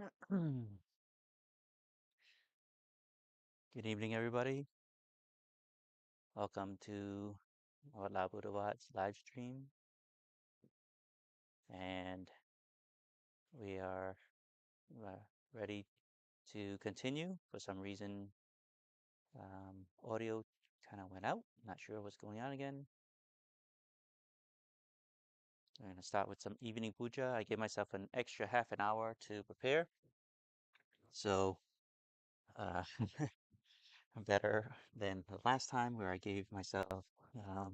Good evening, everybody. Welcome to our Buddha Watts live stream. And we are ready to continue. For some reason, audio kind of went out. Not sure what's going on again. I'm going to start with some evening puja. I gave myself an extra half an hour to prepare. So, better than the last time where I gave myself uh,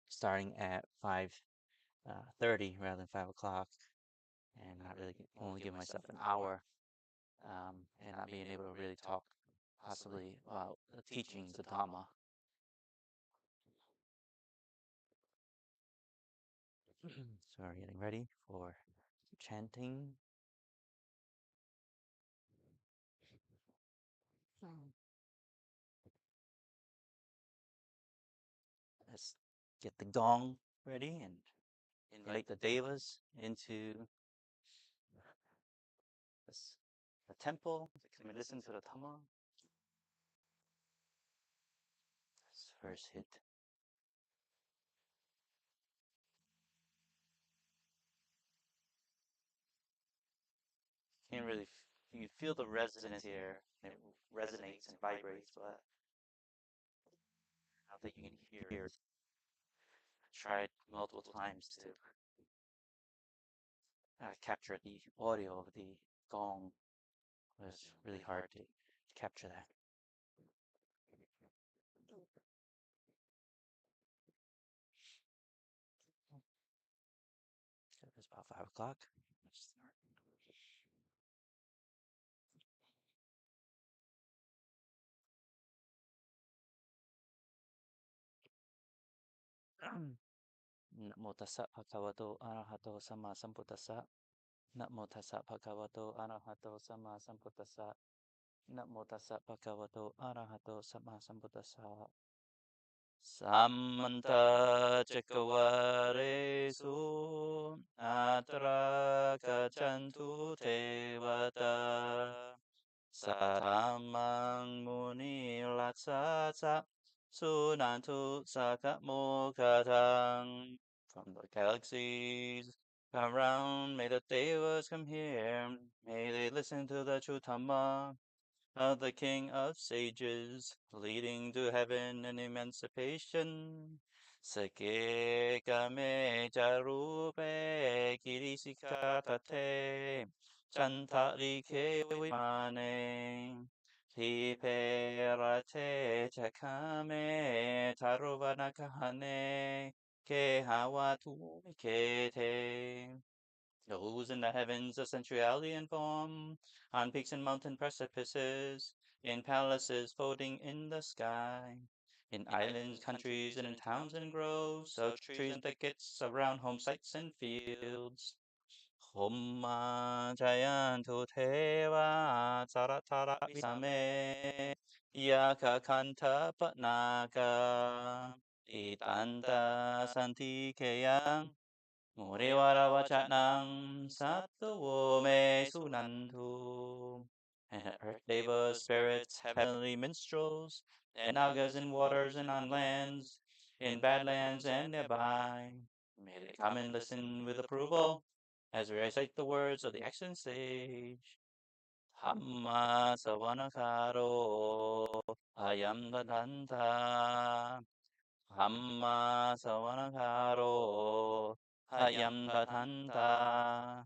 starting at 5:30 rather than 5 o'clock, and not really only give myself an hour, and not being able to really talk possibly about the teachings of Dhamma. So we're getting ready for chanting. Let's get the gong ready and invite the Devas into the temple to come and listen to the Dhamma. Let's first hit. Can't really, you feel the resonance here. It resonates and vibrates, but I don't think you can hear it. I tried multiple times to capture the audio of the gong. It was really hard to capture that. It's about 5 o'clock. Let's start. Namo tassa bhagavato arahato samma sambuddhassa. Namo tassa bhagavato arahato samma sambuddhassa. Namo tassa bhagavato arahato samma sambuddhassa. Sammanta cakkawaresu atra gacchantu devata. Satamang muni latsatsa sunantu sakamokatang. From the galaxies around, may the Devas come here. May they listen to the true Dhamma of the King of Sages, leading to heaven and emancipation. Sake kame jarupe kirishikatate. Chantari ke vimane. Hiperate chakame taruvanakahane. Ke hawatu kete. Those in the heavens of sensuality and form, on peaks and mountain precipices, in palaces floating in the sky, in islands, countries, and in towns and groves of trees and thickets, around home sites and fields. Homage jayantu teva tsaratara visame yaka kanta patnaka itanta santi keyang Murivara vachanang sattva me sunantu. And earth devas, spirits, heavenly minstrels, and nagas in waters and on lands, in badlands and nearby. May they come and listen with approval as we recite the words of the excellent sage. Dhamma savanakaro ayam dadanta. Dhamma savanakaro ayam dadanta.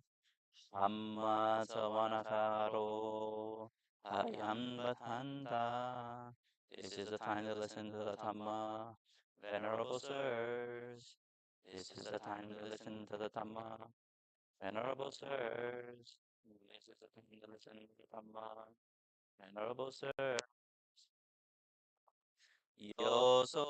Dhamma savanakaro ayam dadanta. This is the time to listen to the Dhamma, venerable sirs. This is the time to listen to the Dhamma, venerable sirs. This is the time to listen to the Dhamma, venerable sirs. Yoso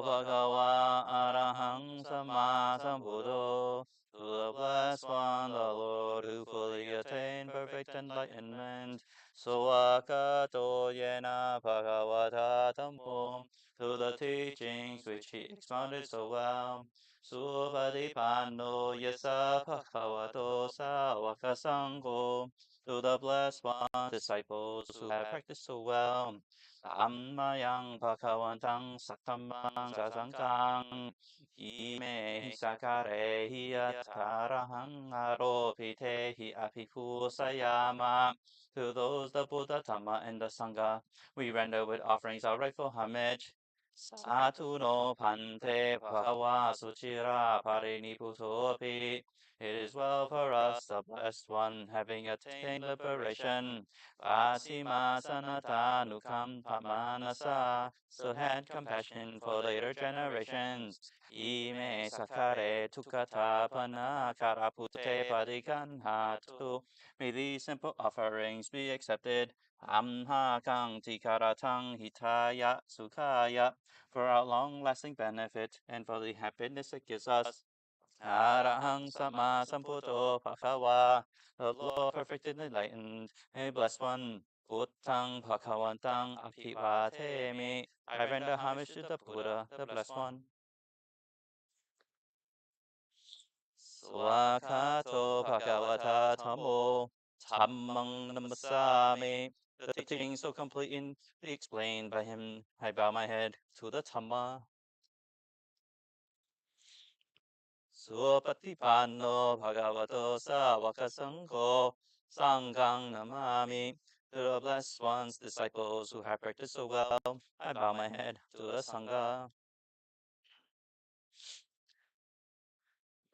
Bhagava Arahang Samma Sambuddho, to the blessed one, the Lord, who fully attained perfect enlightenment. Soakato Yena Bhagavata Dhammo, to the teachings which he expounded so well. Supatipanno yassa bhagavato sāvaka saṅgho. To the blessed one, disciples who have practiced so well. Dhammayang bhagavantang sakkhammang sasangkang. Ime sakare hiyatarahang aropite hi apipusayama. To those, the Buddha, Dhamma, and the Saṅgha, we render with offerings our rightful homage. Satu no pante bhagava suchira pariniputopi. It is well for us, the blessed one, having attained liberation. Vasima sanatanukam pamanasa, so had compassion for later generations. Ime sakare tukatapana karapute padikanhatu. May these simple offerings be accepted. Amhakang tikaratang hitaya sukaya, for our long-lasting benefit and for the happiness it gives us. Arahang Sama Sambuddho Bhagava, the Lord perfect and enlightened, a blessed one. Buddhang Bhagavantang Abhivatemi, I render homage to the Buddha, the blessed one. Swakato Bhagavata Tammo, Dhammang Namasami. The teaching so complete and explained by him, I bow my head to the Dhamma. Supatipanno bhagavato sāvaka saṅgho, Saṅghang namami. To the blessed ones, disciples who have practiced so well, I bow my head to the Saṅgha.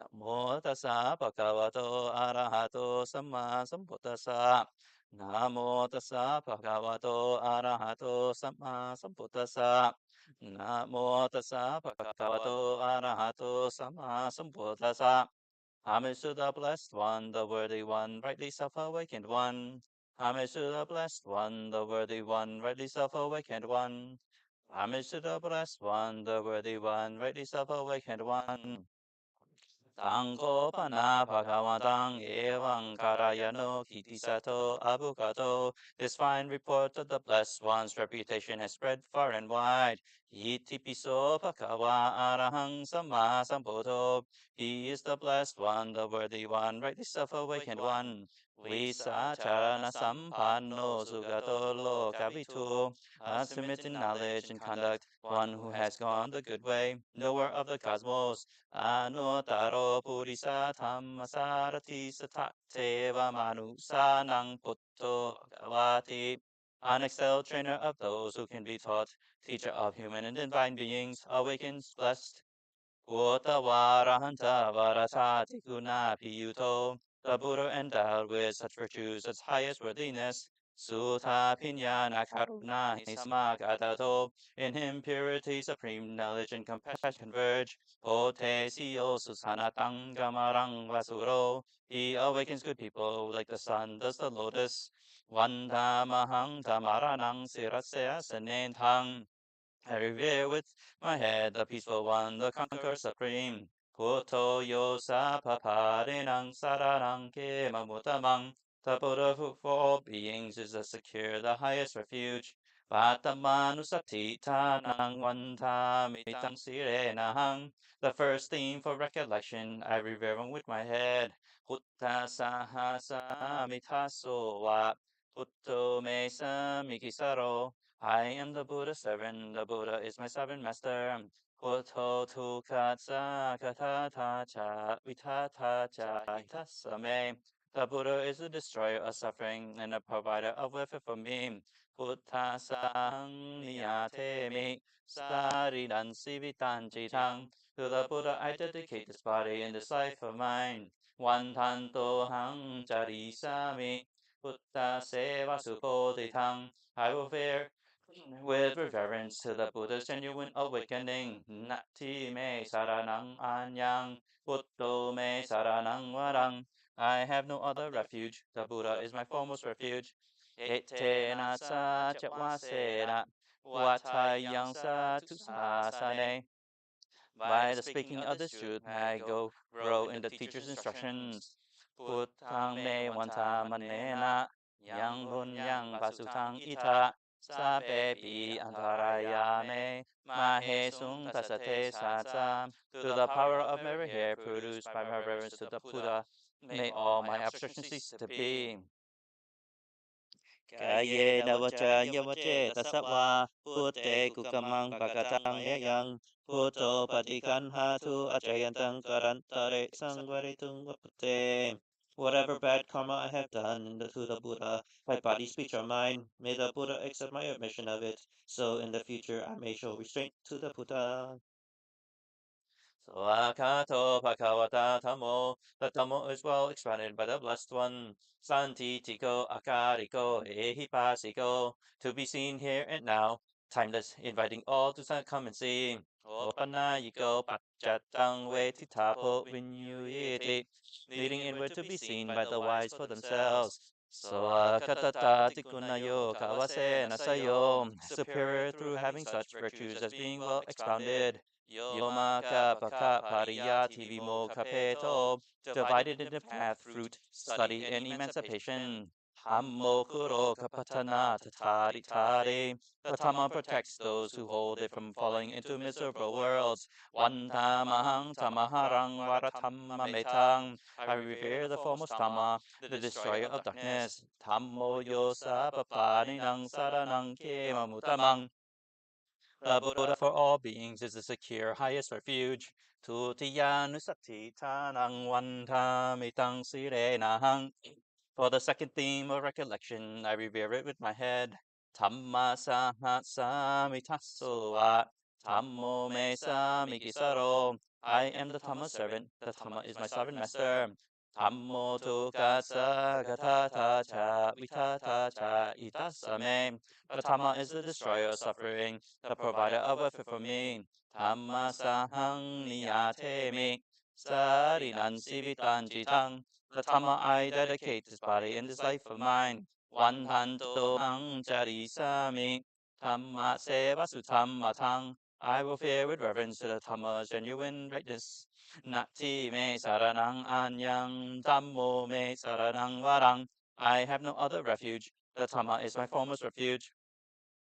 Namo tassa bhagavato arahato samma sambuddhassa. Namo tassa bhagavato arahato samma sambuddhassa. Namo tassa bhagavato arahato samma sambuddhassa. Homage to the blessed one, the worthy one, rightly self-awakened one. Homage to the blessed one, the worthy one, rightly self-awakened one. Homage to the blessed one, the worthy one, rightly self-awakened one. Tangopana bhagavantang evang karayano kitisato abukato. This fine report of the blessed one's reputation has spread far and wide. Itipiso bhagava arahang samma sambuddho. He is the blessed one, the worthy one, rightly self-awakened one. Visacharana sampanno sugato lokavitu. A submitted knowledge and conduct, one who has gone the good way, knower of the cosmos. Anotaro purisa dhammasarati satateva manusanang putto bhagavati. An excelled trainer of those who can be taught, teacher of human and divine beings, awakens blessed. Uttavarahanta varasati guna piyuto. The Buddha endowed with such virtues as highest worthiness. Sutta piññana karuna hisamagatato. In him purity, supreme knowledge, and compassion converge. Pote siyo susanatang gamarang vasuro. He awakens good people like the sun does the lotus. Vandamahang tamaranang sirasya sanentang. I revere with my head the peaceful one, the conqueror supreme. Puto yosa paparinang saranang kemamutamang. The Buddha who for all beings is the secure, the highest refuge. Vatamanusati tanang vantamitang sirenahang. The first theme for recollection, I revere him with my head. Hutta sahasa mitaso wa. Putto me samikisaro. I am the Buddha's servant, the Buddha is my servant master. Puto tu katsa katata cha vitata cha hitasame. The Buddha is the destroyer of suffering and the provider of welfare for me. Putta sang niyate me saridan sivitan jitang. To the Buddha I dedicate this body and this life of mine. Wantanto hang charisami. Putta seva supoditang. I will bear with reverence to the Buddha's genuine awakening. Nati me saranang anyang, Buddho me saranang warang. I have no other refuge. The Buddha is my foremost refuge. Ete nasa chatwasena, watayang sa tusasane. By the speaking of this truth, may I grow in the teacher's instructions. Puttang me wanta manena, yang bunyang pasutang ita. Sabba-patti-dāna, Mahe Sung Tasate Satsam, to the power of merit here produced by my reverence to the Buddha, may all my abstractions cease to be. Kayena vaca yavace tasava, putte kukamang pakatang yayang, putto patikan hatu acayantang karantare sangvaritung vapute. Whatever bad karma I have done to the Buddha, by body, speech, or mind, may the Buddha accept my admission of it, so in the future I may show restraint to the Buddha. Swakato Bhagavata Tamo. The Tamo is well expounded by the Blessed One. Santitiko Akariko Ehipasiko. To be seen here and now, timeless, inviting all to come and see. Opanayiko Pachatang Vetitapo Vinyuyiti. Leading inward to be seen by the wise for themselves. Swakatata Tikunayo Kawase Nasayo. Superior through having such virtues as being well expounded. Namo-kāra-aṭṭhakaṁ, divided into path, fruit, study, and emancipation. Hammo-kuro-kapatana-tatari-tari. The Dhamma protects those who hold it from falling into miserable worlds. Vantamahang tamaharang varathammametang. I revere the foremost Dhamma, the destroyer of darkness. Dhammo-yo sabba-patti-dāna saranang kemamutamang. The Buddha for all beings is the secure highest refuge. Tultiyanusati tanang vantamitang sirenahang. For the second theme of recollection, I revere it with my head. Dhamma sahat samitasoa. Dhammo me samikisaro. I am the Dhamma servant. The Dhamma is my sovereign master. Dhammo tu kasa gatata cha vitata cha itasame. The Dhamma is the destroyer of suffering, the provider of welfare for me. Dhamma sahang niyate me. Sarinan sivitan jitang. The Dhamma I dedicate this body and this life of mine. Vantanto hang charisami. Dhamma seva sutammatang. I will fear with reverence to the Dhamma's genuine rightness. Nati me saranang anyang. Dhammo me saranang varang. I have no other refuge. The Dhamma is my foremost refuge.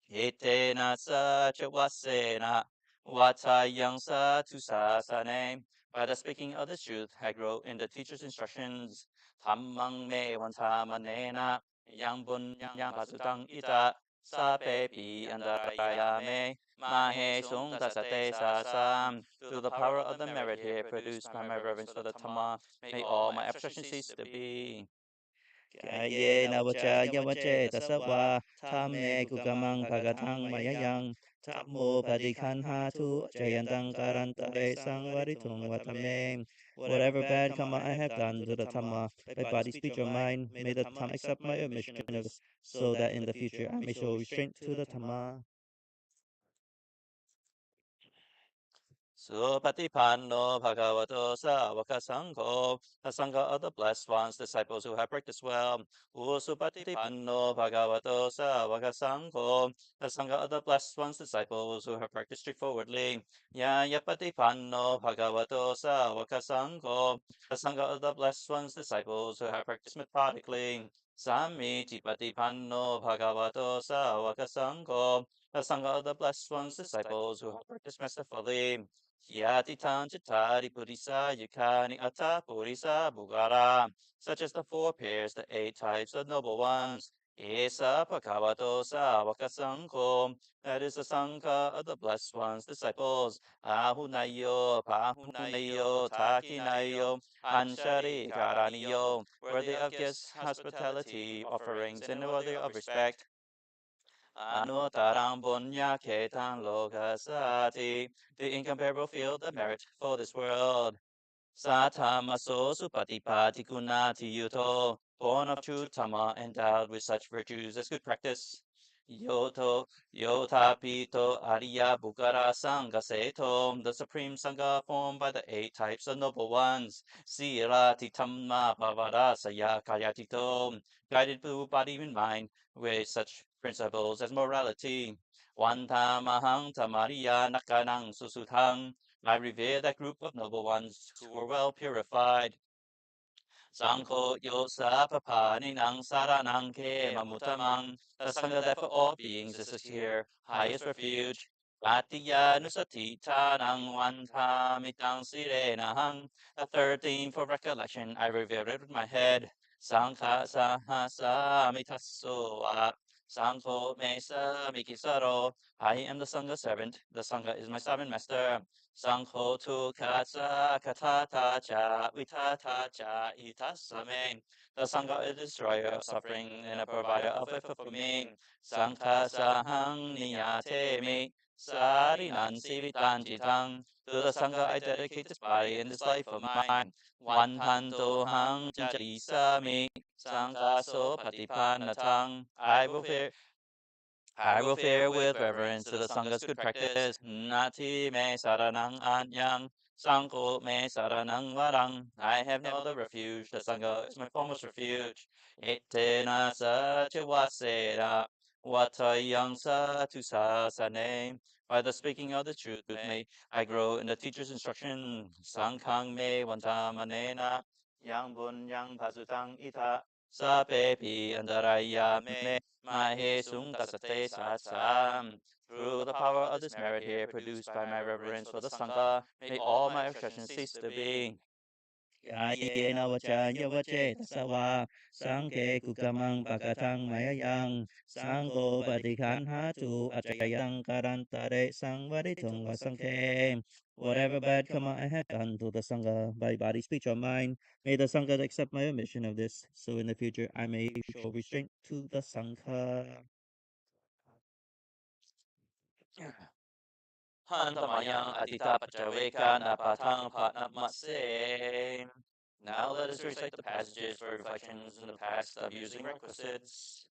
Hitena sa chawasena. Watayang sa tusasane. By the speaking of the truth, I grow in the teacher's instructions. Dhammang me vantamanena. Yang bunyang pasutang ita. Sabba-patti-dāna me. Mahe sung tasate sasam. Through the power of the merit here produced by my reverence for the Dhamma, may all my abstractions cease to be. Kayena vaca yavace tasava, tamme kukamang pagatang mayayang, tapmo padikan hatu jayantang karantare sangvaritung vatame. Whatever bad karma I have done to the Dhamma, by body, speech, or mind, may the Dhamma accept my admission of it, so that in the future I may show restraint to the Dhamma. Supatipanno bhagavato sāvaka saṅgho. The Saṅgha of the blessed ones, disciples who have practiced well. Supatipanno bhagavato sāvaka saṅgho. The Saṅgha of the blessed ones, disciples who have practiced straightforwardly. Yapatipanno bhagavato sāvaka saṅgho. The Saṅgha of the blessed ones, disciples who have practiced methodically. Sammitipanno bhagavato sāvaka saṅgho. The Saṅgha of the blessed ones, disciples who have practiced masterfully. Āditta-pariyāya purisa yukani atta purisa bhugara. Such as the four pairs, the 8 types of noble ones. Esa bhagavato sāvaka saṅgho. That is the Saṅgha of the blessed ones, disciples. Ahunayo, pahunayo, takinayo, anshari karaniyo. Worthy of gifts, hospitality, offerings, and worthy of respect. Anutarang bunya ketang lokasati. The incomparable field of merit for this world. Satamaso supatipati kunati yuto. Born of true Dhamma, endowed with such virtues as good practice. Yotapito Ariya Bukara Saṅgha Seto, the supreme Saṅgha formed by the 8 types of noble ones. Sirati Tamma Pavarasaya Kayatito, guided through body and mind with such principles as morality. Vantamahang Tamariya Nakanang Susutang. I revere that group of noble ones who were well purified. Saṅgho yosa papani nang saranang ke mamutamang. The Sangha that for all beings is here, highest refuge. Āditta-nusati tanang wantamitang sirenahang. A 13 for recollection, I revere it with my head. Saṅgha sahasa mitasoa. Saṅgho mesa mikisaro. I am the Sangha servant. The Sangha is my servant master. Saṅgho tu katsa katata cha vitata cha itasame. The Sangha is a destroyer of suffering and a provider of it for me. Saṅgha sahang niyate me. Sarinan sivitan jitang. To the Sangha I dedicate this body and this life of mine. Wantanto hang jalisa me. Saṅgha so patipanatang. I will fare with reverence to the Sangha's good practice. Nati me saranang anyang. Saṅgho me saranang varang. I have no other refuge. The Sangha is my foremost refuge. Etena sa chivasera. Watayang sa tusasane. By the speaking of the truth may I grow in the teacher's instruction. Sangkhang me wantamanena. Yang bun yang pasutang ita. Sa pepi andaraya me. Mahe sung tasate satsam. Through the power of this merit here produced by my reverence for the Sangha, may all my obstructions cease to be. Yayena vachanya vache tasawa sangke kukamang pakatang mayayang sangko patikan hatu achayang karantare sangvaritung vasangke. Whatever bad karma I had done to the Sangha by body, speech, or mind, may the Sangha accept my omission of this, so in the future I may show restraint to the Sangha. Hantamayang Āditta-pariyāya napatang patnamase. Now let us recite the passages for reflections in the past of using requisites.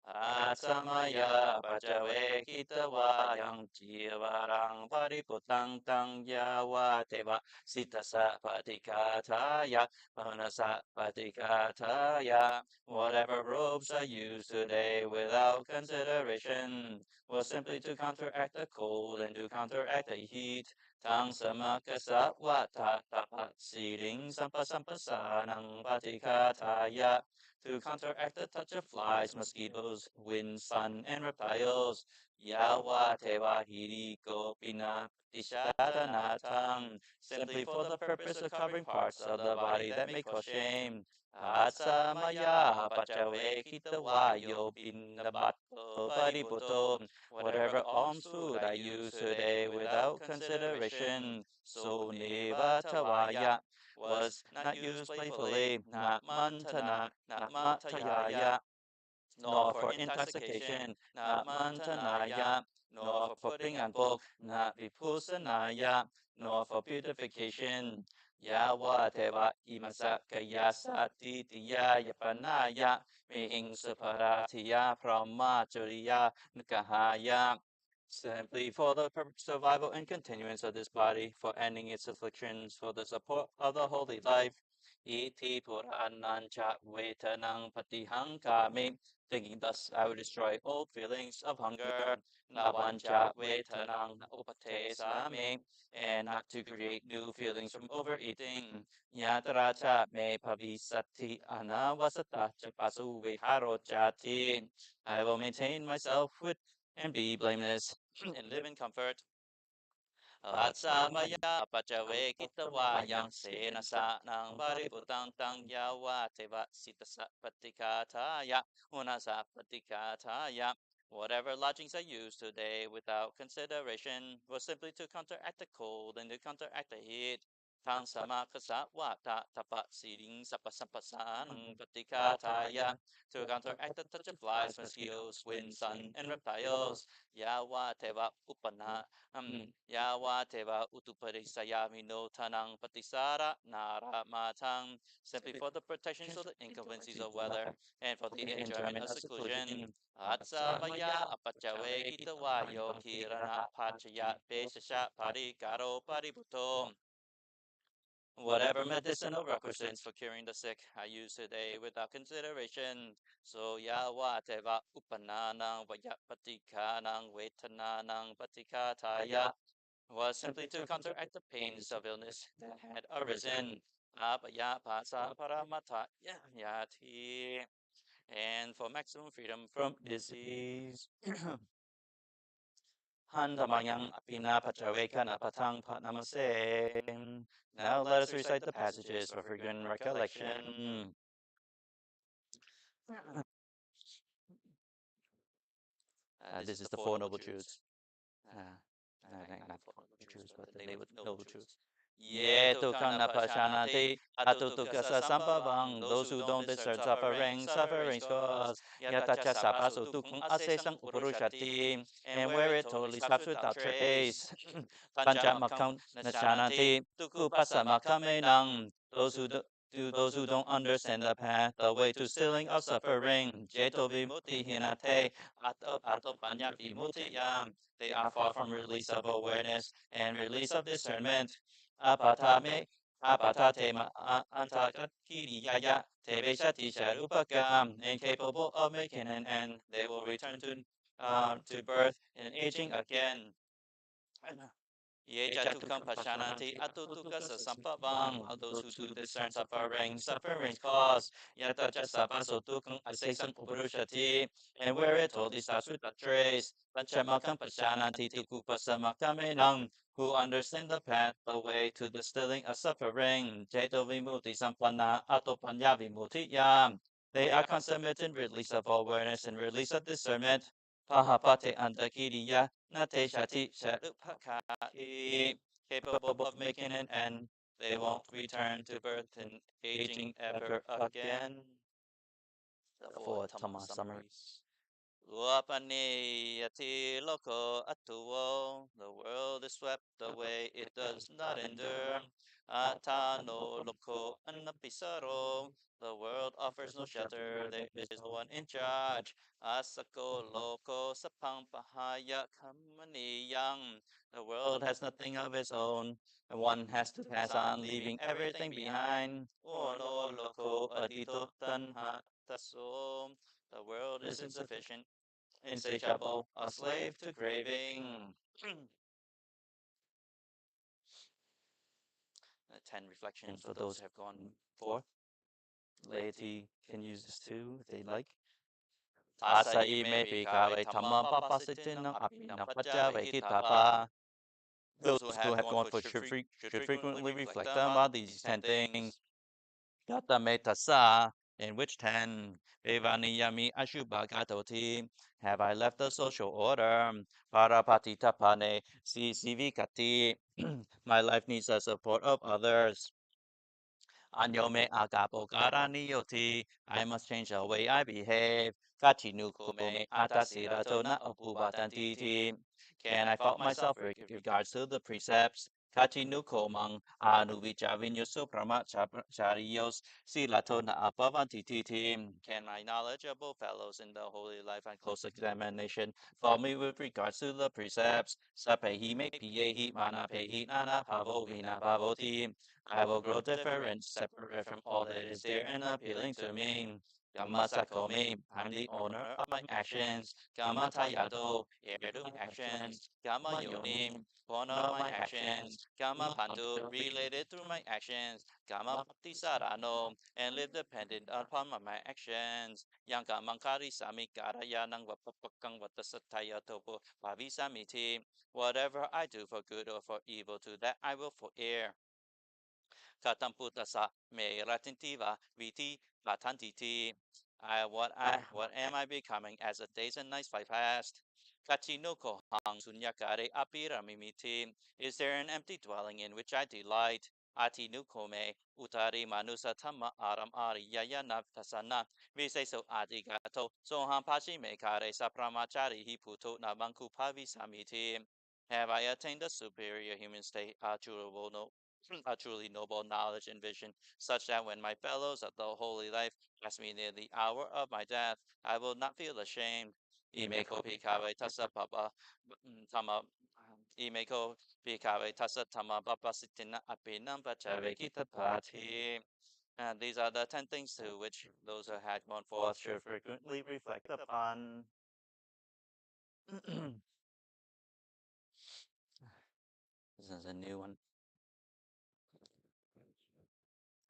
Atsamaya pacawe kita wayang jivarang pariputang tang yawa teva sitasa patikataya manasa patikataya. Whatever robes I use today without consideration was simply to counteract the cold and to counteract the heat. Tang samakasatwata tapat siring sampasampasanang patikataya. To counteract the touch of flies, mosquitoes, wind, sun, and reptiles. Yawa teva hiriko pina tishatanatang. Simply for the purpose of covering parts of the body that may cause shame. Atsamaya pacawe kita wayo binabato paributo. Whatever alms food I use today without consideration. So neva tawaya was not used playfully, not mantana, not matayaya, nor for intoxication, not mantanaya, nor for putting on bulk, not vipusanaya, nor for purification. Yawa teva imasakaya satitiya yapanaya, mihing saparatiya pramachuriya nkahaya. Simply for the survival and continuance of this body, for ending its afflictions, for the support of the holy life. Iti puranancha vetanang patihang kami. Thinking thus, I would destroy old feelings of hunger. Navancha vetanang upate sami. And not to create new feelings from overeating. Yatracha me pavisati anavasata chapasu viharo chati. I will maintain myself with and be blameless and live in comfort. Atsamaya pacawe kita wayang senasa nang pariputang tang yawa teva sitasa patikataya unasa patikataya. Whatever lodgings I use today without consideration was simply to counteract the cold and to counteract the heat. Tang sama kasatwata tapat siring sapasampasan patikataya. To counteract the touch of flies, mosquitoes, wind, sun, and reptiles. Yawa teva upana Yawa teva utuparisayami no tanang patisara nara matang. Simply for the protection of the inclemencies of weather and for the enjoyment of seclusion. Atsamaya apachawe kitawayo kirana pachayat pesasha parikaro paributo. Whatever medicinal requisites for curing the sick I use today without consideration. So yawa teva upananang vayapatikanang vetananang patikataya was simply to counteract the pains of illness that had arisen. Āditta-pariyāya, and for maximum freedom from disease. Hantamayang apina pachavekana patang patnamase. Now let us recite the passages for frequent recollection. This is the Four Noble Truths. Not Four Noble Truths, but the Noble Truths. Ye tukang napasyanati atutukasa sampavang. Those who don't discern suffering's cause. Yatacha sapaso tukung asesang upurushati. And where it totally stops without trace. Panchamakang nasyanati tukupasa makamenang. Those who don't understand the path, the way to stilling of suffering. Jeto vimuti hinate ato panya vimutiyam. They are far from release of awareness and release of discernment. Apatate Āṭānāṭiya teveshati sharupakam, incapable of making an end. They will return to birth and aging again. Ye jatukam pasyanati atutukasa sampavang. Those who do discern suffering's cause. Yatacha sapaso tukang asesang upurushati. And where it totally stops with the trace. Panchamakam pasyanati tukupasamakkamenang. Who understand the path, the way to the stilling of suffering. Jeto vimuti sampanna atopanya vimutiyam. They are consummated release of awareness and release of discernment. Pahapate Āditta-pariyāya nate shati sharupakai. Capable of making an end, they won't return to birth and aging ever again. The four Dhamma summaries. Upaniyati loko atuo. The world is swept away, it does not endure. Atano loko anapisaro. The world offers no shelter, there is no one in charge. Asako loko sapampahaya kamaniyang. The world has nothing of its own, and one has to pass on, leaving everything behind. Ono loko adito tanha taso. The world is insufficient, insatiable, a slave to craving. 10 reflections for those who have gone forth. Laity can use this too if they like. Tasa ime pikawe tamma papasitin ng api ng pachawe kitapa. Those who have gone forth should frequently reflect about these 10 things. Gāthā me tassa, in which 10? Evaniyami ashubha gatoti. Have I left the social order? Parapatitapane sivikati. My life needs the support of others. Anyome agapo karaniyoti. I must change the way I behave. Kachinukume atasirato na opubatantiti. Can I fault myself with regards to the precepts? Kachinukomang anuvichavinyuso pramachariyos silato na apavantititi. Can my knowledgeable fellows in the holy life and close examination fault me with regards to the precepts? Sapehi me piyehi manapehi nana pavovina pavoti. I will grow different, separate from all that is dear and appealing to me. Gammasakomi, I'm the owner of my actions. Gammatayado, heir to my actions. Gammayonim, born of my actions. Gammapantu, related through my actions. Gammapattisarano, and live dependent upon my actions. Yang Gammangkari Samikkaraya nang Vapapakang Vatasataya Topo Pavisamiti. Whatever I do for good or for evil, to that I will for heir. Katamputasa me ratintiva viti vatantiti. What am I becoming as the days and nights fly past? Kachinoko hang sunyakare apiramimiti. Is there an empty dwelling in which I delight? Atinukome utari manusa tamma aram ariyaya navtasana. Viseso adigato soham pashi me kare sapramachari hiputo namanku pavisamiti. Have I attained the superior human state? A truly noble knowledge and vision, such that when my fellows of the holy life ask me near the hour of my death, I will not feel ashamed. Imeko pikawe tasa papa tama imeko pikawe tasa tama papa sitina apinam pachave kitapati. And these are the 10 things to which those who had gone forth should frequently reflect upon. This is a new one.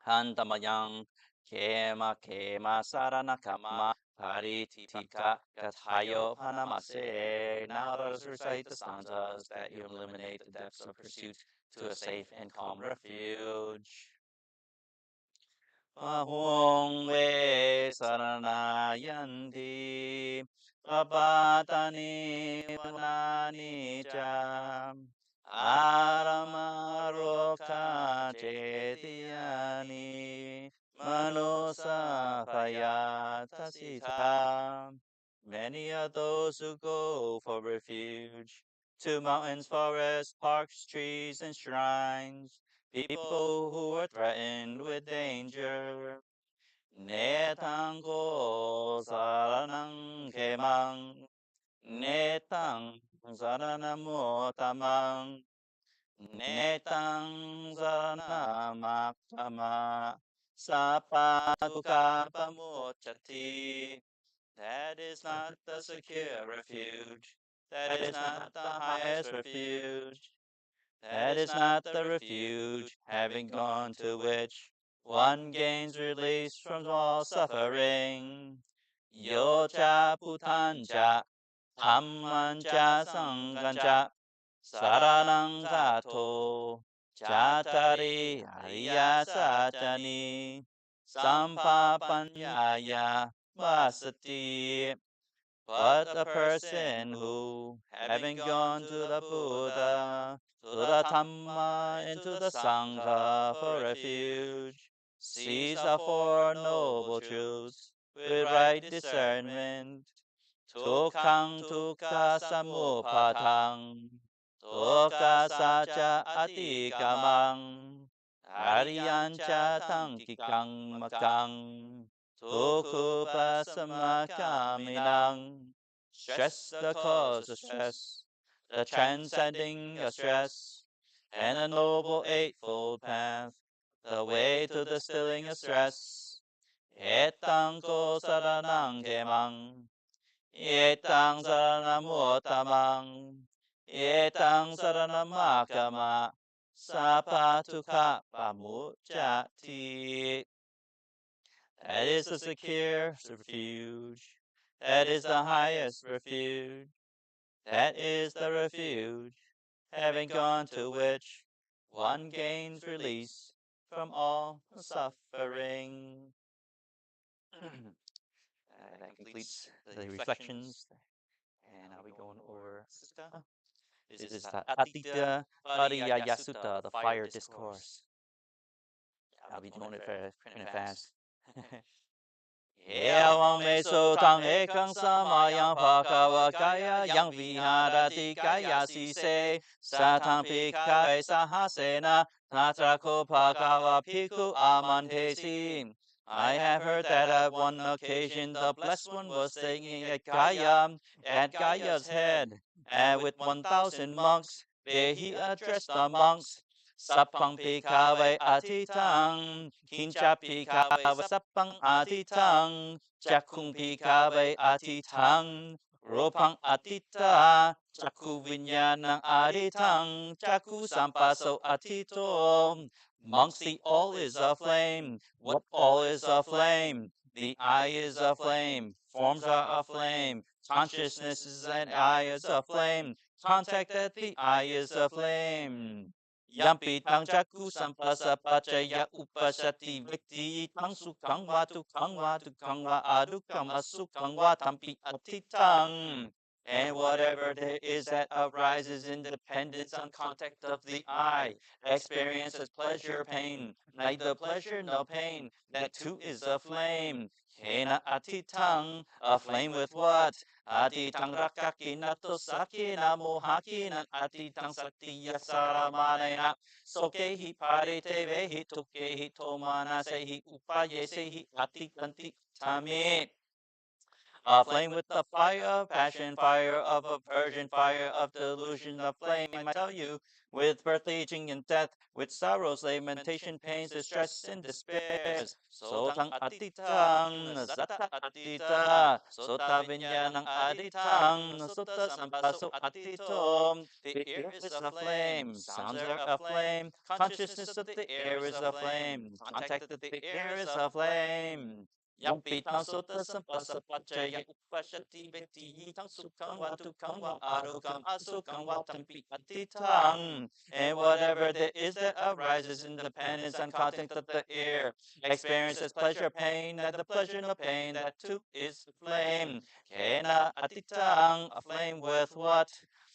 Hantamayang kema kema saranakama paritika gathayo panamase. Now let us recite the stanzas that you eliminate the depths of pursuit to a safe and calm refuge. Ahung ve saranayanti Sabba-patti vanani cha Aramaroka chetiyani Manusa payatasita. Many are those who go for refuge to mountains, forests, parks, trees, and shrines. People who are threatened with danger. Netang saranang kemang. Netang saranamutamang. Netang saranamakama. Sapatuka pamuchati. That is not the secure refuge. That is not the highest refuge. That is not the refuge, having gone to which one gains release from all suffering. Yocha putancha, dhammancha saṅghancha, saranang gato, chatari ariya satani, Sampa-panyaya vasati. But the person who, having gone to the Buddha, to the Dhamma, and to the Saṅgha for refuge, sees the Four Noble Truths with right discernment. Tukkhaṃ tukkha samuppadhaṃ, dukkha sacca atikamaṃ, ariyancha taṅkikaṃ makaṃ. Tukupasamakamminang. Stress the cause of stress, the transcending of stress, and the noble eightfold path, the way to the stilling of stress. Etang ko saranang kemang, etang saranamutamang, etang saranamakama, sapatuka pamuchati. That is the secure refuge. That is the highest refuge. That is the refuge, having gone to which one gains release from all suffering. That completes the reflections. And I'll be going over Sutta. This is the Āditta-pariyāya Sutta, the Fire Discourse. I'll be doing it pretty fast. Evam me sotang ekang samayang pakavakaya yang viharati kaya sise satang pikave sahasena tatrako pakava piku amantesi. I have heard that at one occasion the Blessed One was singing at Gaya's head, and with 1,000 monks, there he addressed the monks. Sapang pikave atitang, kincha pikave sapang atitang, jakung pikave atitang, ropang atita, jaku vinyanang atitang, jaku sampaso atito. Monks, the all is a flame. What all is a flame? The I is a flame. Forms are a flame. Consciousness is an I is a flame. Contact at the I is a flame. Yampi tang jaku sampasa pacaya upasati vikti tang sukang wa adukam asukang wa tampi atitang. And whatever there is that arises in dependence on contact of the I, experience as pleasure, pain, neither pleasure nor pain, that too is a flame. Kena atitang, a flame with what? Atitang rakaki nato saki namohaki nan atitang saktiya saramanena. Sokehi parite vehi tukehi tomana sehi upaye sehi atitanti tami. Aflame with the fire of passion, fire of aversion, fire of delusion, of flame, I tell you, with birth, aging, and death, with sorrows, lamentation, pains, distress, and despairs. Sotang atitang, zata atita, sota vinyanang aditang, sutta sampaso atitom. The ear is a flame, sounds are a flame, consciousness of the air is a flame, contact of the air is a flame. Yampitang sutta sampasa pacaya upashati veti tang sukang wa tukang wa arukam asukang wa tampi atitang. And whatever there is that arises in dependence on contact of the ear, experiences pleasure, pain, and the pleasure no pain, that too is flame. Kena atitang, a flame with what?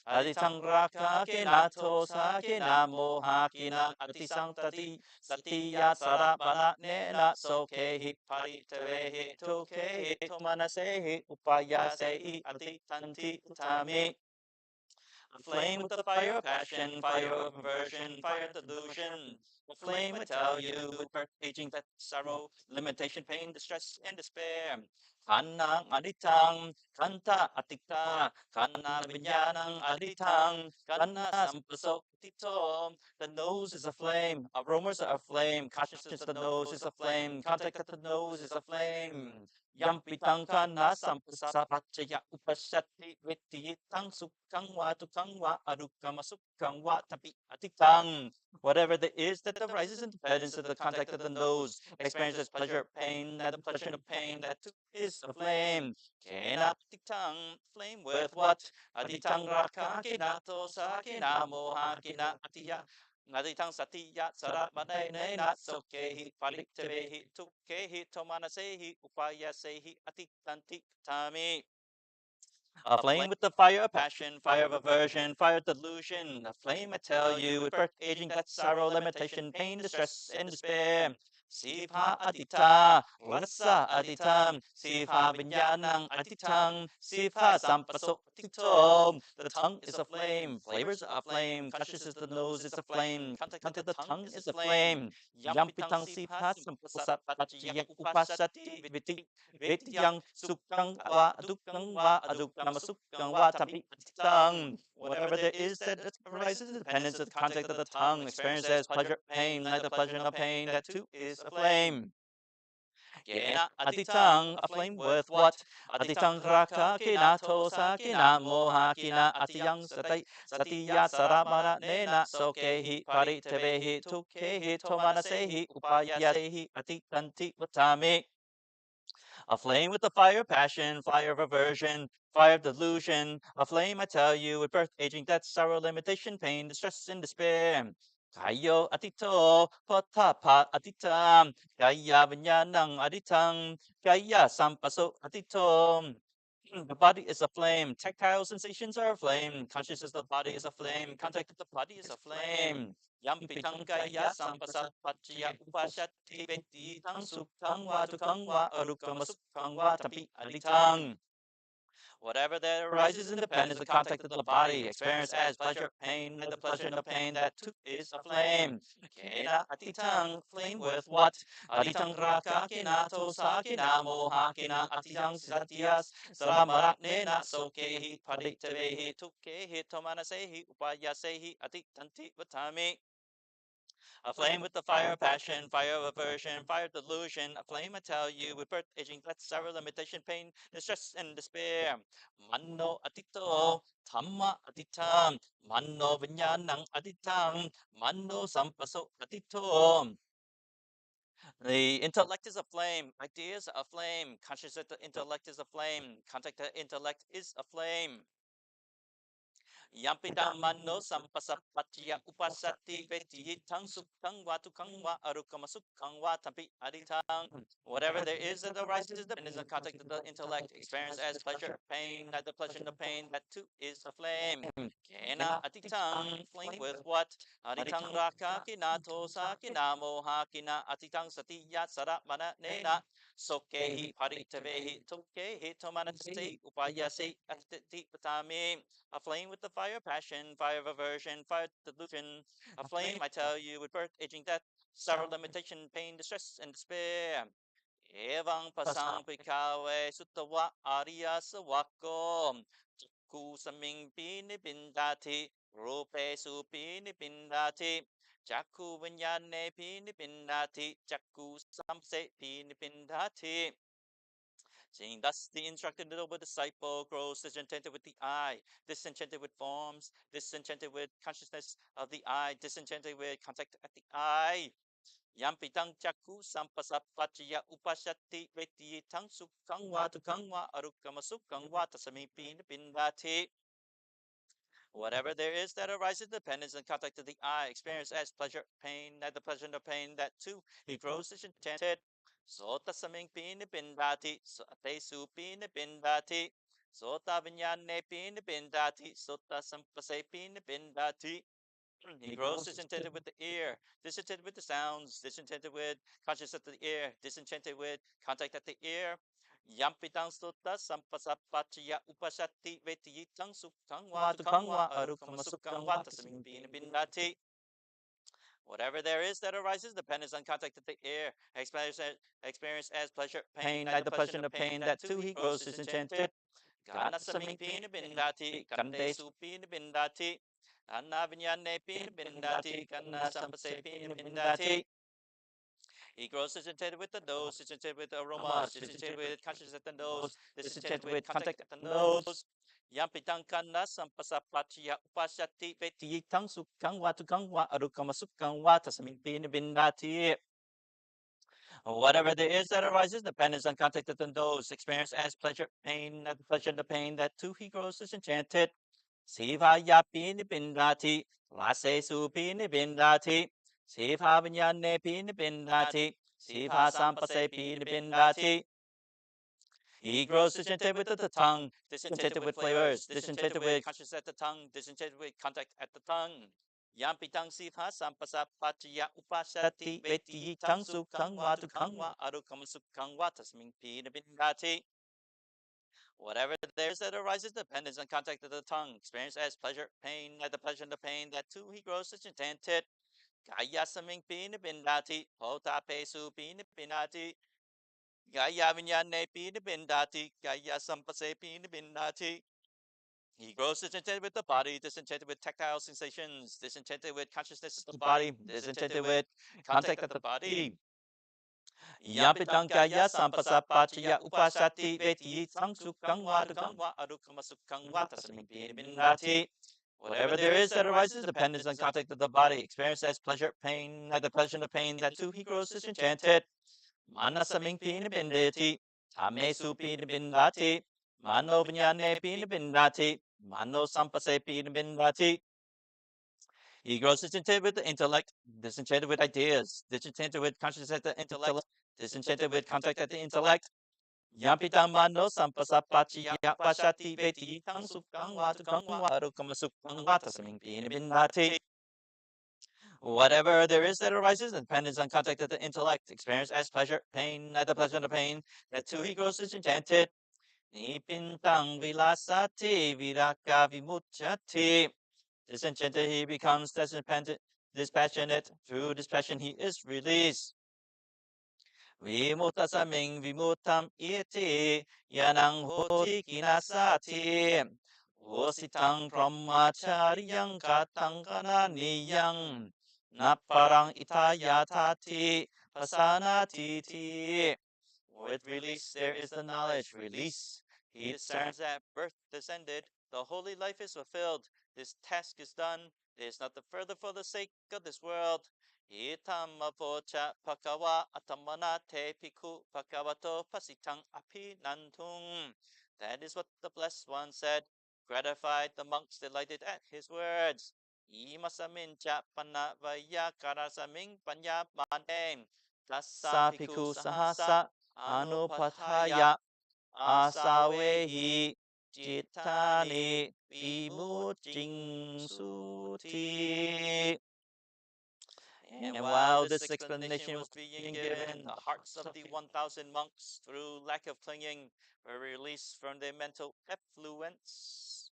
Aditang raka kinato sa kinamoha kina atisang tati satiya sarabana nena sokehi paritavehi tokehi tomanasehi upayasehi atitanti utami. A flame with the fire of passion, fire of aversion, fire of delusion. A flame, I tell you, with birth, aging, death, sorrow, limitation, pain, distress, and despair. Kanang aditang, kanta atikta, kana vinyanang aditang, kana sampaso tito. The nose is a flame, aromas are a flame, consciousness of the nose is a flame, contact of the nose is a flame. Yampitang kana sampasapachaya upashati vitiyitang sukang wa tukang wa arukama sukang wa tapi atikang. Whatever there is that arises in dependence of the contact of the nose, experiences pleasure, pain, and the pleasure of pain, that too is a flame. Kena atikang, flame with what? Aditang raka kinato sa kinamoha kina atiya. Naditang satiya saramanay na sokehi paliktevehi tukehi tomanasehi upayasehi atitanti tami. A flame with the fire of passion, fire of aversion, fire of delusion. A flame, I tell you, with birth, aging, death, sorrow, limitation, pain, distress, and despair. Sipha adita, rasa aditam, sipha vinyanang aditang, sipha sampaso titom. The tongue is a flame, flavors are a flame, consciousness of the nose is a flame, contact of the tongue is a flame. Yampitang sipha sampasa pachiya upasati viti Vityang sukang wa adukang masukang wa tapi atitang. Whatever there is that arises in dependence of the contact of the tongue, experience as pleasure, pain, neither pleasure nor pain, that too is a flame. Kena atitang, a flame with what? Atitang raka kinato sa kinamoha kina atiyang satiya saramana nena sokehi paritevehi tukehi tomanasehi upayasehi atitanti vatami. A flame with the fire of passion, fire of aversion, fire of delusion. A flame, I tell you, with birth, aging, death, sorrow, limitation, pain, distress, and despair. Kayo atito, potapa atitam, kaya vinyanang aditang, kaya sampaso atito. The body is a flame. Tactile sensations are a flame. Consciousness of the body is a flame. Contact with the body is a flame. Yampitang kaya sampasat pachya upashati veti tang sukang wa tukang wa arukama sukang wa tapi aditang. Whatever that arises in dependence, the contact of the body, experience as pleasure, pain, and the pleasure and the pain, that too is a flame. Kena atitang, flame with what? Aditang raka kinato sa kinamoha kina atitang satyas saramarak nena sokehi paditavehi tukehi tomanasehi upayasehi atitanti vatami. A flame with the fire of passion, fire of aversion, fire of delusion. A flame, I tell you, with birth, aging, death, sorrow, limitation, pain, distress, and despair. Manno atito, Dhamma atitam. Manno vinyanang atitam. Manno sampaso atito. The intellect is a flame. Ideas are a flame. Consciousness of the intellect is a flame. Contact of the intellect is a flame. Yampidang manno sampasapatya upasati veti tang sukang wa tukang wa arukama sukang wa tapi aditang. Whatever there is that arises in the contact of the intellect, experience as pleasure, pain, neither pleasure nor pain, that too is a flame. Kena atitang, flame with what? Aditang raka kinato sa kinamoha kina atitang satiya saramana nena. Sokehi paritavehi tokehi tomanase upayase atiti patami. A flame with the fire of passion, fire of aversion, fire of delusion. A flame, I tell you, with birth, aging, death, sorrow, limitation, pain, distress, and despair. Evang pasang pikawe sutawa arya sawako. Jakku saming pinipindati. Rupe su pinipindati. Jakku vinyane pinipindati. Jakku samse pinipindati. Seeing thus the instructed noble disciple grows disenchanted with the eye, disenchanted with forms, disenchanted with consciousness of the eye, disenchanted with contact at the eye. Yampitang jakku sampasapachya upashati veti tang sukhang wa tukang wa arukama sukhang wa tasami pindati. Whatever there is that arises dependence and contact of the eye, experience as pleasure, pain, neither pleasure nor pain, that too he grows disenchanted. Sota saming pinipindati, sote su pinipindati, sota vinyane pinipindati, sota sampase pinipindati. He grows disenchanted with the ear, disenchanted with the sounds, disenchanted with consciousness of the ear, disenchanted with contact at the ear. Yampitang sutta sampasapachya upashati vetiyitang sukhang wa tukang wa arukama sukhang wa tasming pinipindati. Whatever there is that arises depends on contact at the ear, experience as pleasure, pain, neither pleasure nor pain, that too he grows disenchanted. Gana saming pinipindati, kante su pinipindati. Anna vinyane pinipindati, kanna sampase pinipindati. He grows disenchanted with the nose, disenchanted with the aromas, disenchanted with consciousness at the nose, disenchanted with contact at the nose. Yampitang kanna sampasapachya upashati vetiyitang sukhang wa tukang wa arukama sukhang wa tasmin pinipindati. Whatever there is that arises depends on contact at the nose, experience as pleasure, pain, not the pleasure and the pain, that too he grows disenchanted. Sivaya pinipindati, lase su pinipindati, siva vinyane pinipindati, siva sampase pinipindati. He grows disenchanted with the tongue, disenchanted with flavors, disenchanted with consciousness at the tongue, disenchanted with contact at the tongue. Yampitang siva sampasapachya upashati veti tang sukhang wa tukang wa arukam sukhang wa tasming pinipindati. Whatever there is that arises depends on contact of the tongue, experience as pleasure, pain, neither pleasure nor pain, that too he grows disenchanted. Gaya saming pinipindati, hota pesu pinipindati, gaya vinyane pinipindati, gaya sampase pinipindati. He grows disenchanted with the body, disenchanted with tactile sensations, disenchanted with consciousness of the body, disenchanted with contact of the body. Yampitang kaya sampasapachya upashati veti sang sukhang wa tukang wa arukama sukhang wa tasming pinipindati. Whatever there is that arises depends on contact of the body, experience as pleasure, pain, neither pleasure nor pain, that too he grows disenchanted. Manasaming pinipindati, tame su pinipindati, mano vinyane pinipindati, mano sampase pinipindati. He grows disenchanted with the intellect, disenchanted with ideas, disenchanted with consciousness at the intellect, disenchanted with contact at the intellect. Yampitang mano sampasapachya pashati veti tang sukhang wa tukang wa arukama sukhang wa tasming pinipindati. Whatever there is that arises depends on contact at the intellect, experience as pleasure, pain, neither pleasure nor pain, that too he grows disenchanted. Nipintang vilasati viraka vimuchati. Disenchanted he becomes dispassionate. Through dispassion he is released. Vimuta saming vimutam iti yanang hoti kinasati. Ositang brahmacharyang katang kananiyang naparang itayatati pasanatiti. With release there is the knowledge. Release. He discerns that birth descended. The holy life is fulfilled. This task is done. It is not the further for the sake of this world. Itamavocha pakawa atamanate piku pakawato pasitang api nantung. That is what the Blessed One said. Gratified, the monks delighted at his words. Imasamin cha panavaya karasaming panya manem. Tassa piku sahasa anupathaya asawehi jitani vimuching suti. And while this explanation was being given, the hearts of the 1,000 monks, through lack of clinging, were released from their mental effluence.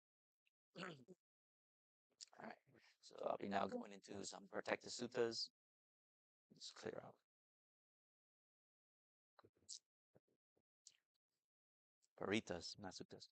All right, so I'll be now going into some protective suttas. Just clear out. Parittas, not Suttas.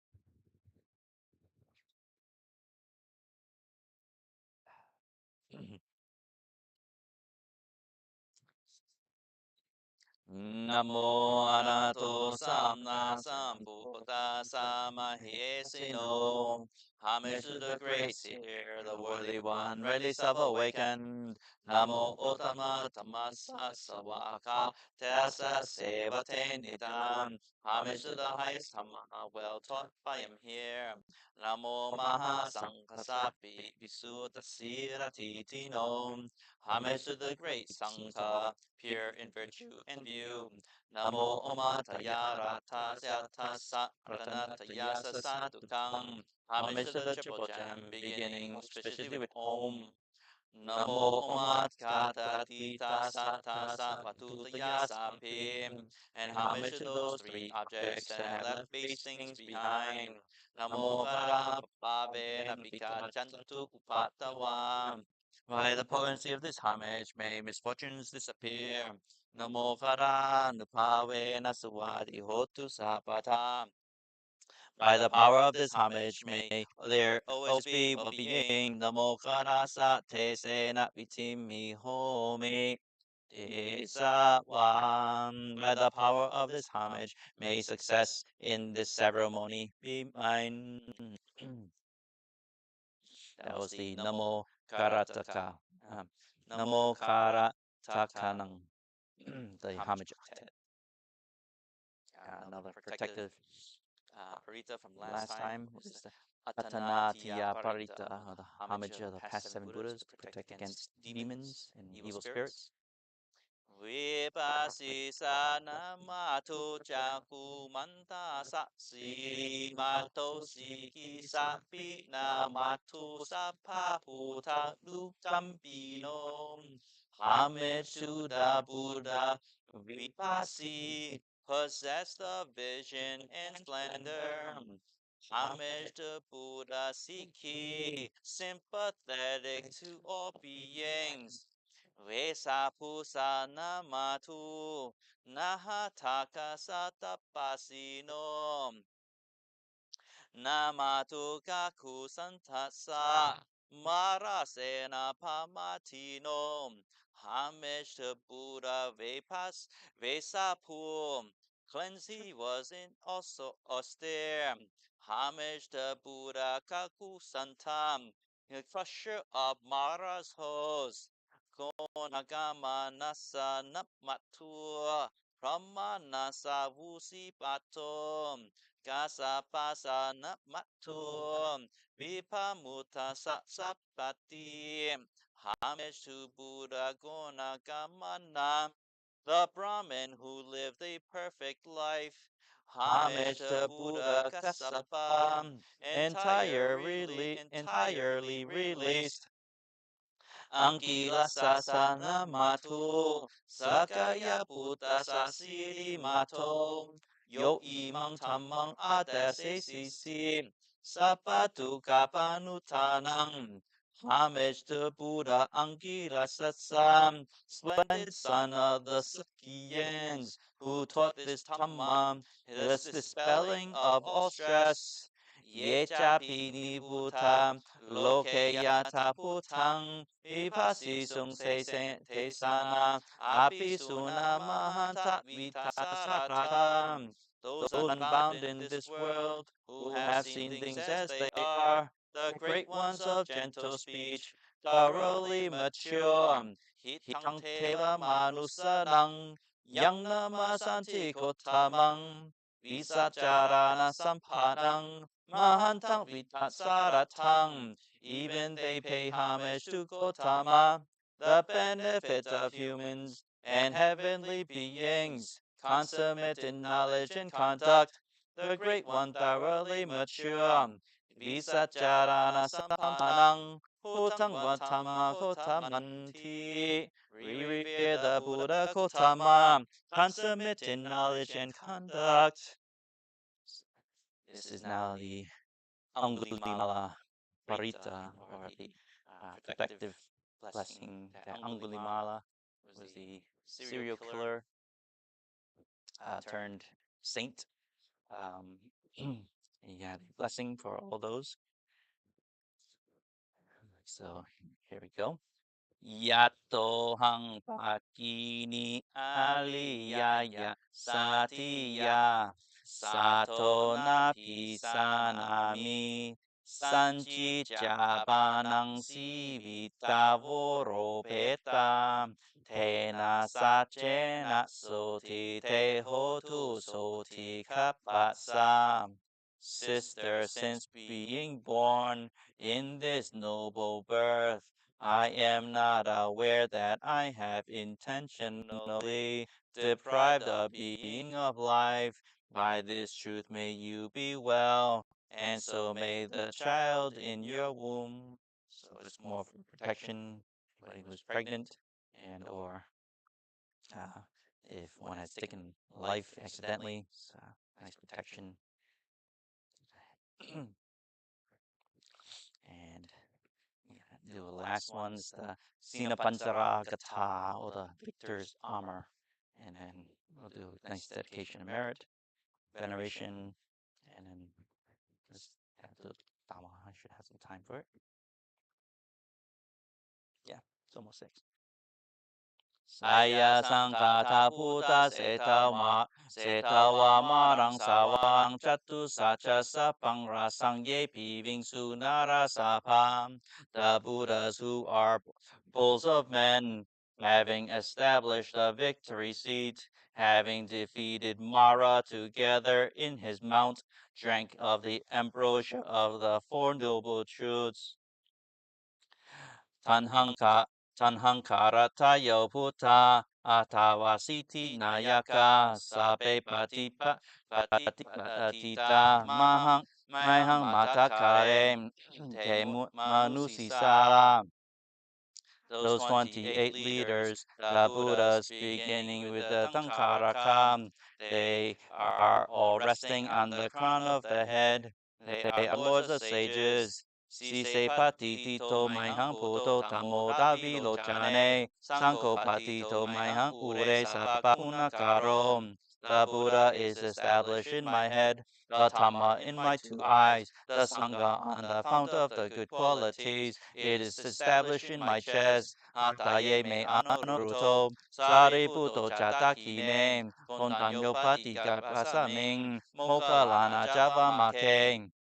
Namo-ārahato Samma Sambuddhassa Mahiyesino. Homage to the great seer, the worthy one, ready self-awakened. Namo-āṭānāṭiya Sawaka Tassa Sevate Nidam. Homage to the highest Dhamma, well taught by him here. Namo Maha Saṅghasa Visuddhasira-titino. Homage to the great Saṅgha, pure in virtue and view. Namo-āditta-pariyāya Āṭānāṭiya. Homage to the triple gem, beginning auspiciously with Om. Namo-āditta-sattāsa-patutaya-sapi. And homage to those three objects that have left base things behind. Namo-kāra-aṭṭhakaṁ. By the potency of this homage, may misfortunes disappear. Namo-kāra-aṭṭhakaṁ. By the power of this homage, may there always be well-being. Namo-kāra-aṭṭhakaṁ. By the power of this homage, may success in this ceremony be mine. That was the Namo-kāra-aṭṭhakaṁ. Namo-kāra-aṭṭhakaṁ. The homage octet. Another protective Paritta from last time was the Āṭānāṭiya Paritta, or the homage of the past 7 Buddhas to protect against demons and evil spirits. Vipasisa-namato cakumanta saksi mato siki sapi namato sapaputa lukampino. Homage to the Buddha Vipasi, possessed of vision and splendor. Homage to Buddha Sikhi, sympathetic to all beings. Vesapusa namatu nahataka satapasino. Namatu kaku santasa marasena pamatino. Homage to Buddha Vesapu, cleansed he was in also austere. Homage to Buddha Kaku Santam, the crusher of Mara's hose. Konagama nasa napmatu, Pramanasa vusipato. Gāthā pasa napmatu, Vipamuta Sabba-patti. Homage to Buddha Gonagamana, the Brahmin who lived a perfect life. Homage to Buddha Kassapa, entirely released. Aṅgulimāla namatu, Sakaya Buddha Sasiri Mato. Yo imang tamang adasesi, Sapatu kapanutanang. Homage to Buddha Aṅgulimāla, splendid son of the Sakyans, who taught this Dhamma, this dispelling of all stress. Yechapini Buddha, Lokeyata Putang, Vipasisung Tesana, Apisuna Mahanta Vitasaratam. Those unbound in this world, who have seen things as they are, the great ones of gentle speech, thoroughly mature. Hitang teva manusanang, yang namasanti kotamang, visajarana sampanang, mahantang vitasaratang. Even they pay homage to Gautama, the benefit of humans and heavenly beings, consummate in knowledge and conduct, the great one thoroughly mature. Visajarana sampanang, hutang vatama kotamanti. We revere the Buddha Gautama, consummate in knowledge and conduct. This is now the Angulimala Paritta, or the protective blessing that Angulimala was the serial killer turned saint. Yeah, blessing for all those. So here we go. Yato hang pakini aliyaya satiya sato napi sanami sanchi japanang sivita voro peta tena sachena soti te hotu soti kapasa. Sister, since being born in this noble birth, I am not aware that I have intentionally deprived the being of life. By this truth may you be well, and so may the child in your womb. So it's more for protection, anybody who's pregnant, and or if one has taken life accidentally, it's nice protection. And the last one's the Jinapañjara Gāthā, or the victor's armor. And then we'll do nice dedication of merit, veneration, and then just have the Dhamma. I should have some time for it. Yeah, it's almost 6. Saya Saṅgha Buddha Setawa Marang Sawang Chatu Sacha Sapang Rasang Ye Piving Sunara Sapam. The Buddhas who are bulls of men, having established a victory seat, having defeated Mara together in his mount, drank of the ambrosia of the Four Noble Truths. Tanhaṅ-kāra-aṭṭhakaṁ Buddha Atavasiti Nayaka Sabba-patti-dāna Mahang Matakare Te Manusisara. Those 28 leaders, the Buddhas, beginning with the Tankaraka, they are all resting on the crown of the head. They are lords of sages. Sise patitito maihang puto tamo davi lochane, sanko patito maihang ure sapakuna karo. The Buddha is established in my head, the Dhamma in my 2 eyes, the Saṅgha on the fount of the good qualities. It is established in my chest. Artaye me anuruto, sariputo chatakine, kontanyo patika pasaming, mokalana java make.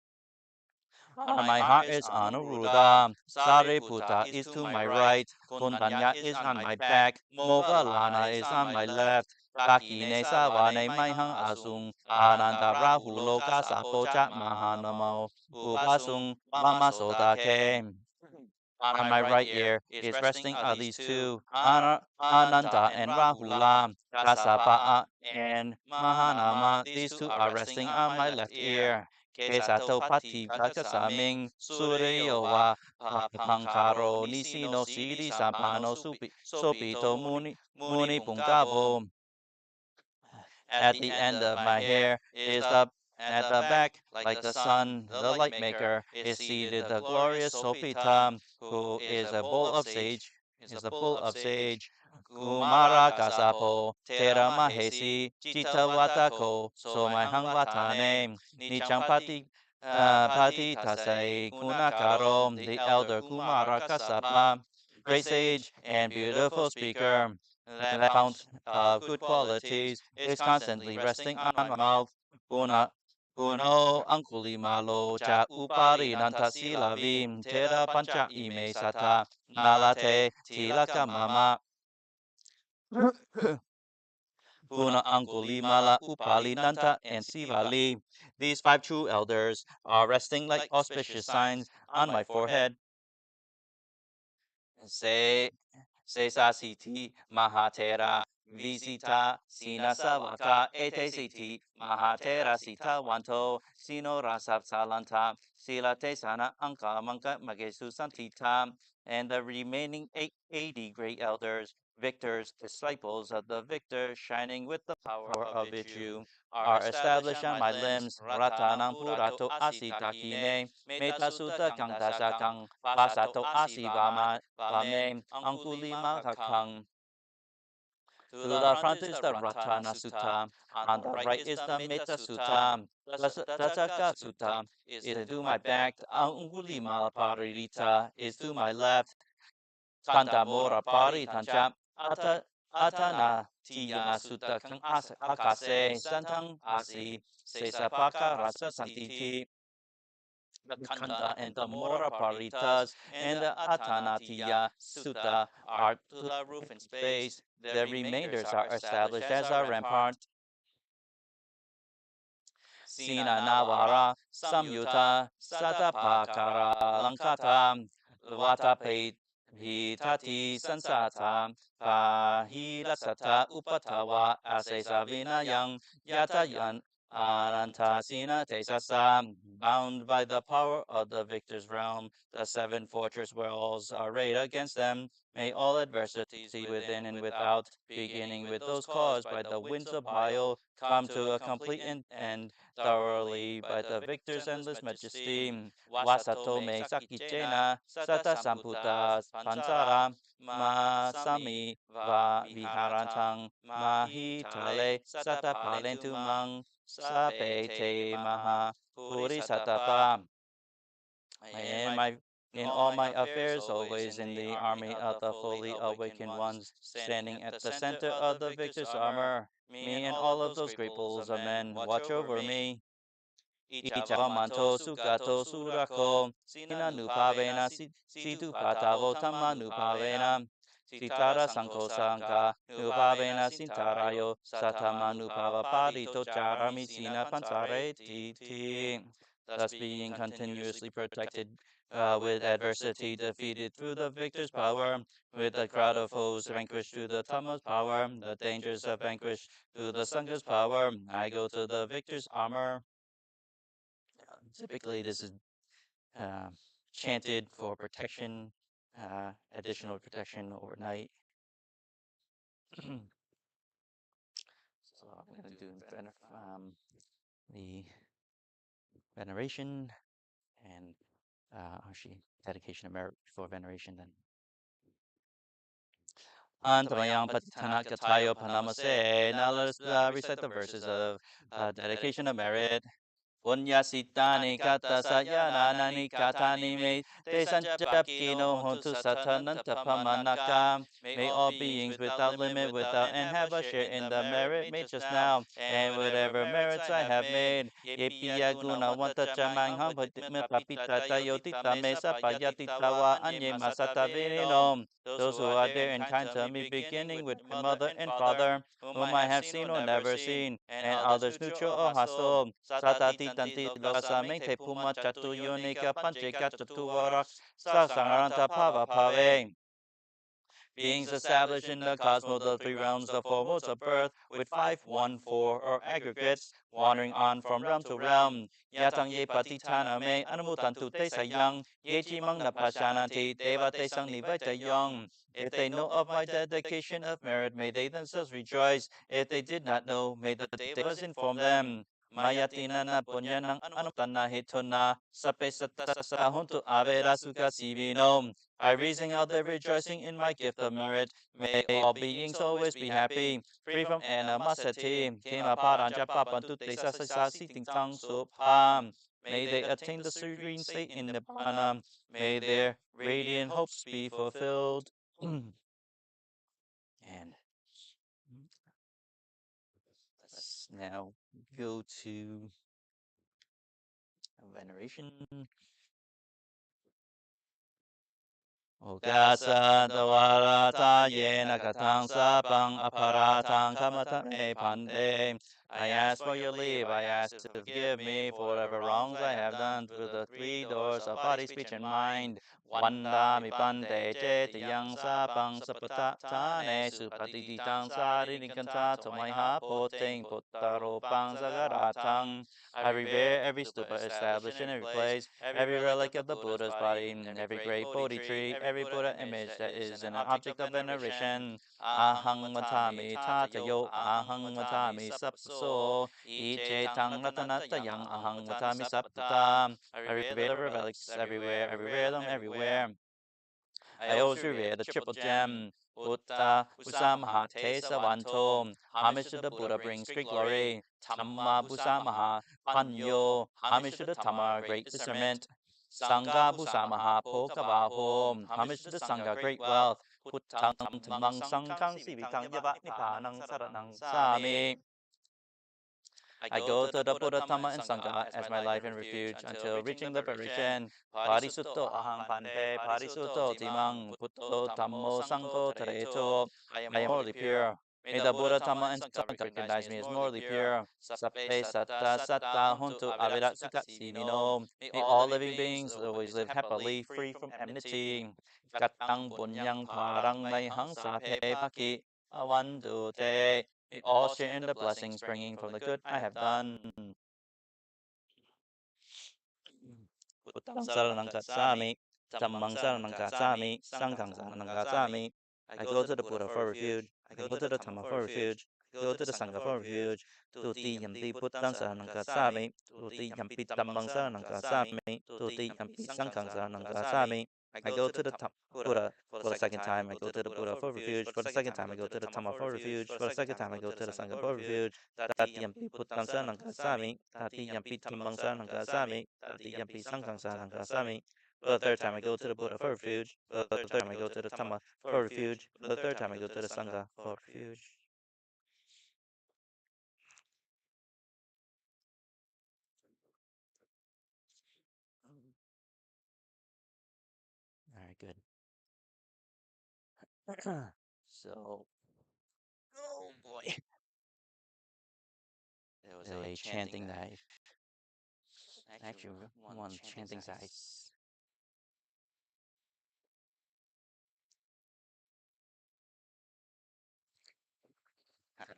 My heart is Anuruddha, Sariputta is to my right, Kondanya is on my back, Moggallana is on my left, Dakine Savane Maihang Asung, Ananda Rahuloka Sapocha Mahanamo, Upasung Mama Sodake. On my right ear is resting are these two, Ananda and Rahula, Kasapa'a and Mahanama. These two are resting on my left ear. Kesato pati kasaming suryowa papankaro nisi no siri sapano sopito muni pungabo. At the end of my hair is up at the back, like the sun, the light maker, is seated the glorious Sopita, who is a bull of sage, Kumara Kasapo, Tera Mahesi, Jita Watako, Somaihang Watane, Nichampati Pati Tasai Kunakaro, the elder Kumara Kasapa, great sage and beautiful speaker. That fount of good qualities is constantly resting on my mouth. Puno Angulimalo cha upari nanta silavim tera pancha ime sata nalate tilaka mama. Puna Angulimala upali nanta and sivali. These 5 true elders are resting like auspicious signs on my forehead. Say Sesasiti Mahatera Visita Sinasavaka Etesiti Mahatera Sita Wanto Sino Rasap Salanta Silate Sana Anka Manka Magesu Santita. And the remaining 80 great elders, victors, disciples of the victor, shining with the power of virtue, are established on my limbs. Ratanang Purato Asitakine Meta Sutta Kang Dasakang Pasato Asivama Vame Aṅgulimāla. To the front is the Ratana Sutta. On the right is the Metta Sutta. The Tataka Sutta is to my back. Angulimala Paritta is to my left. Kanta Mora Parittancha Āṭānāṭiya Sutta Kang Akase Santang Asi Sesapaka Rasa Santiti. The Kanta and the Mora Parittas and the Āṭānāṭiya Sutta are to the roof in space. The remainders are established as a rampart. Sina Nawara Samyutta Satapakara Lankata Vatape Hitati Sansata Pahilasata Upatawa Asesa Vinayang Yatayan Anantasina Tesasa. Bound by the power of the victor's realm, the seven fortress walls are arrayed against them. May all adversities within and without, beginning with those caused by the winds of bile, come to a complete end thoroughly by the victor's endless majesty. Vasato me sakichena sata samputa pansara masami va viharantang mahitale sata palentumang sape te maha puri satapa. In all my affairs, always in the army of the fully awakened ones, standing at the center of the victor's armor, me and all of those great bulls of men watch over me. Ichavamanto sukato surako sinanupavena situ patavo tamanupavena sitara sanko sanka nupavena sintarayo satamanupava parito charami sina pansare titi. Thus being continuously protected with adversity defeated through the victor's power, with the crowd of foes vanquished through the Dhamma's power, the dangers are vanquished through the Saṅgha's power, I go to the victor's armor. Typically, this is chanted for protection, additional protection overnight. So I'm going to do the veneration and actually dedication of merit before veneration then. Āṭānāṭiya Panamase. Now let us recite the verses of dedication of merit. Punyasitani kata sayanani katani me te sanjapkino hontu satananta pamanaka. May all beings without limit, without end, have a share in the merit made just now, and whatever merits I have made. Yepiya guna wanta chamang ham papita tayotita me sapayatita wa anye masata vininom. Those who are dear and kind to me, beginning with my mother and father, whom I have seen or never seen, and others neutral or hostile. Satati tanti lokasame te puma chatu yonika pancheka chatuvarak sasangaranta pava pave. Beings established in the cosmos, the three realms, the four modes of birth, with 5, 1, 4, or aggregates, wandering on from realm to realm. Yatang ye patitana me anamutantu te sayang, ye chimang na pashananti, deva te sang nivaita young. If they know of my dedication of merit, may they themselves rejoice. If they did not know, may the Devas inform them. Mayatina na punya ng anutana hitona, sape sa huntu avera suka sibinom. By reason of the rejoicing in my gift of merit, may all beings always be happy, free from animosity. May they attain the serene state in Nibbana. May their radiant hopes be fulfilled. And let's now go to veneration. Gāthā dvārata yena katang sapang aparatang kamatame pande. I ask for your leave, I ask to forgive me for whatever wrongs I have done through the three doors of body, speech, and mind. Vanda mi pande cetayang sapang sapatane supatitang saririkanta tomaiha poteng potaropang zagaratang. I revere every stupa established in every place, every relic of the Buddha's body, and every great Bodhi tree, every Buddha image that is an object of veneration. Ahang matami tatayo, ahang matami sapso, iche tang Āṭānāṭiyang, ahang matami sapta. I revere the relics everywhere, I revere them everywhere. I always revere the triple gem. Buddha Usamaha Tesa Wantom. Homage to the Buddha brings great glory. Dhamma Busamaha Panyo. Homage to the Dhamma, great discernment. Saṅgha Busamaha Pokabahom. Homage to the Saṅgha, great wealth. Puttang Dhammang Saṅghang Sivitang Yava Nipanang Saranang Sami. I go to the Buddha, Dhamma, and Saṅgha as my life and refuge until reaching liberation. Parisutto aham pante, parisutto timang, Buddho Dhammo Saṅgho tareto. I am morally pure. May the Buddha, Dhamma, and Saṅgha recognize me as morally pure. Sappe satta satta hontu avirat sukat sinino. May all living beings always live happily, free from enmity. Katang bunyang parang naihang sape paki awandu te. May all share in the blessings springing from the good I have done. Buddhang saranang gacchami, Dhammang saranang gacchami, Saṅghang saranang gacchami. I go to the Buddha for refuge. I go to the Dhamma for refuge. I go to the Saṅgha for refuge. Tuti yampi Buddhang saranang gacchami. Tuti yampi Dhammang saranang gacchami. Tuti yampi Saṅghang saranang gacchami. I go to the Buddha for the second time. I go to the Buddha for refuge. For the second time, I go to the Dhamma for refuge. For the second time, I go to the Saṅgha for refuge. Tati yampi Buddhang saranang gacchami. Tati yampi Dhammang saranang gacchami. Tati yampi Saṅghang saranang gacchami. For the third time, I go to the Buddha for refuge. For the third time, I go to the Dhamma for refuge. For the third time, I go to the Saṅgha for refuge. All right, good. So, oh boy. There was a chanting that actually one chanting that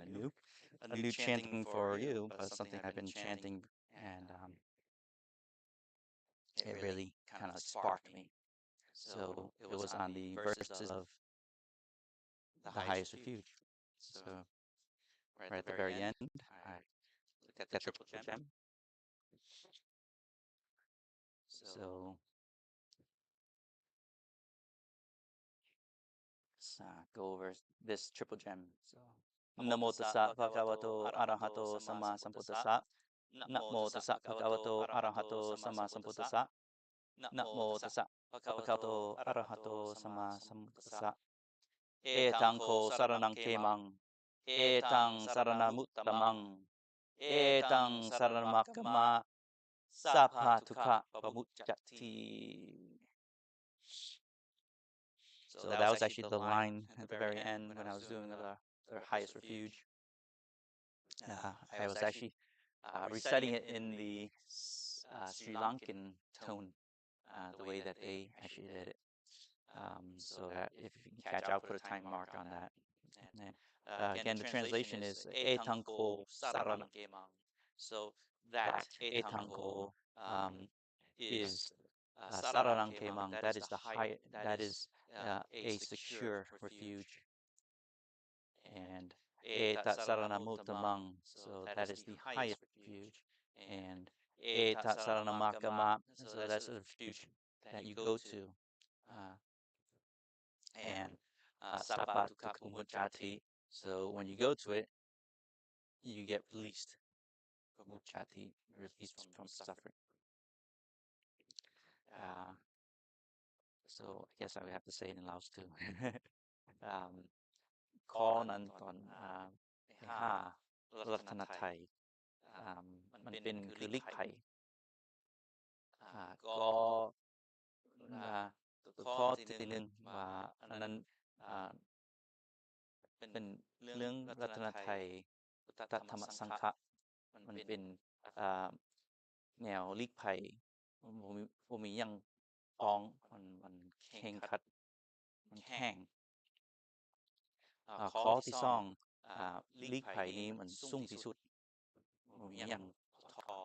a new chanting for you, but something I've been chanting, and it really kind of sparked me. So it was on the verses of the Highest Refuge. So right at the very end, I looked at the triple gem. So let's go over this triple gem. So Namo tassa bhagavato arahato samma sambuddhassa. Namo tassa bhagavato arahato samma sambuddhassa. Namo tassa bhagavato arahato samma sambuddhassa. Etang ko saranang kemang. Etang saranamuttamang. Etang saranamakama. Sapatuka pamujjati. So that was actually the line at the very end when I was doing the Highest Refuge. I was actually reciting it in the Sri Lankan tone, the way that they actually did it. So that if you can catch, I'll put a time mark on that. And again, the translation is Etangko Saranang Kemang. So that Etangko is Saranang Kemang. That is the high. That is a secure refuge. And Eta Saranamutamang. So that is the highest refuge. And Eta Saranamakama. So that's the refuge that you go to. And Sabba-patti-dāna. So when you go to it, you get released. Pūjā, released from suffering. So I guess I would have to say it in Laos too. Ko nan ton ha Āṭānāṭiya. มันเป็นคือลิกไผ่ก็ตัวข้อที่หนึ่งว่าอันนั้นเป็นเรื่องรัตนไทยพุทธธรรมสังฆะมันเป็นแนวลิกไผ่ผมมีอย่างอ้องมันแข็งขัดมันแห้งข้อที่สองลิกไผ่นี้มันสูงที่สุดผมมีอย่างทอ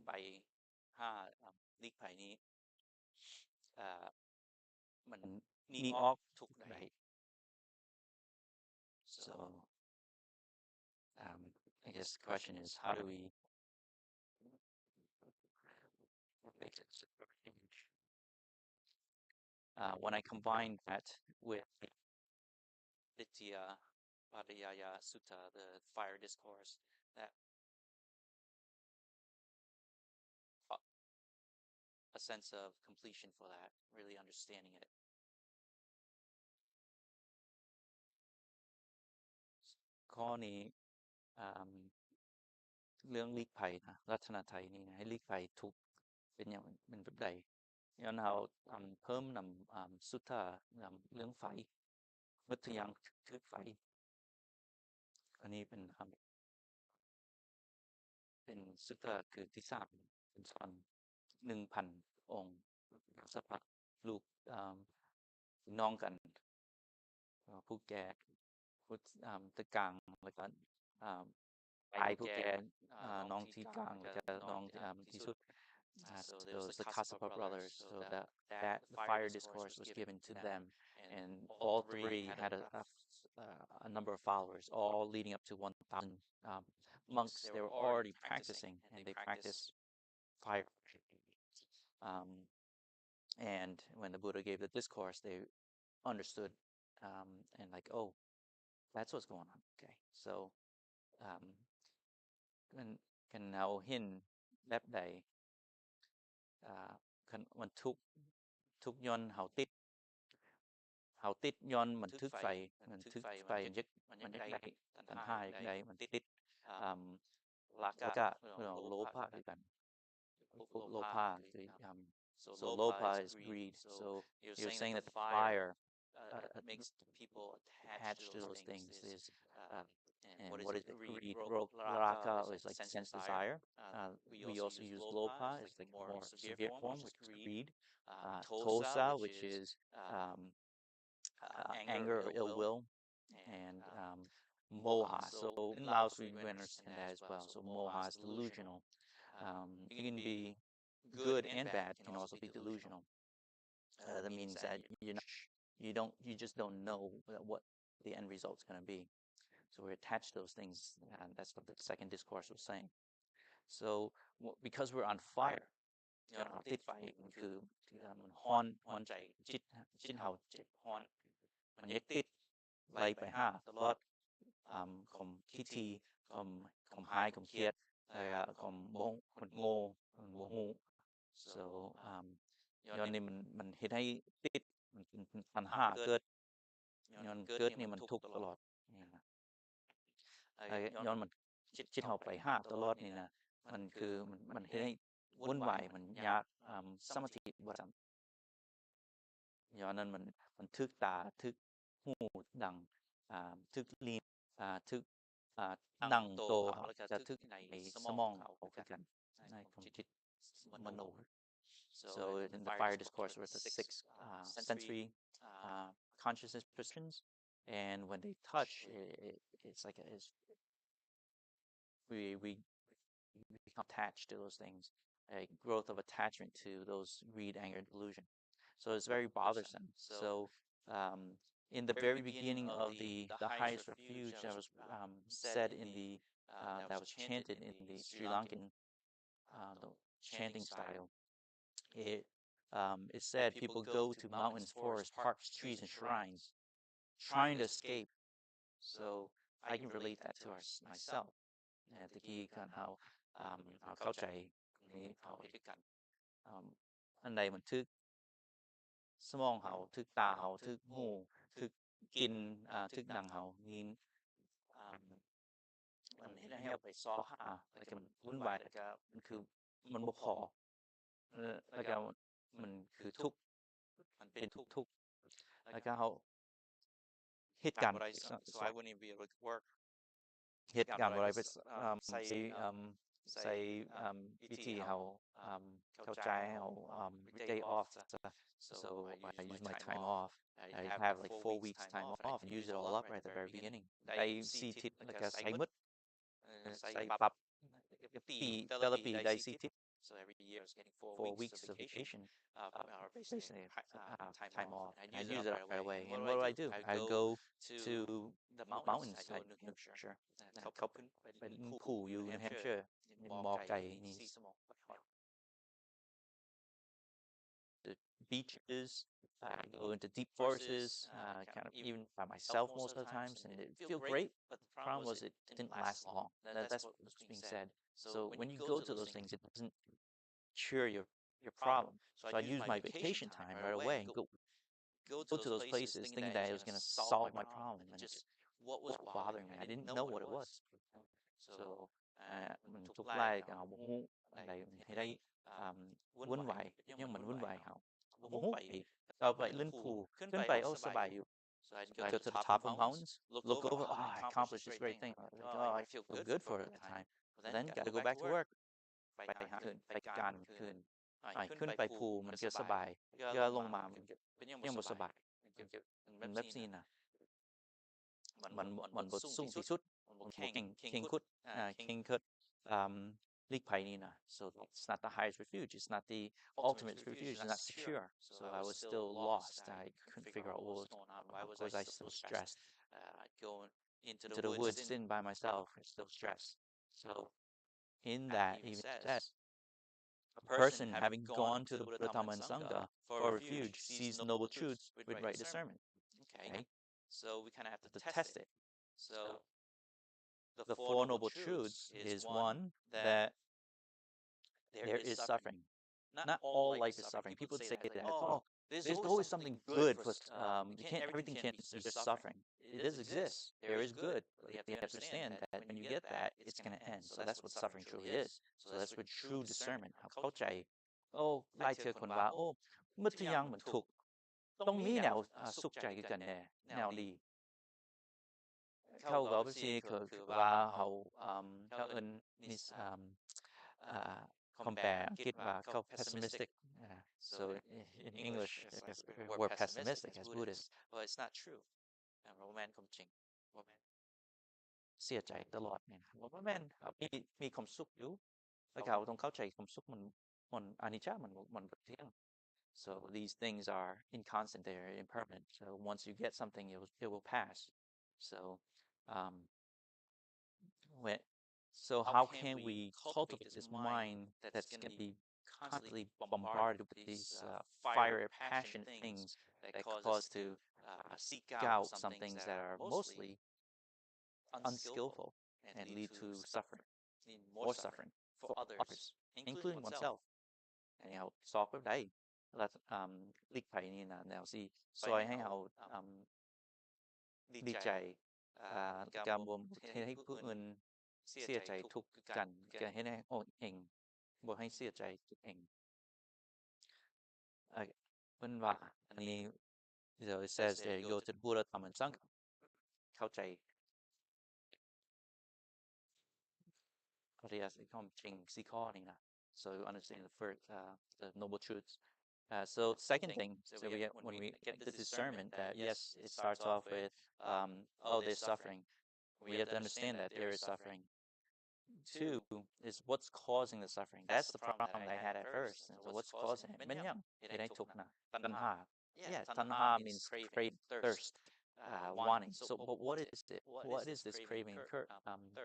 ไปลิกไผ่นี้มันหนีออกทุกได้ So I guess the question is, how do we fix it? when I combined that with Āditta-pariyāya Sutta, the fire discourse, that a sense of completion for that, really understanding it. ข้อนี้เรื่องลีกภัยนะรัตนไทยนี่นะให้ลีกภัยทุกเป็นอย่างเป็นแบบใดย้อนเราเพิ่มนำสุทธานำเรื่องไฟมัธยังทึกไฟอันนี้เป็นสุทธะคือที่สามเป็นสอน 1,000 องค์สัพพะลูกน้องกันผู้แก่ผู้ตะกลางแล้วก็ปลายผู้แก่น้องที่กลางแล้วก็น้องที่สุดso those the Kassapa brothers so that the fire discourse was given to them and all three had a number of followers all leading up to 1,000 monks. They were already practicing and they practiced fire. And when the Buddha gave the discourse, they understood and like, oh, that's what's going on. Okay, so can now hin that day มันทุกย้อนเขาติดย้อนมันทึกไฟมันยึกได้ตัณหายึกได้มันติดแล้วก็โลภะด้วยกันโลภะคือso lopa is greed. So you're saying that the fire makes people attached to those things is and what is greed? Raka is like sense desire. We also use lopa as like more severe form, which is greed. Tosa, which is anger or ill will, and moha. So in Laos we understand that as well. So moha is delusional. You can be good and bad, can also be delusional. That means that you just don't know what the end result's going to be. So we attach those things, and that's what the second discourse was saying. So because we're on fire, ติดไฟมันคือมันฮ้อนใจจิตเฮาจิตฮ้อนมันยึดติดไล่ไปหาตลอดข่มคิดทีข่มหายข่มเครียดข่มโง่โมโห so ย้อนนี่มันเฮ็ดให้ติดมันเป็นปัญหาเกิดย้อนเกิดนี่มันทุกข์ตลอดนี่นะย้อนมันคิดเฮาไปหาตลอดนี่นะมันคือมันเฮ็ดให้วุ่นวายมันยากสมาธิบ่ทำย้อนนั้นมันทึกตาทึกหูดังทึกลิ้นทึกดังโตแล้วก็ทึกในสมองเขาคือกันในความคิดมโน So in the fire discourse with the 6 sensory consciousness perceptions, and when they touch, it's like we become attached to those things, a growth of attachment to those greed, anger, delusion. So it's very bothersome. So in the very beginning of the highest refuge that was said in the that was chanted in the Sri Lankan the chanting style. It said people go to mountains, forests, parks, trees, and shrines trying to escape. So I can relate that to myself. ตะกี้กันเฮาเข้าใจนี้เฮาด้วยกันอันใดมันทึกสมองเฮาทึกตาเฮาทึกหูทึกกินทึกดังเฮานี่มันเฮ็ดให้เฮาไปซ้อหาแล้วก็มันวุ่นวายแล้วก็มันคือมันบ่พอแล้วก็มันคือทุกข์มันเป็นทุกข์แล้วก็เฮาเหตุการณ์ so I wouldn't be able to work เหตุการณ์อะไรไปใส่วิธีเฮาเข้าใจเฮาday off so I use my time off I have like 4 weeks time off and use it all up right at the very beginning ได้4 ทิศแล้วก็ใส่หมดใส่ปรับปีแต่ละปีได้4ทิศSo every year I was getting 4 weeks of vacation, or basically time off. I use it right away. And what do? I go to the mountains. I go to New Hampshire. Pool, New Hampshire. The beaches, go into deep forests, kind of even by myself most of the times, and it feel great. But the problem was it didn't last long. That's what was being said. So when you go to those things, it doesn't cure your problem. So I'd use my vacation time right away and go to those places thinking that it was going to solve my problem, and just what was bothering me, I didn't know what it was. So mình chụp lại cái bộ hú này thì đâyวุ่นวายnhưng mìnhวุ่นวายเขาbộ húไปเอาไปลื่นภูขึ้นไปโอ้สบายอยู่ so I go to the top of mountains, look over, oh, I accomplished this great thing, like, oh, I feel good for it at the time, but then got to go back to work ไปหาคืนไปการคืนขึ้นไปภูมันจะสบายก็ลงมามันยังบ่สบายมันแบบนี้นะมันบทสูงที่สุดมันเข่งคุดเข่งคุดลีกภัยนี่นะ so it's not the highest refuge, it's not the ultimate refuge, it's not secure. So I was still lost. I couldn't figure out what was going on. Why was I still stressed? I'd go into the woods sitting by myself and still stressed. So in that even says a person having gone to the Buddha, Dhamma, and Saṅgha for refuge sees noble truths with right discernment. Okay, so we kind of have to test it. So the Four Noble Truths is one, that there is suffering. Not all life is suffering. People would say that, oh, there's always something good, but everything can't be just suffering. It does exist. There is good, but you have to understand that when you get that, it's going to end. So that's what suffering truly is. So that's what true discernment. เข้าใจโอ้หลายเทื่อคนว่าโอ้เมื่อทุกอย่างมันทุกข์ต้องมีแนวสุขใจกันแน่แนวดีเขาก็ไปสิคือว่าเขาเอิ้นนี่compare อังกฤษว่าเขา pessimistic. So in English we're pessimistic as Buddhists, but it's not true. ว่าแม่นความจริงว่าแม่นเสียใจตลอดเนี่ยว่าแม่นมีความสุขอยู่แล้วเขาต้องเข้าใจความสุขมันอนิจจามันบ่เที่ยง so these things are inconstant, they're impermanent. So once you get something, it will pass. So how can we cultivate this mind that's going to be constantly bombarded with these fire, passion things that cause us to seek out some things that are mostly unskillful and lead to suffering, more suffering for others, including oneself. And สอบแบบใดแล้วหลีกภัยนี่นะแนวสิซอยให้เราดีใจการบ่ให้ผู้อื่นเสียใจทุกข์กันก็ให้ได้โอ้เองบ่ให้เสียใจทุกเองเพิ่นว่าอันนี้ so it says there you go to the Buddha, Dhamma, and Saṅgha เข้าใจเรียกความจริงสี่ข้อนี่นะ so you understand the first the noble truths. So second thing, so when we get the discernment that yes, it starts off with oh, there's suffering. We have to understand that there is suffering. Two is what's causing the suffering. That's the problem that I had at first. And so what's causing it? Menyang, tukna, tanha. Yeah, tanha means crave, thirst, wanting. So, but what is it? What is this craving,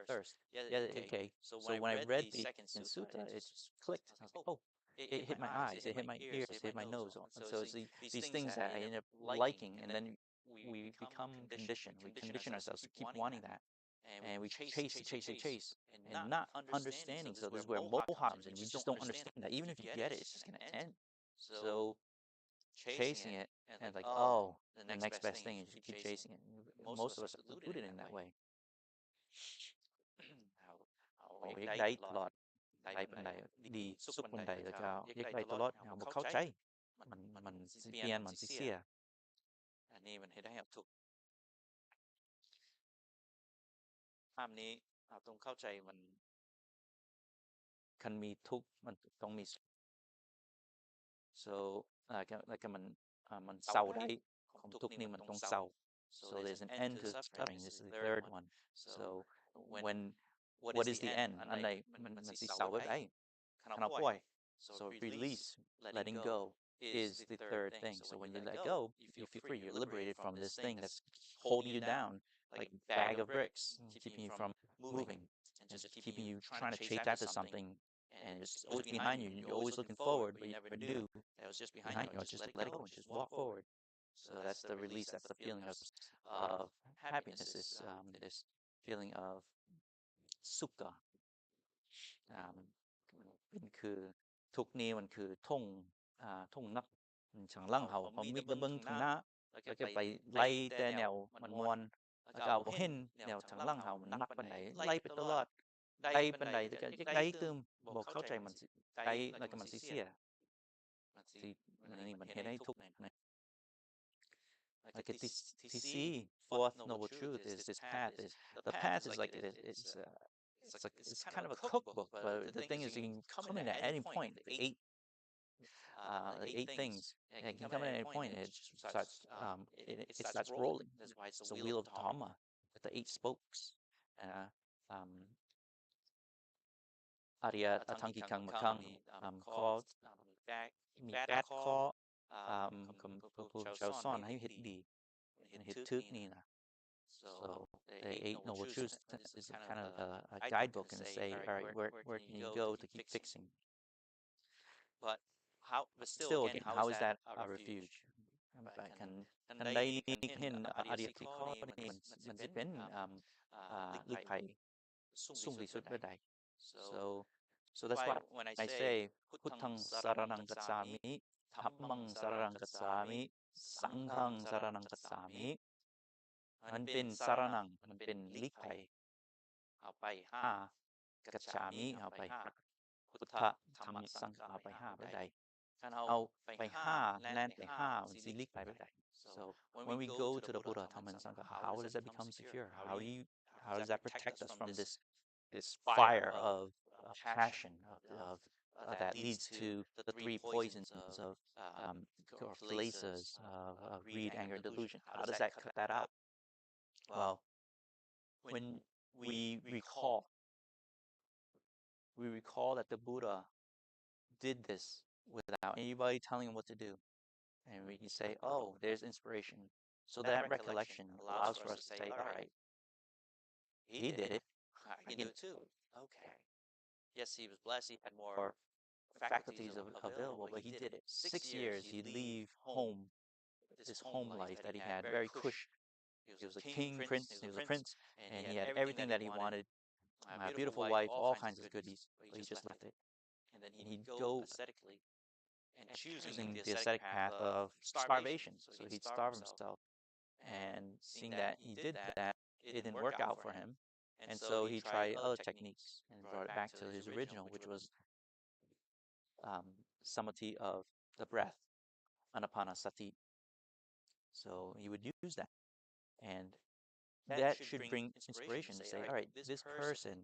thirst? Yeah, okay. So when I read the second sutta, it just clicked. I was like, oh, it hit my eyes, it hit my ears, it hit my nose. And so it's these things that I end up liking, and then we become conditioned. We condition ourselves to keep wanting that. And we chase, and not understanding. So this is where moha comes in. We just don't understand that. Even if you get it, it's just going to end. So chasing it, and like, oh, the next best thing is you keep chasing it. Most of us are deluded in that way. อยากได้ตลอดได้ปันใดดีสุขปันใดแล้วก็อยากได้ตลอดเราบ่เข้าใจมันสิเปลี่ยนมันสิเสียอันนี้มันเฮ็ดให้เราทุกข์ภาพนี้เราต้องเข้าใจมันคันมีทุกข์มันต้องมี so แล้วก็มันเศร้าได้ความทุกข์นี่มันต้องเศร้า so there's an end to suffering. This is the third one. So when what is the end? อันใดมันสิเศร้าแบบใดคันเอาปล่อย so release, letting go is the third thing. So when you let go, you feel free, you're liberated from this thing that's holding you down, like a bag of bricks, keeping you from moving, and just keeping you trying to chase after something and it's always behind you, and you're always looking forward, but you never knew that was just behind you. Just let it go and just walk forward. So that's the release. That's the feeling of happiness. This feeling of sukha. มันคือทุกนี้มันคือทุ่งนักchẳng lăng hầu họ mít đâm bưng thằng náแล้วก็ไปไล่แต่แนวมันมวนแล้วก็เอาเห็นแนวchẳng lăng hầuมันนักปานไหนไล่ไปตลอดไล่ปานไหนแล้วก็ไล่ตืมบอกเข้าใจมันสิไล่แล้วก็มันสิเสียมันสินี่มันเห็นให้ทุกนะ like to see fourth noble truth is this path is the path is like it's kind of a cookbook, but the thing is you can come in at any point. Eight things. Yeah, you can come in at any point. It just starts. It starts rolling. That's why it's the wheel of Dhamma with the 8 spokes. Āditta-pariyāya called มี8ข้อพระเจ้าสอนให้เฮ็ดดีเฮ็ดถูกนี่นะ So the 8 noble truths is kind of a guidebook and say, all right, where can you go to keep fixing? But still again, how is that a refuge? ทันใดนี้เห็นอริยที่ข้อนี้มันจะเป็นลิภัยสูงที่สุดใด so that's why when I say พุทธังสรณังคัจฉามิธัมมังสรณังคัจฉามิสังฆังสรณังคัจฉามิมันเป็นสารนังมันเป็นลิภัยเอาไป5กัจฉามิเอาไปพุทธธรรมสังฆเอาไป5ไปใดเอาไป5แล่นไป5มันสิลิภัยไปใด so when we go to the Buddha Dhamma and Sangha how does that become secure how does that protect us from this fire of passion of that leads to the 3 poisons of kilesas of greed, anger, and delusion. How does that cut that out? Well, when we recall that the Buddha did this without anybody telling him what to do, and we can say, oh, there's inspiration. So that recollection allows for us to say, all right, he did it, I can do it too. Okay. Yes, he was blessed, he had more faculties available, but he did it. 6 years, he'd leave home, this home life that he had, very cush. He was a king, prince, he was a prince, and he had everything that he wanted, a beautiful wife, all kinds of goodies, but he just left it. And then he'd go ascetically and choosing the ascetic path of starvation. So he'd starve himself, and seeing that he did that, it didn't work out for him, and so he tried other techniques and brought it back to his original, which was samadhi of the breath, ānapanasati. So he would use that. And that should bring inspiration to say, all right, this person,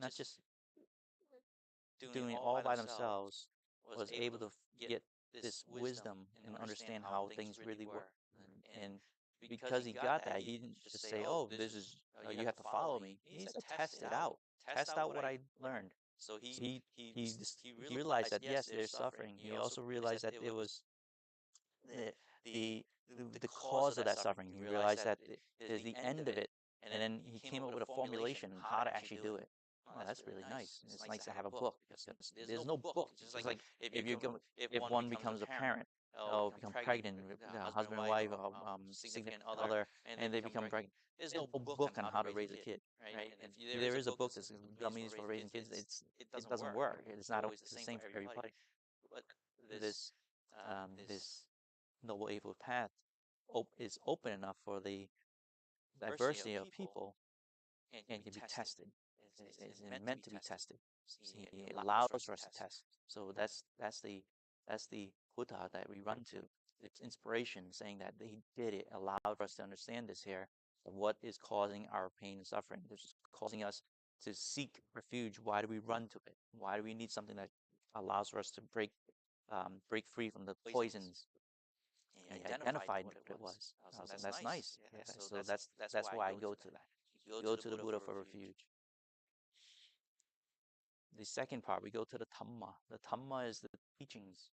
not just doing it all by themselves, was able to get this wisdom and understand how things really work. And because he got that, he didn't just say, oh, this is, you have to follow me. He needs to test it out. Test out what I learned. So he realized that, yes, there's suffering. He also realized that it was the cause of that suffering. He realized that there's the end of it, and then he came up with a formulation on how to actually do it. Oh, that's really nice. It's nice to have a book. There's no book. It's just like if one becomes a parent, or become pregnant, husband and wife, or significant other, and they become pregnant. There's no book on how to raise a kid, right? And if there is a book that's gummies for raising kids, it doesn't work. It's not always the same for everybody. But this Noble Eightfold Path is open enough for the diversity of people and can be tested. It's meant to be tested. It allows for us to test. So that's the Buddha that we run to. It's inspiration, saying that he did it, allowed for us to understand this here, of what is causing our pain and suffering. This is causing us to seek refuge. Why do we run to it? Why do we need something that allows for us to break free from the poisons? And he identified what it was. So that's nice. Yeah. So that's why I go to that. Go to the Buddha for refuge. The second part, we go to the Dhamma. The Dhamma is the teachings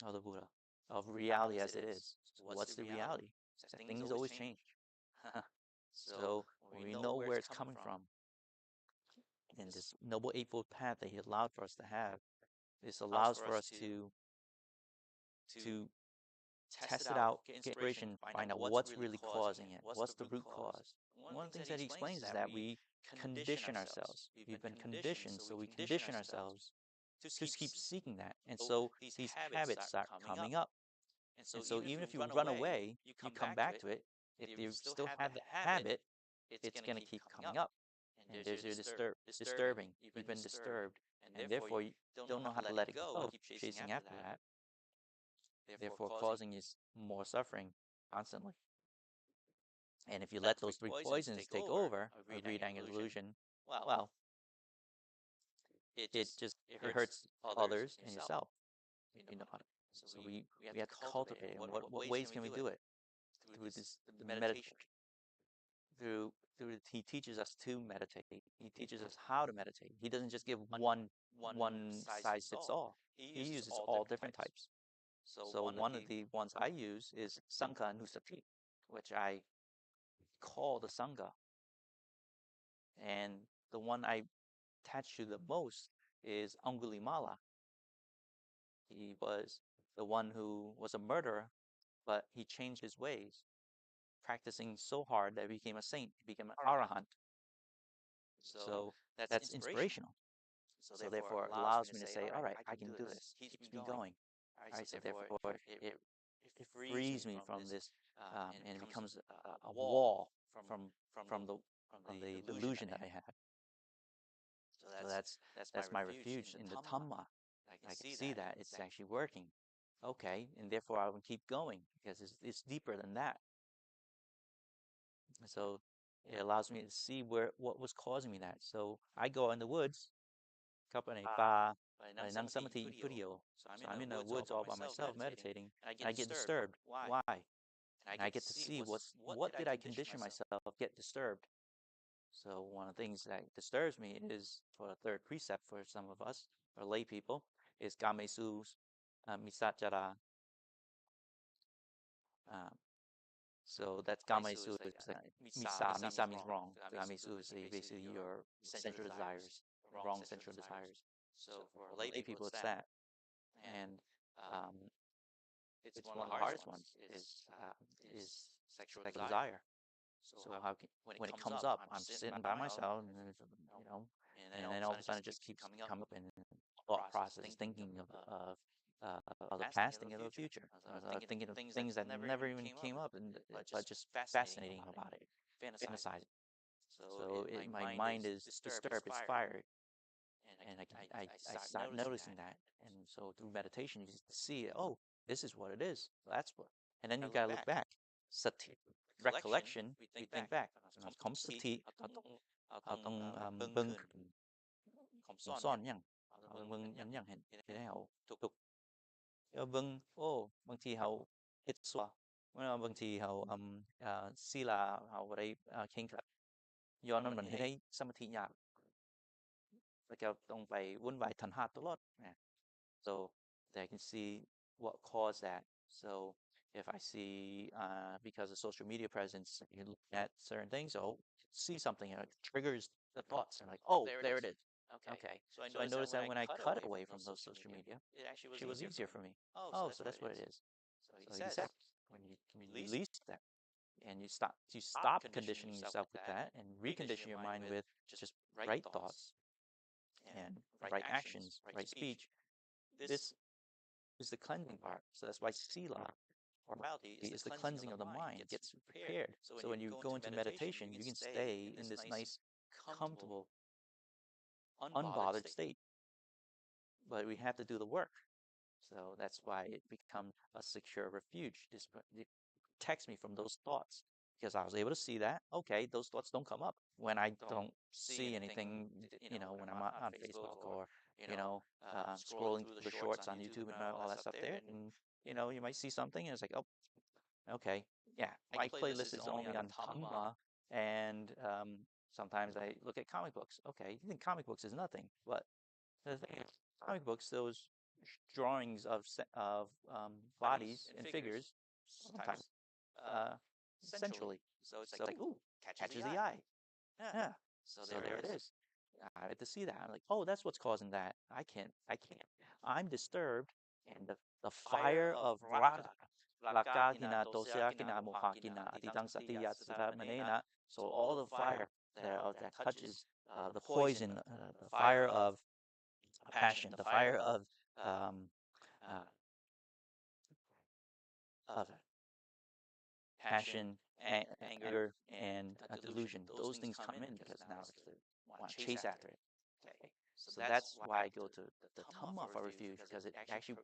of the Buddha, of reality as it is. So what's the reality? That things always change. So we know where it's coming from. and this Noble Eightfold Path that He allowed for us to have, this allows for us to test it out, get inspiration, find out what's really causing it, what's the root cause. One of the things that He explains is that we condition ourselves. We've been conditioned, so we condition ourselves to keep seeking that. And so these habits start coming up. And so even if you run away, you come back to it. If you still have the habit, it's going to keep coming up. And there's your disturbing. You've been disturbed. And therefore, you don't know how to let it go. Keep chasing after that. Therefore, causing you more suffering constantly. And if you let those three poisons take over, greed, anger, delusion, well, it hurts others and yourself. You know how to. So we have to cultivate it. And what ways can we do it? Through the meditation. He teaches us to meditate. He teaches us how to meditate. He doesn't just give one size fits all. He uses all different types. So one of the ones I use is Silānusati, which I call the Saṅgha. And the one I attach to the most is Angulimala. He was the one who was a murderer, but he changed his ways, practicing so hard that he became a saint. He became an arahant. So that's inspirational. So therefore, it allows me to say, all right, I can do this. Keeps me going. All right, so therefore, it frees me from this, and it becomes a wall from the delusion that I have. So that's my refuge in the Dhamma. I can see that it's actually working. Okay, and therefore I will keep going because it's deeper than that. So it allows me to see what was causing me that. So I go in the woods, pa, nang Sabba-patti-dāna. So I'm in the woods all by myself meditating, and I get disturbed. Why? And I get to see what did I condition myself get disturbed. So one of the things that disturbs me is, for the third precept for some of us, or lay people, is gamesu, misajara. So that's gamesu. It's like misa. Misa means wrong. Gamesu is basically your sensual desires, wrong sensual desires. So for lay people, it's that. And it's one of the hardest ones is sexual desire. So how can, when it comes up, I'm sitting by myself, and then all of a sudden it just keeps coming up in thought process, thinking of the past, thinking of the future, thinking of things that never even came up, but just fascinating about it, fantasizing. So my mind is disturbed, it's fired, and I start noticing that, and so through meditation you see, oh, this is what it is. That's what, and then you gotta look back. Sati. Recollection, we think back. Không sati, vâng, không son nhang, vâng nhang nhang hình thế hậu tục. Vâng, bang thi hậu ít xóa, bang thi hậu sila hậu vào đây khen khập. Do nó mình thấy samadhi nhạc, và kéo tông phải vun vài thần hạt tốt lắm. So they can see what caused that. So if I see, because of social media presence, you look at certain things, see something, and it triggers the thoughts. And like, oh, there it is. Okay. So I noticed that when I cut away from those social media, it was easier for me. Oh, so that's what it is. So he said, when you release that, and you stop conditioning yourself with that, and recondition your mind with just right thoughts and right actions, right speech, this is the cleansing part. So that's why sila, or morality, is the cleansing of the mind. It gets prepared. So when you go into meditation, you can stay in this nice, comfortable, unbothered state. But we have to do the work. So that's why it becomes a secure refuge. It protects me from those thoughts, because I was able to see that, okay, those thoughts don't come up when I don't see anything, when I'm on Facebook, or scrolling through the shorts on YouTube and all that stuff there. And, you might see something and it's like, oh, okay, yeah, my playlist is only on Dhamma, and sometimes I look at comic books. Okay, you think comic books is nothing, but the thing is, comic books, those drawings of bodies and figures, sometimes sensually. So it's like, ooh, catches the eye. Yeah. So there it is. I had to see that. I'm like, oh, that's what's causing that. I can't. I'm disturbed, and the fire of raga, laka hina tosya hina moha hina atitang satiya sata manena. So all the fire that touches the poison, the fire of passion, the fire um, uh, of passion, anger, and delusion. Those things come in because now it's want to chase after it. Okay, so that's why I go to the Dhamma for refuge, because it actually,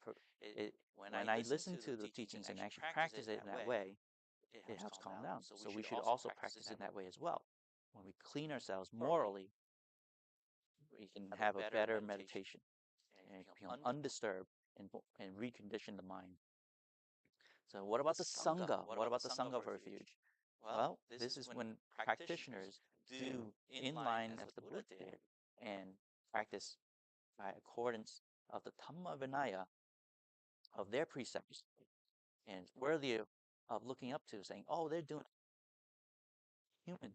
when I listen to the teachings and actually practice it in that way, it helps calm down. So we should also practice it that way as well. When we clean ourselves morally, we can have a better meditation and become undisturbed and recondition the mind. So what about the Saṅgha? What about the Saṅgha for refuge? Well, this is when practitioners do in line as the Buddha did and practice by accordance of the Dhamma Vinaya of their precepts and worthy of looking up to, saying, oh, they're doing human.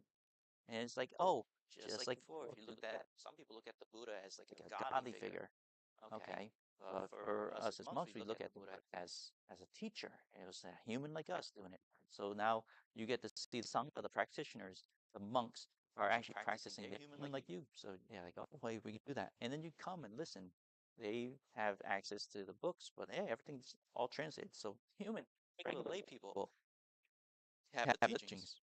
And it's like, oh, just like before, if you look at, some people look at the Buddha as like a godly figure. Okay. But for us as monks, we look at the Buddha as a teacher. It was a human like us doing it. So now you get to see the Sangha, the practitioners, the monks are actually practicing the human like you. So yeah, like, oh, wait, we can do that. And then you come and listen. They have access to the books, but hey, everything's all translated. So human, regular lay people have the teachings.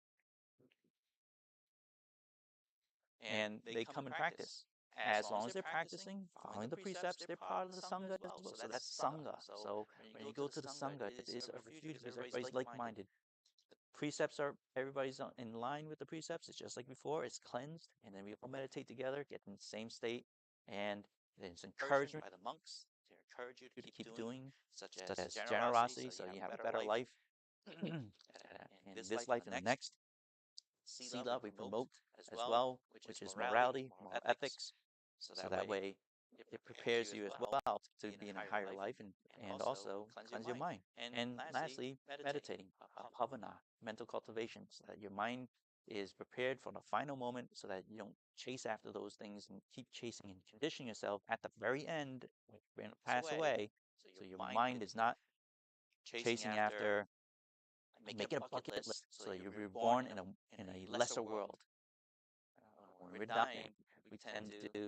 And they come and practice. As long as they're practicing, following the precepts, they're part of the Sangha as well. So that's Sangha. So when you go to the Sangha, it is a refuge because everybody's like-minded. The precepts are, everybody's in line with the precepts. It's just like before, it's cleansed. And then we all meditate together, get in the same state. And there's encouragement by the monks to encourage you to keep doing, such as generosity, so you have a better life in this life and the next. Sila we promote as well, which is morality, moral ethics, so that way it prepares you as well to be in a higher life and also cleanse your mind. And lastly, meditating, bhavana, mental cultivation, so that your mind is prepared for the final moment so that you don't chase after those things and keep chasing and conditioning yourself at the very end when you're going to pass away. So your mind is not chasing after, make it a bucket list so that you're reborn in a lesser world. When we're dying, we tend to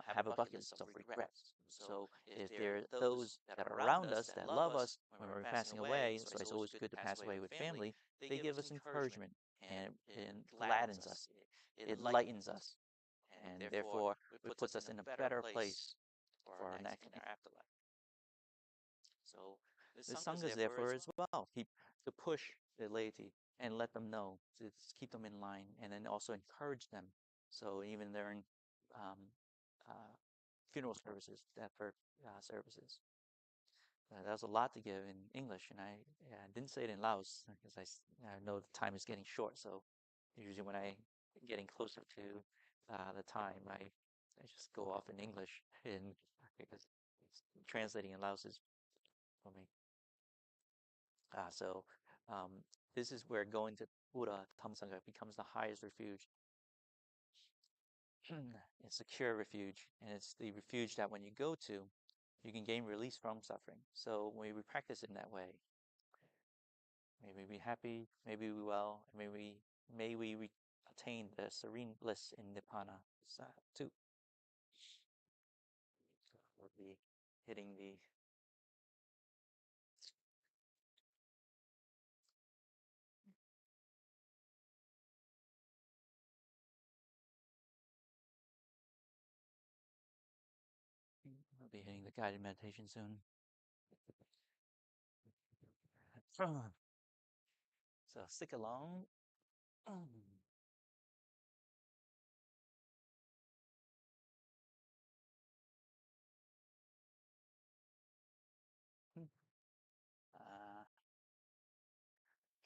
have a bucket list of regrets. So if there are those that are around us that love us when we're passing away, so it's always good to pass away with family, they give us encouragement and it gladdens us, it lightens us, and therefore it puts us in a better place for our next afterlife. So the Sangha is there for as well, to push the laity and let them know, to keep them in line, and then also encourage them. So even during funeral services, death services. That was a lot to give in English, and I didn't say it in Laos because I know the time is getting short. So usually when I getting closer to the time, I just go off in English, and because translating in Laos is for me. So this is where going to Buddha Dhamma Sangha becomes the highest refuge. It's a secure refuge, and it's the refuge that when you go to, you can gain release from suffering. So when we practice it in that way, may we be happy, may we be well, and may we attain the serene bliss in Nibbana too. We'll be hitting the guided meditation soon. So stick along.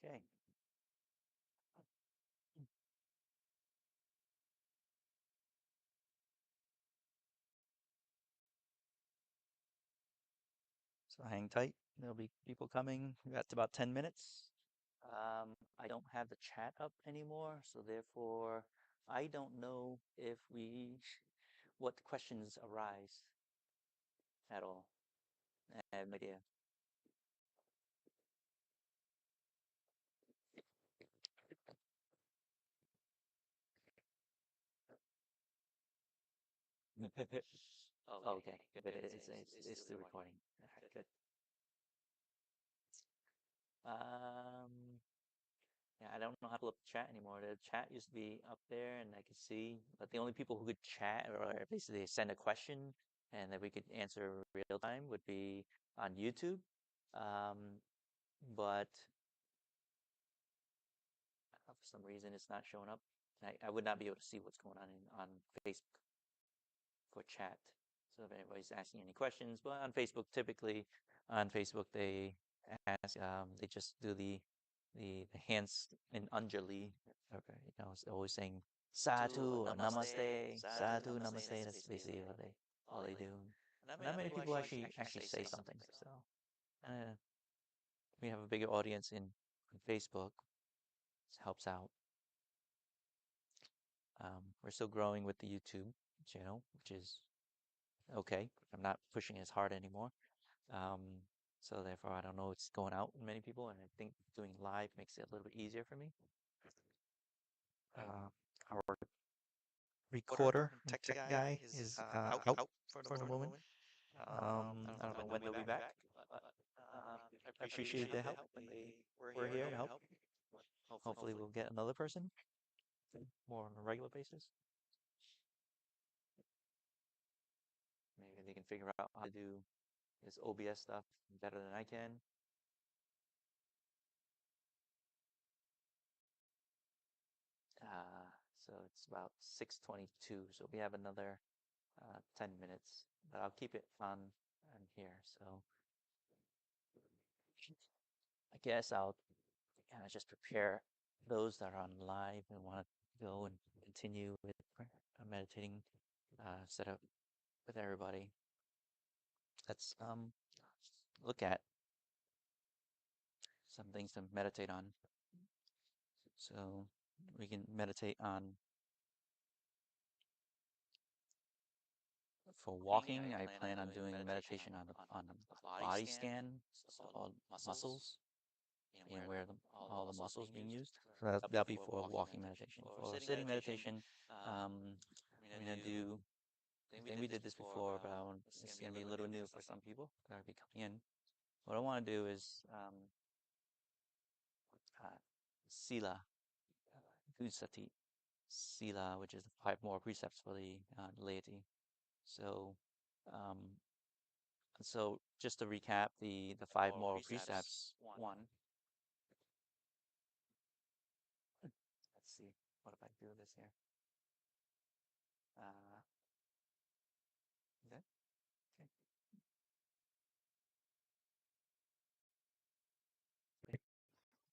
Okay. So hang tight. There'll be people coming. We got about 10 minutes. I don't have the chat up anymore, so therefore I don't know if we what questions arise at all. I have no idea. Okay, but it's still recording. Alright, good. Yeah, I don't know how to pull up the chat anymore. The chat used to be up there and I could see, but the only people who could chat or basically send a question and that we could answer real time would be on YouTube. But for some reason it's not showing up. I would not be able to see what's going on Facebook for chat. So if anybody's asking any questions, but on Facebook, typically on Facebook they ask, they just do the hands in Anjali. Okay, it's always saying sadhu or namaste, sadhu, namaste. That's basically what all they do. And not many people actually say something. So we have a bigger audience in Facebook. This helps out. We're still growing with the YouTube channel, which is okay. I'm not pushing as hard anymore. So therefore, I don't know it's going out with many people, and I think doing live makes it a little bit easier for me. Our recorder tech guy is out for the moment. I don't know when they'll be back, but I appreciate their help when they were here to help. Hopefully, we'll get another person more on a regular basis. Maybe they can figure out how to do this OBS stuff better than I can. So it's about 6:22, so we have another 10 minutes, but I'll keep it on here. So I guess I'll just prepare those that are on live and want to go and continue with meditating setup with everybody. Let's look at some things to meditate on. So we can meditate on, for walking, I plan on doing meditation on the body scan, so all muscles, where all the muscles being used. So that'll be for walking meditation. For sitting meditation, I'm going to do, I think we did this before, but it's going to be a little new for some people that will be coming in. What I want to do is Silānusati, Sila, which is the 5 moral precepts for the laity. So, so just to recap the 5 moral precepts. 1. Let's see. What if I do this here? Okay.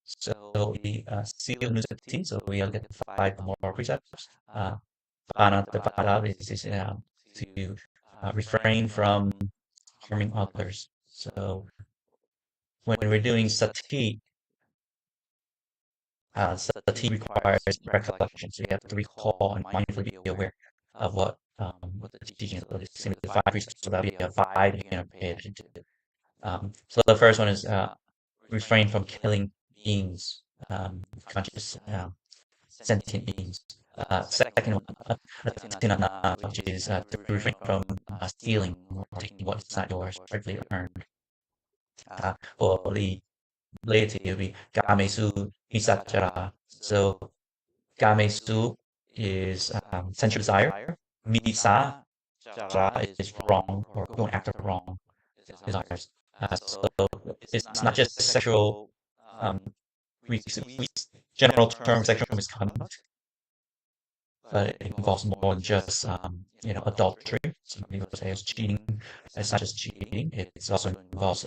So the Silānusati, so we look at the 5 moral precepts. Āṭānāṭiya is to refrain from harming others. So when we're doing sati, sati requires recollection. So you have to recall and mindfully be aware of what the teachings of the 5 precepts. So that'll be a 5 you're going to pay attention to. So the first one is refrain from killing beings, conscious, sentient beings. Second one, Āṭānāṭiya, which is to refrain from stealing or taking what is not yours, rightfully earned. For the laity, it will be Kāmesu Misaccāra. So Kāmesu is sensual desire. Misaccāra is wrong, or going after wrong desires. So it's not just sexual, we general term sexual misconduct, but it involves more than just adultery. Some people say it's cheating. It's not just cheating. It also involves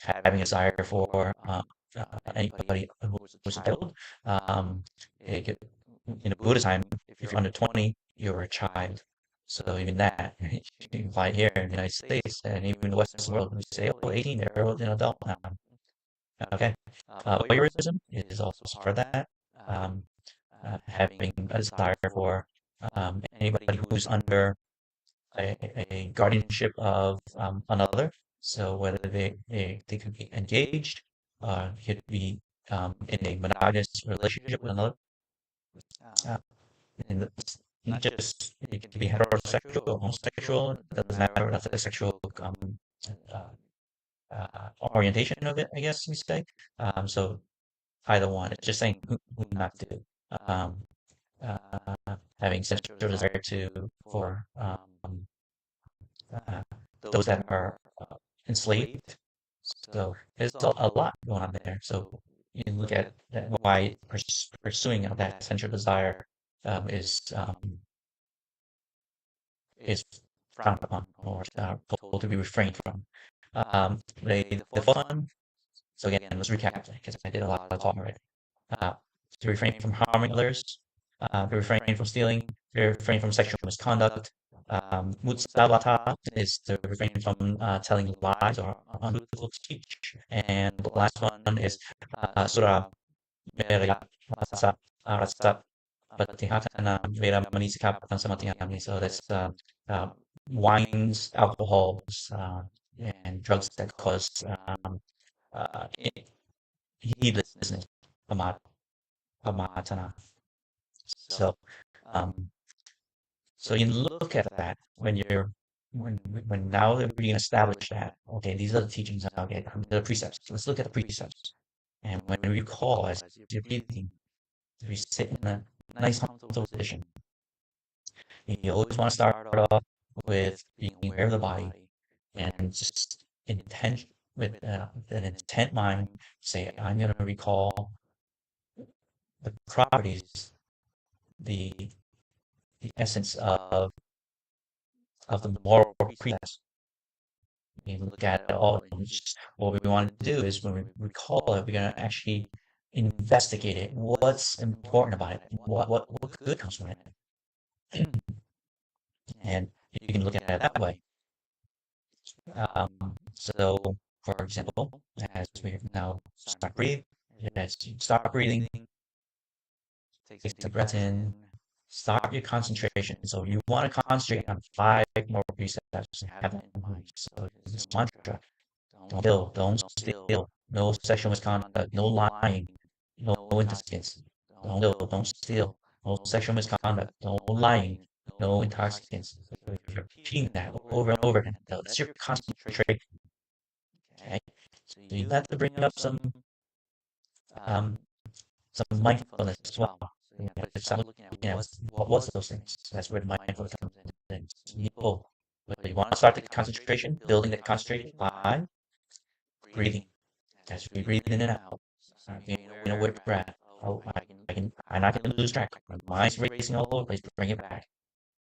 having a desire for anybody who's a child. In the Buddha time, if you're under 20, you're a child. So even that, you can apply here in the United States and even in the Western world, we say, oh, 18, they're an adult now. Okay. Voyeurism is also part of that. Having a desire for anybody who's under a guardianship of another. So whether they could be engaged, could be in a monogamous relationship with another, uh, and just it could be heterosexual or homosexual. It doesn't matter what the sexual uh, orientation of it, I guess we say. So either one. It's just saying who not to. Um, Having sexual desire to for uh, those that are enslaved. So there's a lot going on there. So you can look at why pursuing of that sensual desire is frowned upon or told to be refrained from. The fourth one. So again, let's recap because I did a lot of talking already. Uh, to refrain from harming others, to refrain from stealing, to refrain from sexual misconduct. Mutsavata is to refrain from telling lies or untruthful speech. And the last one is Sura Meraya Rasa Rasa Patihatana Veda Manisika Samatiyami. So that's wines, alcohols, and drugs that cause uh, heedlessness, pamatana. So, um, so you look at that when now that we can establish that, okay, these are the teachings, okay, the precepts. Let's look at the precepts. And when we recall as you're breathing, we sit in a nice comfortable position. You always want to start off with being aware of the body and just intent with an intent mind, say, I'm going to recall the properties, the the essence of the moral precepts. We look at it all. And just what we want to do is when we recall it, we're going to actually investigate it. What's important about it? What good comes from it? And you can look at it that way. So, for example, as we now start breathing, as you start breathing, take the breath in, start your concentration. So you want to concentrate on 5 more precepts and have that in mind. So this mantra: don't kill, don't steal, no sexual misconduct, no lying, no intoxicants. Don't kill, don't steal, no sexual misconduct, no lying, no intoxicants. So if you're repeating that over and over again, that's your concentration. Okay, so you have to bring up um, some mindfulness as well. You have to start looking at what was those things. That's where the mindfulness comes in. People, but you want to start the concentration, building the concentration by breathing. As we breathe in and out, start being aware of the breath. Oh, I'm not going to lose track. My mind's racing all over the place. Bring it back.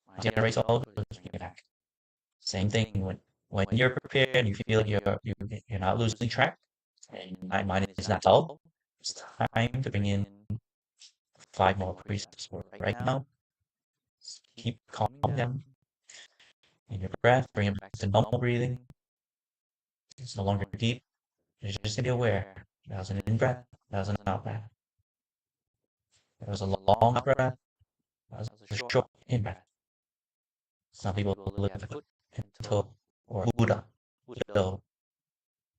Mind's going to race all over the place. Bring it back. Same thing when you're prepared and you feel like you're not losing track, and my mind is not dull. It's time to bring in 5 more precepts. Right now, keep calming down in your breath. Bring it back to normal breathing. It's no longer deep. You're just going to be aware. That was an in breath. That was an out breath. That was a long breath. That was a short in breath. Some people look at the foot and toe or Buddha. So,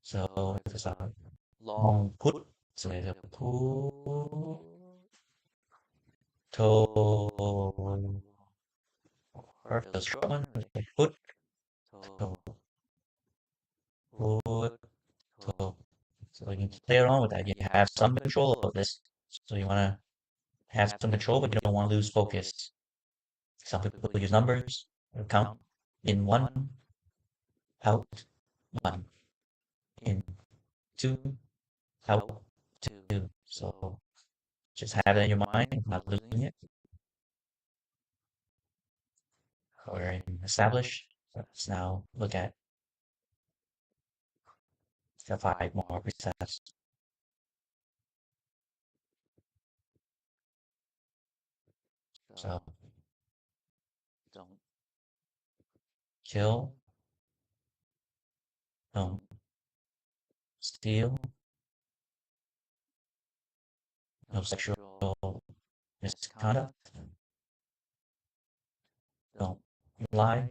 so if it's a long put, so there's a put, toe, or if it's a short one, put, toe, put, toe. So you can play around with that. You have some control of this. So you want to have some control, but you don't want to lose focus. Some people use numbers or count in 1, out, 1, in 2, out, 2. So just have that in your mind, not losing it. We're in establish. Let's now look at the 5 more precepts. So don't kill, don't steal, no sexual misconduct, don't lie,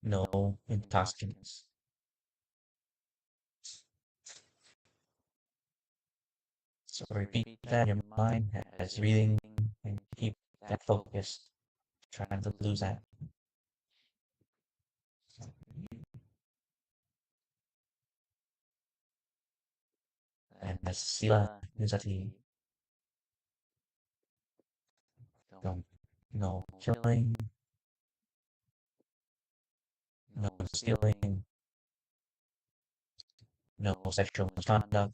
no intoxicants. So repeat that in your mind as reading and keep that focus, trying to lose that. And that's Silānusati. Don't, no killing, no stealing, no sexual misconduct,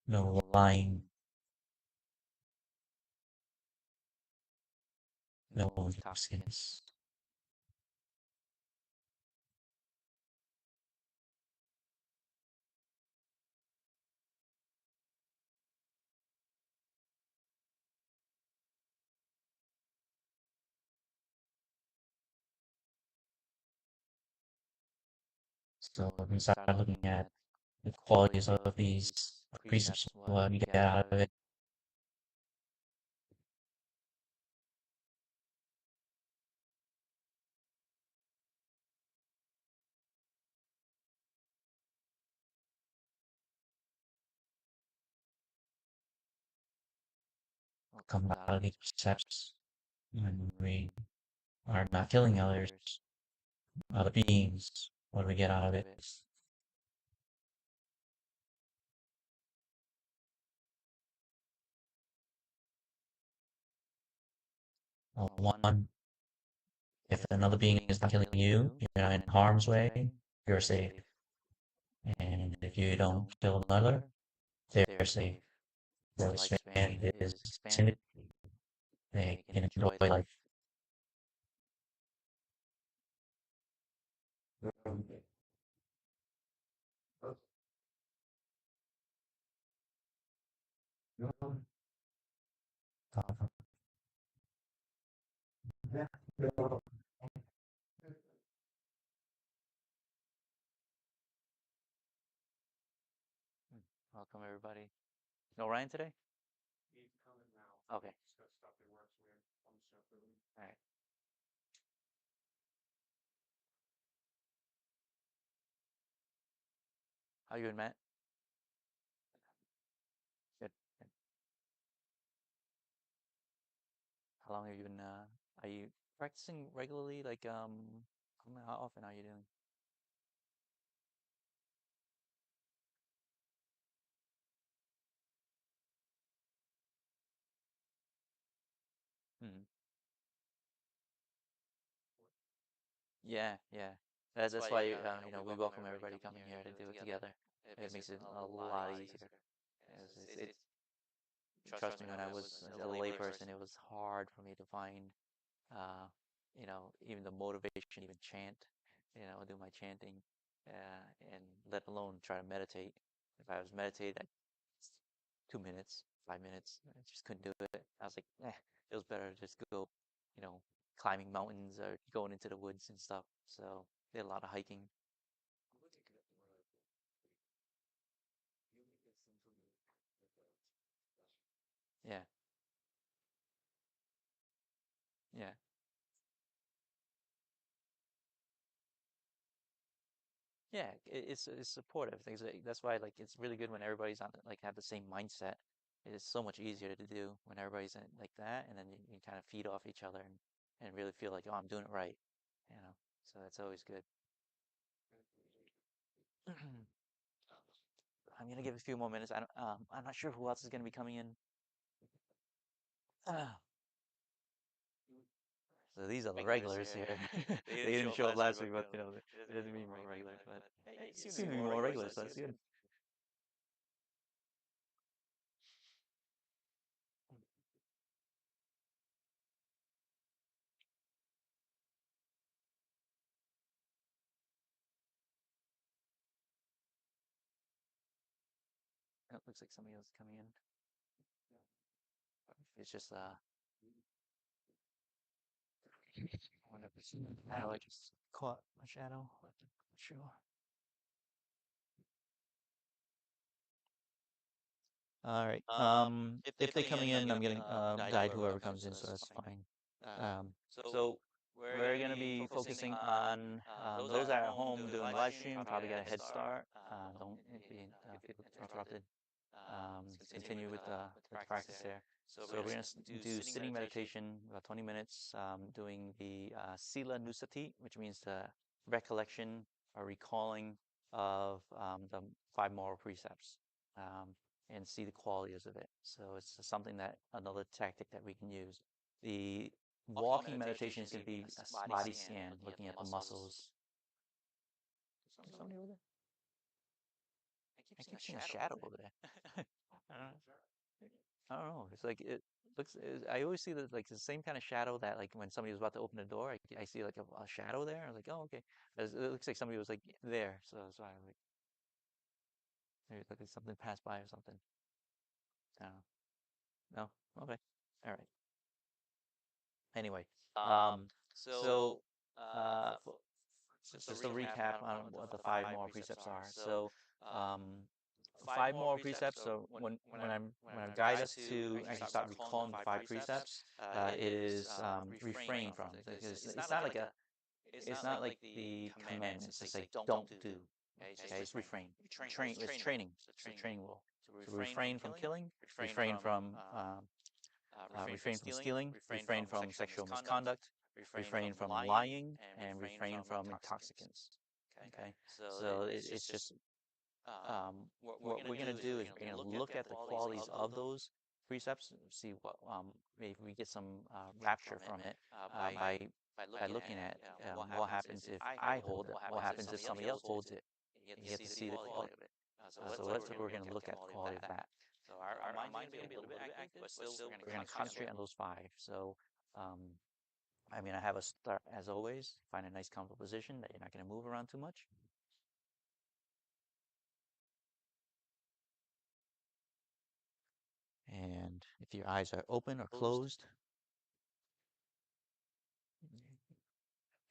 no lying, no intoxicants. So we start looking at the qualities of these precepts, what we get out of it. What comes out of these precepts when we are not killing others, other beings, what do we get out of it? Well, one, if another being is not killing you, you're not in harm's way, you're safe. And if you don't kill another, they're safe. Their lifespan is extended. They can enjoy life. Welcome, everybody. No Ryan today? Okay. All right. How you doing, Matt? Good. Good. How long have you been, are you practicing regularly? Like, how often are you doing? Hmm. Yeah, yeah. That's why, we welcome everybody coming here to do it together. It makes it a lot easier. Trust me, when I was a layperson, it was hard for me to find, uh, even the motivation, even chant, do my chanting, and let alone try to meditate. If I was meditating, 2 minutes, 5 minutes, I just couldn't do it. I was like, it was better to just go, you know, climbing mountains or going into the woods and stuff. So did a lot of hiking. Yeah, yeah. Yeah, it's supportive. That's why like it's really good when everybody's on like have the same mindset. It is so much easier to do when everybody's in like that, and then you kind of feed off each other and really feel like, oh, I'm doing it right, you know. So that's always good. I'm gonna give a few more minutes. I'm not sure who else is gonna be coming in. Ah, so these are the regulars here. They didn't show up last week, but it doesn't mean we're regular. But hey, it seems to be more regular, so that's good. It looks like somebody else is coming in. It's just I wonder if it's shadow. I just caught a shadow. Not sure. All right. If they're coming in, I'm getting guide whoever comes in, so that's fine. So we're going to be focusing on those that are at home doing live stream, probably get a head start. Don't be interrupted. Continue with the practice there. So we're going to do sitting meditation, about 20 minutes, doing the Silānusati, which means the recollection or recalling of the 5 moral precepts, and see the qualities of it. So it's something that, another tactic that we can use. The walking meditation is going to be a body scan, looking at the muscles. Somebody over there? I keep seeing a shadow over there. I don't know. It's like it looks. I always see like the same kind of shadow that, like, when somebody was about to open the door, I see like a shadow there. I was like, oh, okay. It looks like somebody was like there. So that's why I was like, maybe like something passed by or something. I don't know. No. Okay. All right. Anyway, so just a recap on what the 5 moral precepts are. So, 5 moral precepts. So when I guide us to actually start recalling the 5 precepts, it is refrain from. It's not like it's not like the commandments to say don't do. Okay, it's refrain. It's training. It's a training rule. So refrain from killing, refrain from stealing, refrain from sexual misconduct, refrain from lying, and refrain from intoxicants. Okay, so it's just what we're going to do is we're going to look at the qualities of those precepts, see what maybe we get some rapture from it by looking at what happens if I hold it, what happens if somebody else holds it. You get to see the quality of it. So that's what we're going to look at, the quality of that. So our mind's going to be a little bit active, but still we're going to concentrate on those 5. So, I mean, I have a start, as always, find a nice comfortable position that you're not going to move around too much. And if your eyes are open or closed,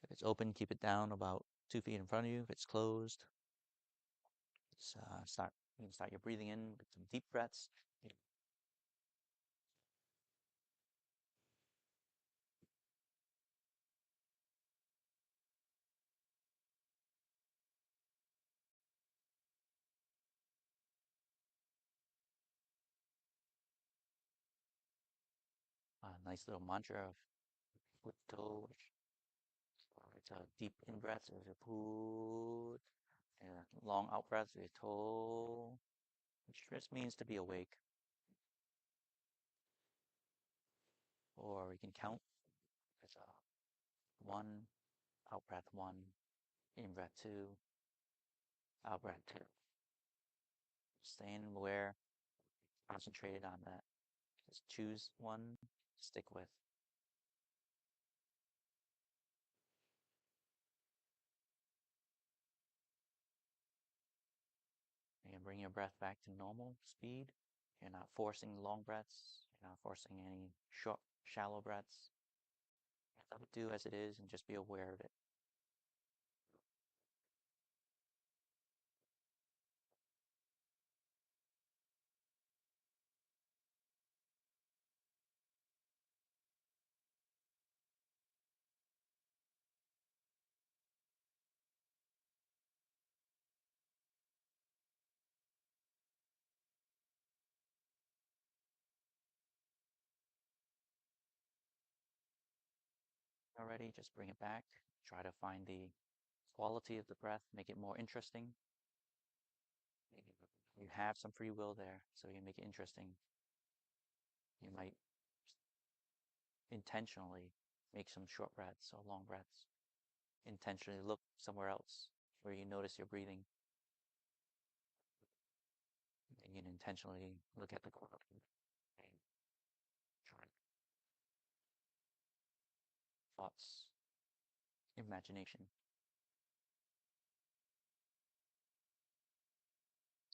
if it's open, keep it down about 2 feet in front of you. If it's closed, you can start your breathing in with some deep breaths. A nice little mantra of Putto, it's a deep in breath, there's a Put, and a long out breath, there's a To, which just means to be awake. Or we can count. It's a 1, out breath 1, in breath 2, out breath 2. Staying aware, concentrated on that. Just choose one, stick with. You can bring your breath back to normal speed. You're not forcing long breaths. You're not forcing any short, shallow breaths. Let it do as it is and just be aware of it. Already, just bring it back. Try to find the quality of the breath, make it more interesting. You have some free will there, so you make it interesting. You might intentionally make some short breaths or long breaths. Intentionally look somewhere else where you notice your breathing. And you can intentionally look at the quality. Thoughts, imagination.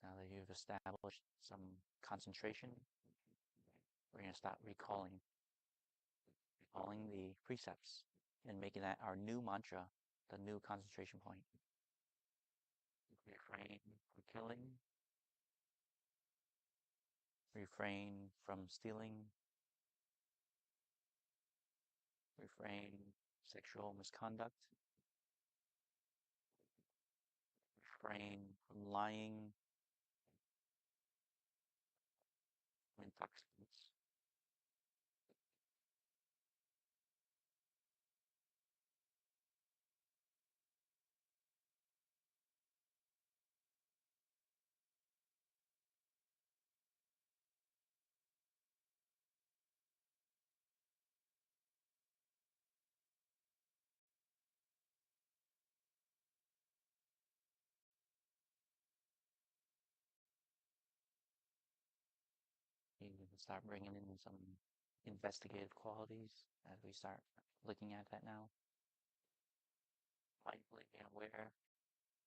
Now that you've established some concentration, we're going to start recalling the precepts and making that our new mantra, the new concentration point. Refrain from killing, refrain from stealing, refrain sexual misconduct, refrain from lying, intoxicants. You can start bringing in some investigative qualities as we start looking at that now. Mindfully being aware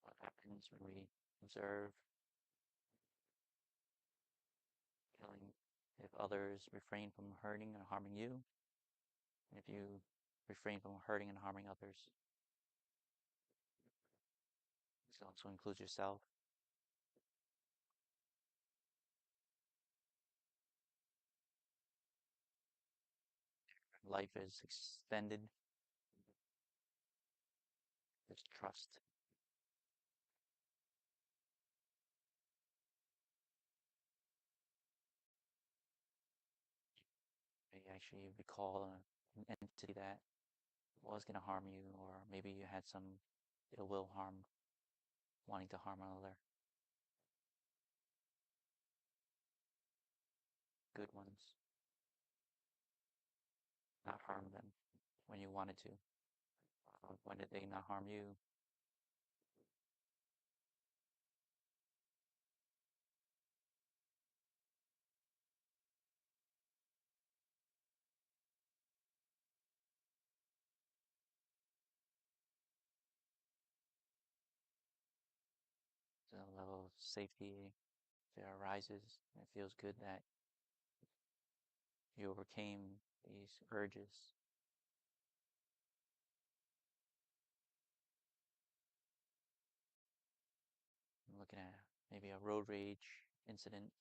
what happens when we observe, feeling if others refrain from hurting and harming you, and if you refrain from hurting and harming others. This also includes yourself. Life is extended. There's trust. You actually recall an entity that was going to harm you, or maybe you had some ill will harm, wanting to harm another. Good ones. Not harm them when you wanted to. When did they not harm you? The level of safety, if it arises, it feels good that you overcame these urges. I'm looking at maybe a road rage incident,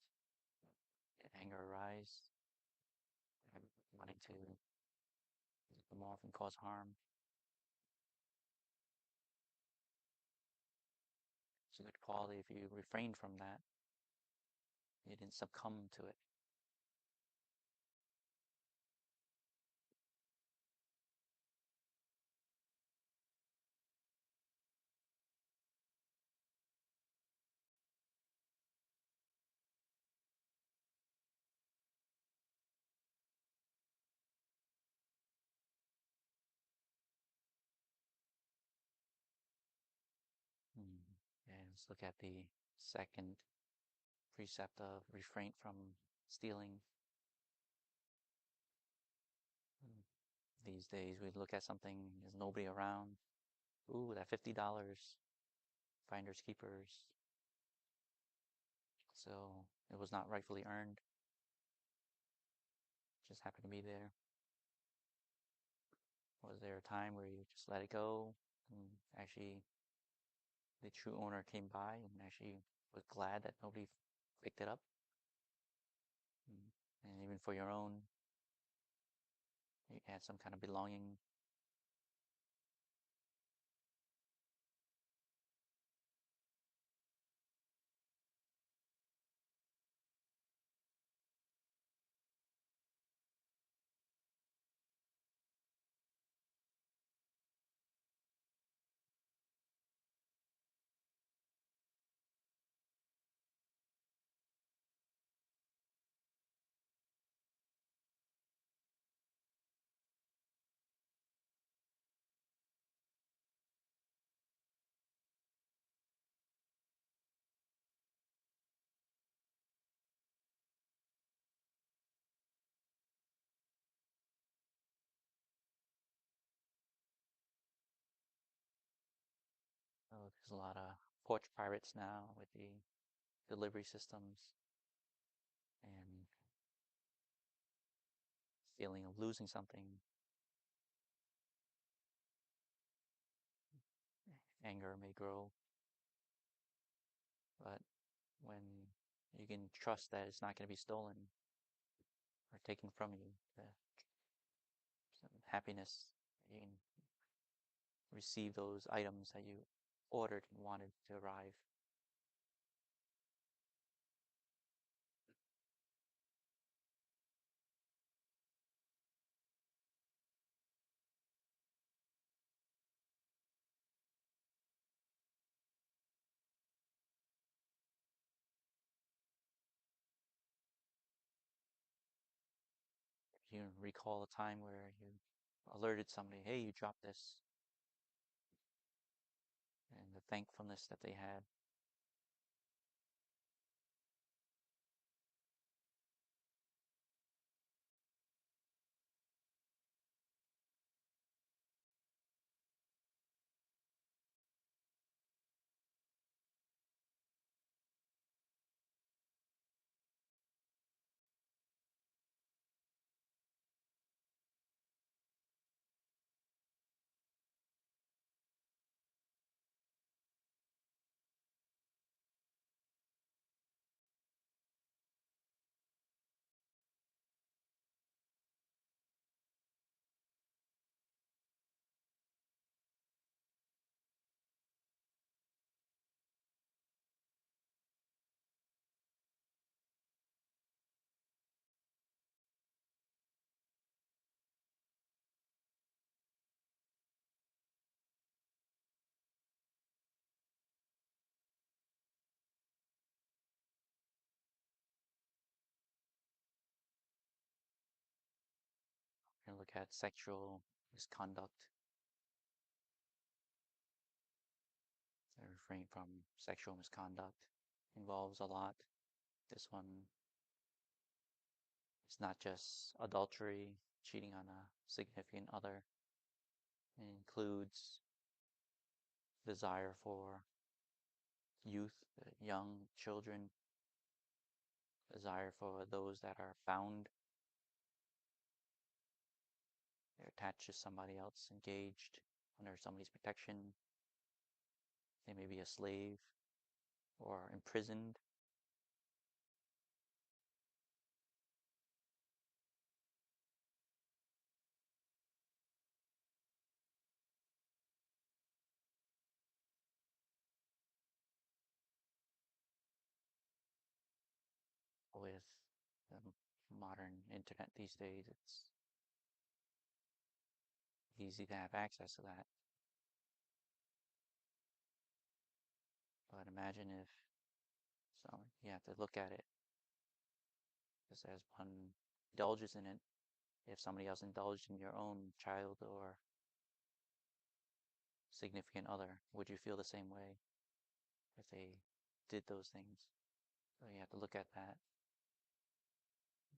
anger arise, wanting to come off and cause harm. It's a good quality if you refrain from that. You didn't succumb to it. And let's look at the second precept of refrain from stealing. These days we look at something, there's nobody around. Ooh, that $50, finders keepers. So it was not rightfully earned. Just happened to be there. Was there a time where you just let it go and actually the true owner came by and actually was glad that nobody picked it up? And even for your own, you had some kind of belonging. Oh, there's a lot of porch pirates now with the delivery systems and feeling of losing something. Anger may grow, but when you can trust that it's not going to be stolen or taken from you, the happiness, you can receive those items that you ordered and wanted to arrive. You recall a time where you alerted somebody, hey, you dropped this, and the thankfulness that they had. And look at sexual misconduct. Refrain from sexual misconduct involves a lot. This one is not just adultery, cheating on a significant other. It includes desire for youth, young children, desire for those that are bound. They're attached to somebody else, engaged under somebody's protection. They may be a slave or imprisoned. With the modern internet these days, it's easy to have access to that. But imagine if, so you have to look at it just as one indulges in it. If somebody else indulged in your own child or significant other, would you feel the same way if they did those things? So you have to look at that.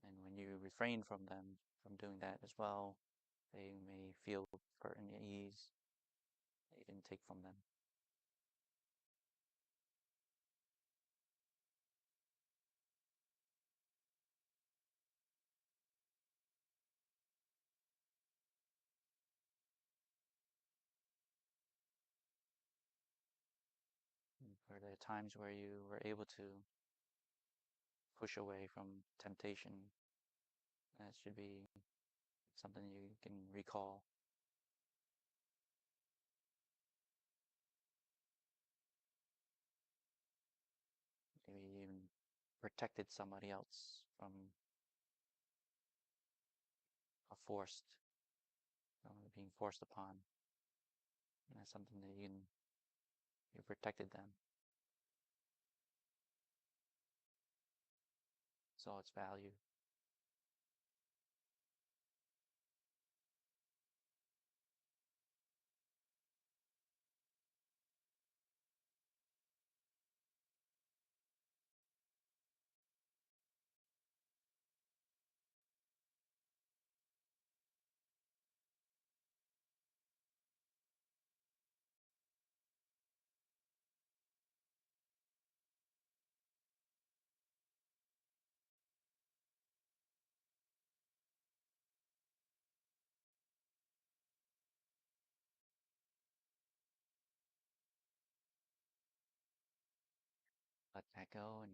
And when you refrain from them from doing that as well, they may feel hurt and ease that you didn't take from them. Are there times where you were able to push away from temptation? That should be something you can recall. Maybe even protected somebody else from a forced, being forced upon. And that's something that you protected them. Saw its value. Let that go and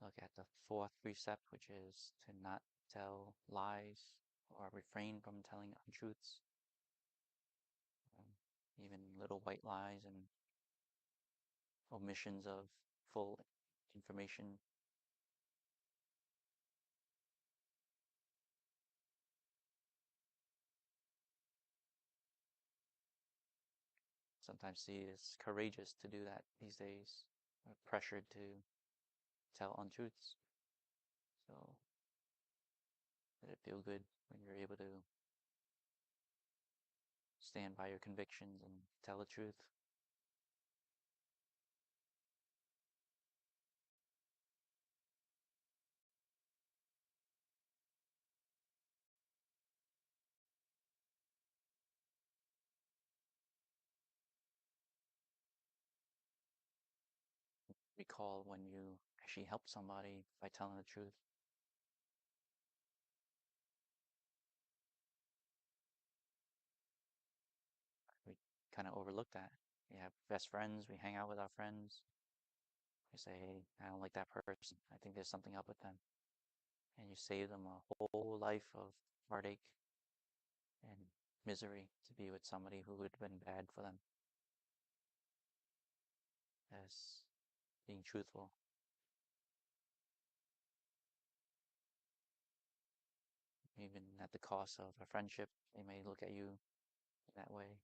look at the fourth precept, which is to not tell lies or refrain from telling untruths. even little white lies and omissions of full information. Sometimes see it's courageous to do that these days. We're pressured to tell untruths. So let it feel good when you're able to stand by your convictions and tell the truth. Recall when you actually help somebody by telling the truth. We kind of overlook that. We have best friends, we hang out with our friends. We say, hey, I don't like that person. I think there's something up with them. And you save them a whole life of heartache and misery to be with somebody who would have been bad for them. As being truthful. Even at the cost of a friendship, they may look at you that way.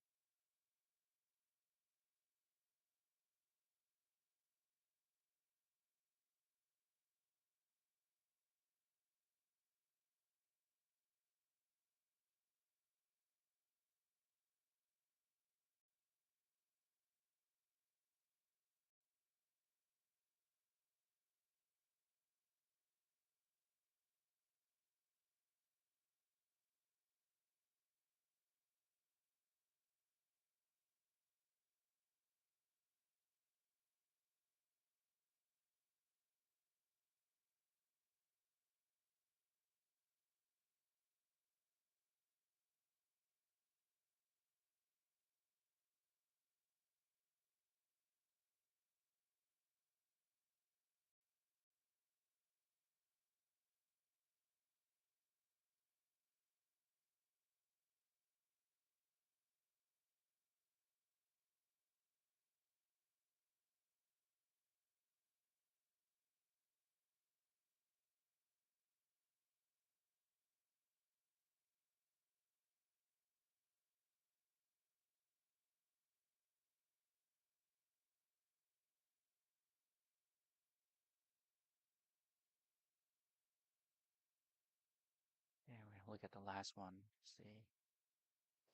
And we look at the last one, see,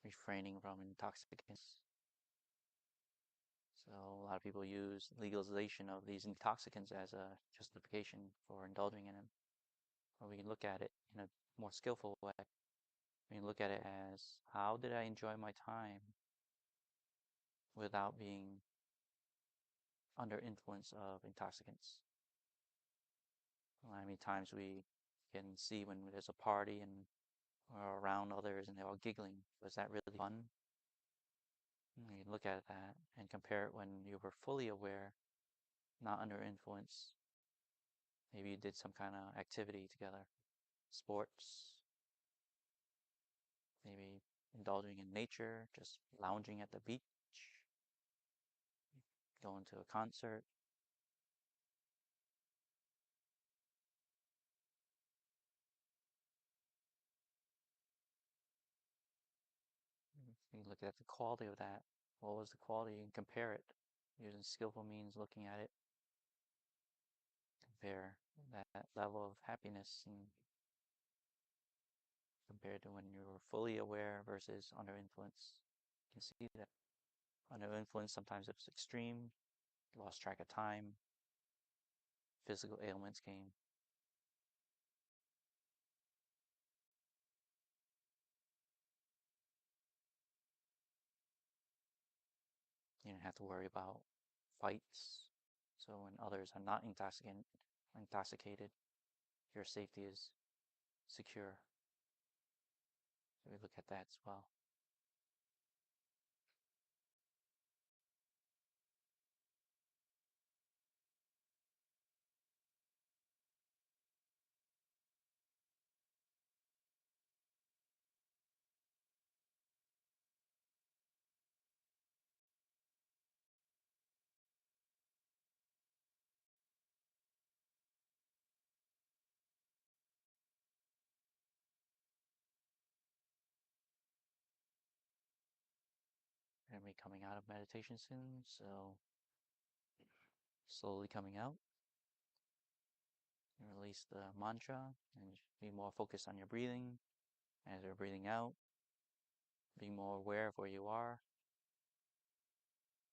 refraining from intoxicants. So a lot of people use legalization of these intoxicants as a justification for indulging in them. Or we can look at it in a more skillful way. We can look at it as, how did I enjoy my time without being under influence of intoxicants? How many times we can see when there's a party and we're around others and they're all giggling. Was that really fun? And you look at that and compare it when you were fully aware, not under influence. Maybe you did some kind of activity together, sports, maybe indulging in nature, just lounging at the beach, going to a concert. You look at the quality of that. What was the quality? And compare it using skillful means, looking at it. Compare that level of happiness and compared to when you were fully aware versus under influence. You can see that under influence, sometimes it was extreme, lost track of time, physical ailments came. You didn't have to worry about fights. So when others are not intoxicated, your safety is secure. So we look at that as well. going to be coming out of meditation soon, so slowly coming out. And release the mantra and be more focused on your breathing as you're breathing out. Being more aware of where you are.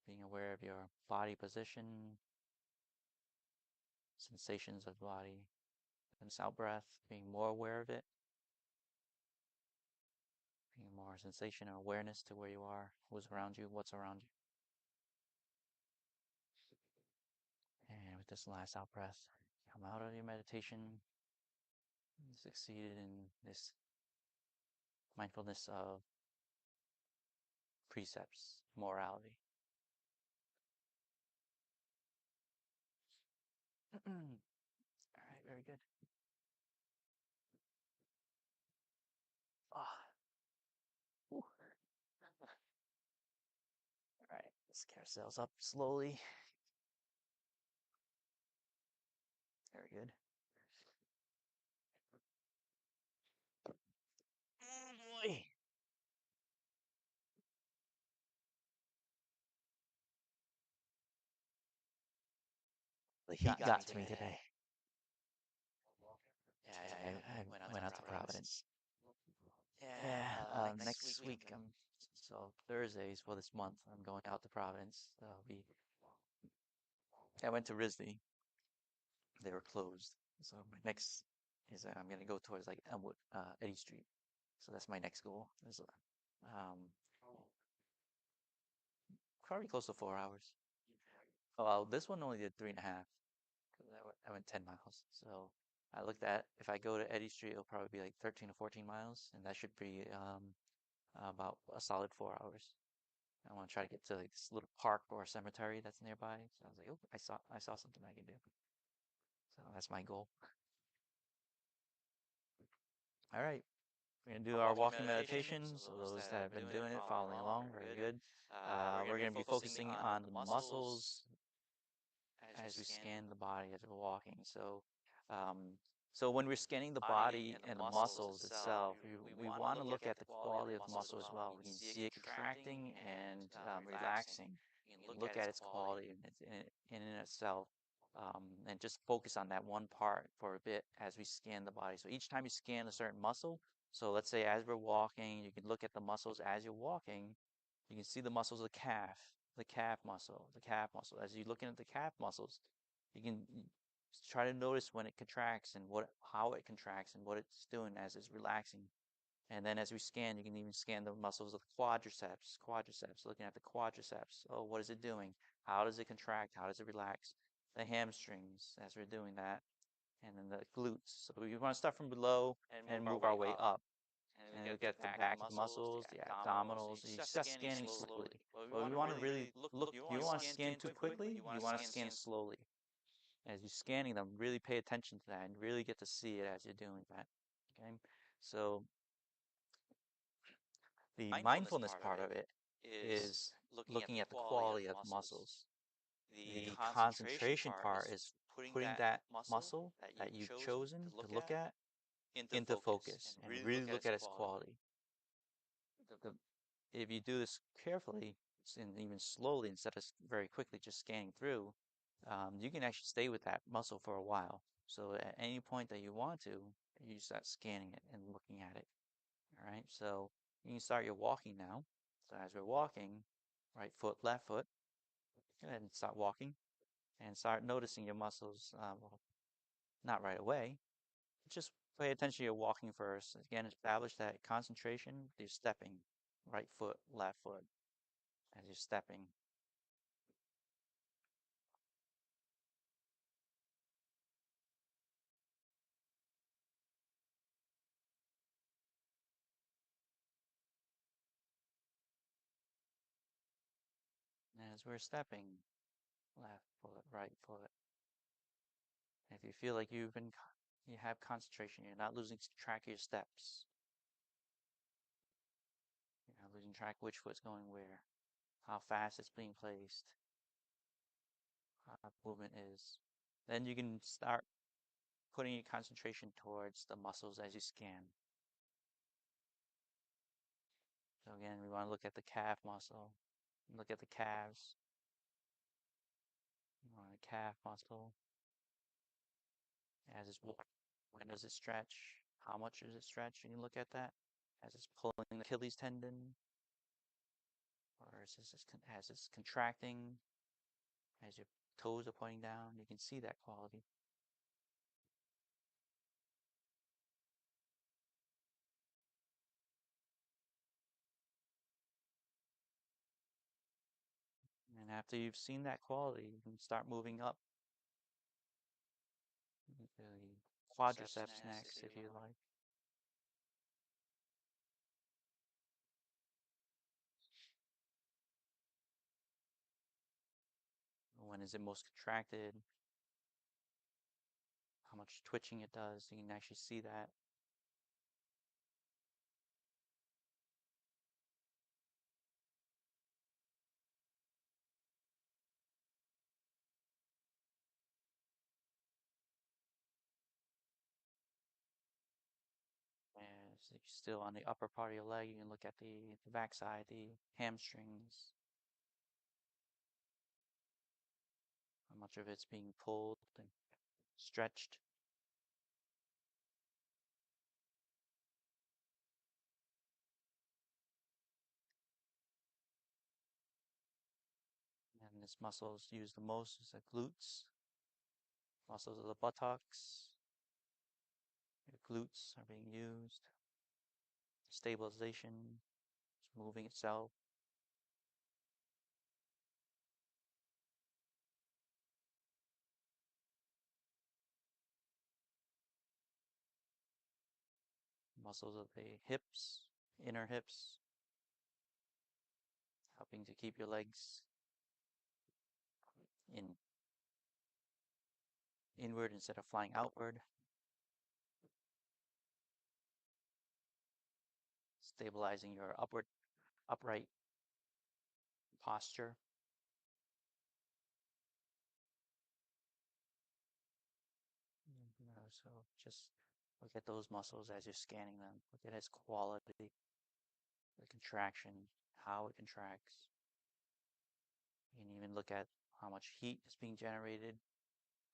Being aware of your body position, sensations of the body. And this out breath, being more aware of it. Being more sensation or awareness to where you are, who's around you, what's around you. And with this last out breath, come out of your meditation, succeeded in this mindfulness of precepts, morality. All right, very good. All right, let's get ourselves up slowly. Very good. Oh boy. The heat got to me today. Yeah, I went out to Providence. Yeah, next week, so Thursdays for this month, I'm going out to Providence. I went to Risley. They were closed. So my next is I'm going to go towards like Elmwood, Eddy Street. So that's my next goal. Is probably close to 4 hours. Oh, well, this one only did 3.5 because I went 10 miles. So I looked at if I go to Eddy Street, it'll probably be like 13 to 14 miles, and that should be about a solid 4 hours. I want to try to get to like this little park or cemetery that's nearby. So I was like, oh, I saw something I can do. So that's my goal. All right. We're going to do our walking meditation. So those that have been doing it, following along, very good. We're going to be focusing on the muscles as we scan the body as we're walking. So when we're scanning the body and the muscles itself, we want to look at the quality of the muscle as well. We can see it contracting and relaxing. You can look at its quality in itself, and just focus on that one part for a bit as we scan the body. So each time you scan a certain muscle, so let's say as we're walking, you can look at the muscles as you're walking. You can see the muscles of the calf muscle. As you're looking at the calf muscles, you can try to notice when it contracts and how it contracts and what it's doing as it's relaxing. And then as we scan, you can even scan the muscles of the quadriceps, looking at the quadriceps. Oh, what is it doing? How does it contract? How does it relax? The hamstrings as we're doing that. And then the glutes. So we want to start from below and move our way up. And look at the back muscles, the abdominals. You start scanning slowly. But we want to really look, you don't want to scan too quickly, you want to scan slowly. As you're scanning them, really pay attention to that and really get to see it as you're doing that. Okay? So the mindfulness part of it is looking at the quality of muscles. The concentration part is putting that muscle that you've chosen to look at into focus and really look at its quality. If you do this carefully and even slowly instead of very quickly just scanning through, you can actually stay with that muscle for a while. So at any point that you want to, you start scanning it and looking at it. All right, so you can start your walking now. So as we're walking, right foot, left foot, go ahead and start walking and start noticing your muscles. Well, not right away, just pay attention to your walking first. Again, establish that concentration. You're stepping, right foot, left foot, as you're stepping. As we're stepping, left foot, right foot. If you feel like you have concentration, you're not losing track of your steps. You're not losing track which foot's going where, how fast it's being placed, how movement is. Then you can start putting your concentration towards the muscles as you scan. So again, we want to look at the calf muscle, Look at the calves. The calf muscle. As it's walking, when does it stretch? How much does it stretch? And you look at that as it's pulling the Achilles tendon, or as it's contracting, as your toes are pointing down. You can see that quality. And after you've seen that quality, you can start moving up. The quadriceps next, if you like. When is it most contracted? How much twitching it does? You can actually see that. And so you're still on the upper part of your leg, you can look at the backside, the hamstrings. How much of it's being pulled and stretched. And this muscle is used the most is the glutes, muscles of the buttocks. Your glutes are being used. Stabilization, it's moving itself. Muscles of the hips, inner hips, helping to keep your legs inward instead of flying outward. Stabilizing your upright posture. So just look at those muscles as you're scanning them. Look at its quality, the contraction, how it contracts. You can even look at how much heat is being generated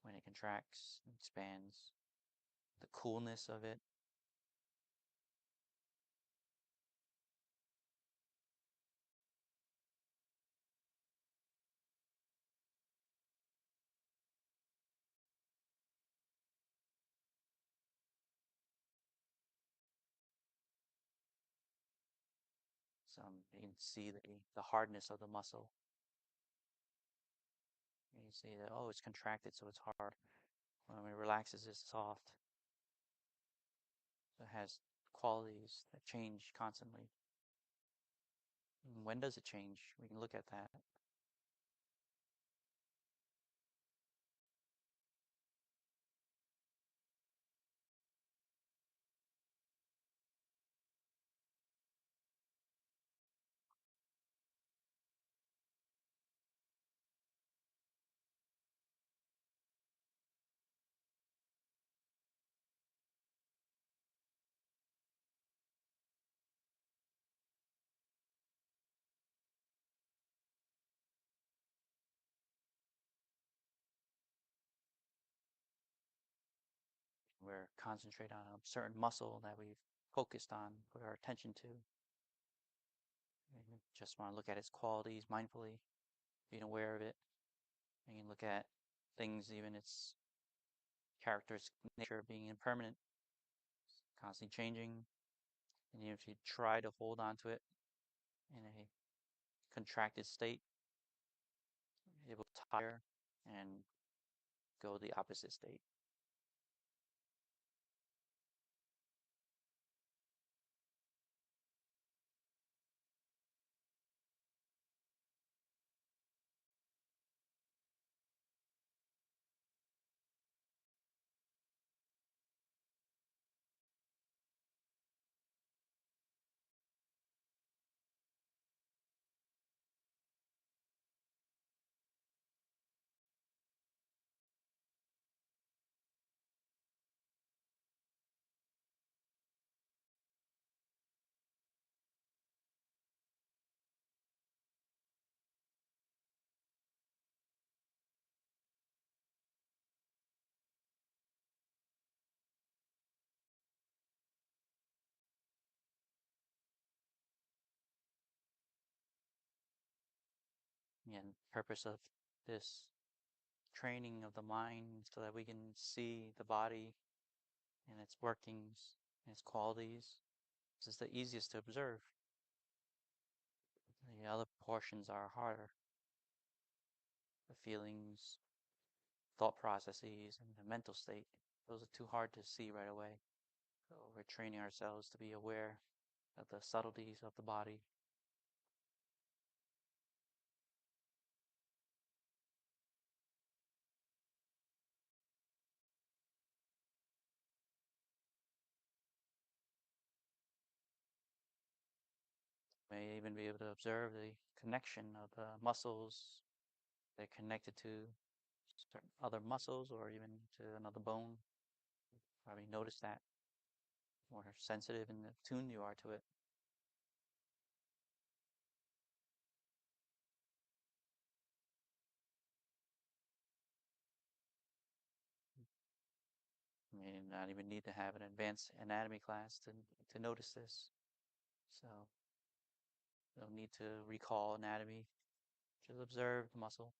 when it contracts and expands, the coolness of it. You can see the hardness of the muscle. And you see that, oh, it's contracted, so it's hard. When it relaxes, it's soft. So it has qualities that change constantly. And when does it change? We can look at that. We're concentrate on a certain muscle that we've focused on, put our attention to. And you just want to look at its qualities mindfully, being aware of it. And you can look at things, even its characteristic nature being impermanent, constantly changing. And even if you try to hold on to it in a contracted state, it will tire and go the opposite state. And purpose of this training of the mind so that we can see the body and its workings and its qualities. This is the easiest to observe. The other portions are harder. The feelings, thought processes, and the mental state. Those are too hard to see right away. So we're training ourselves to be aware of the subtleties of the body. May even be able to observe the connection of the muscles. They're connected to certain other muscles or even to another bone. Probably notice that. More sensitive and attuned you are to it. You may not even need to have an advanced anatomy class to notice this. So you don't need to recall anatomy. Just observe the muscle.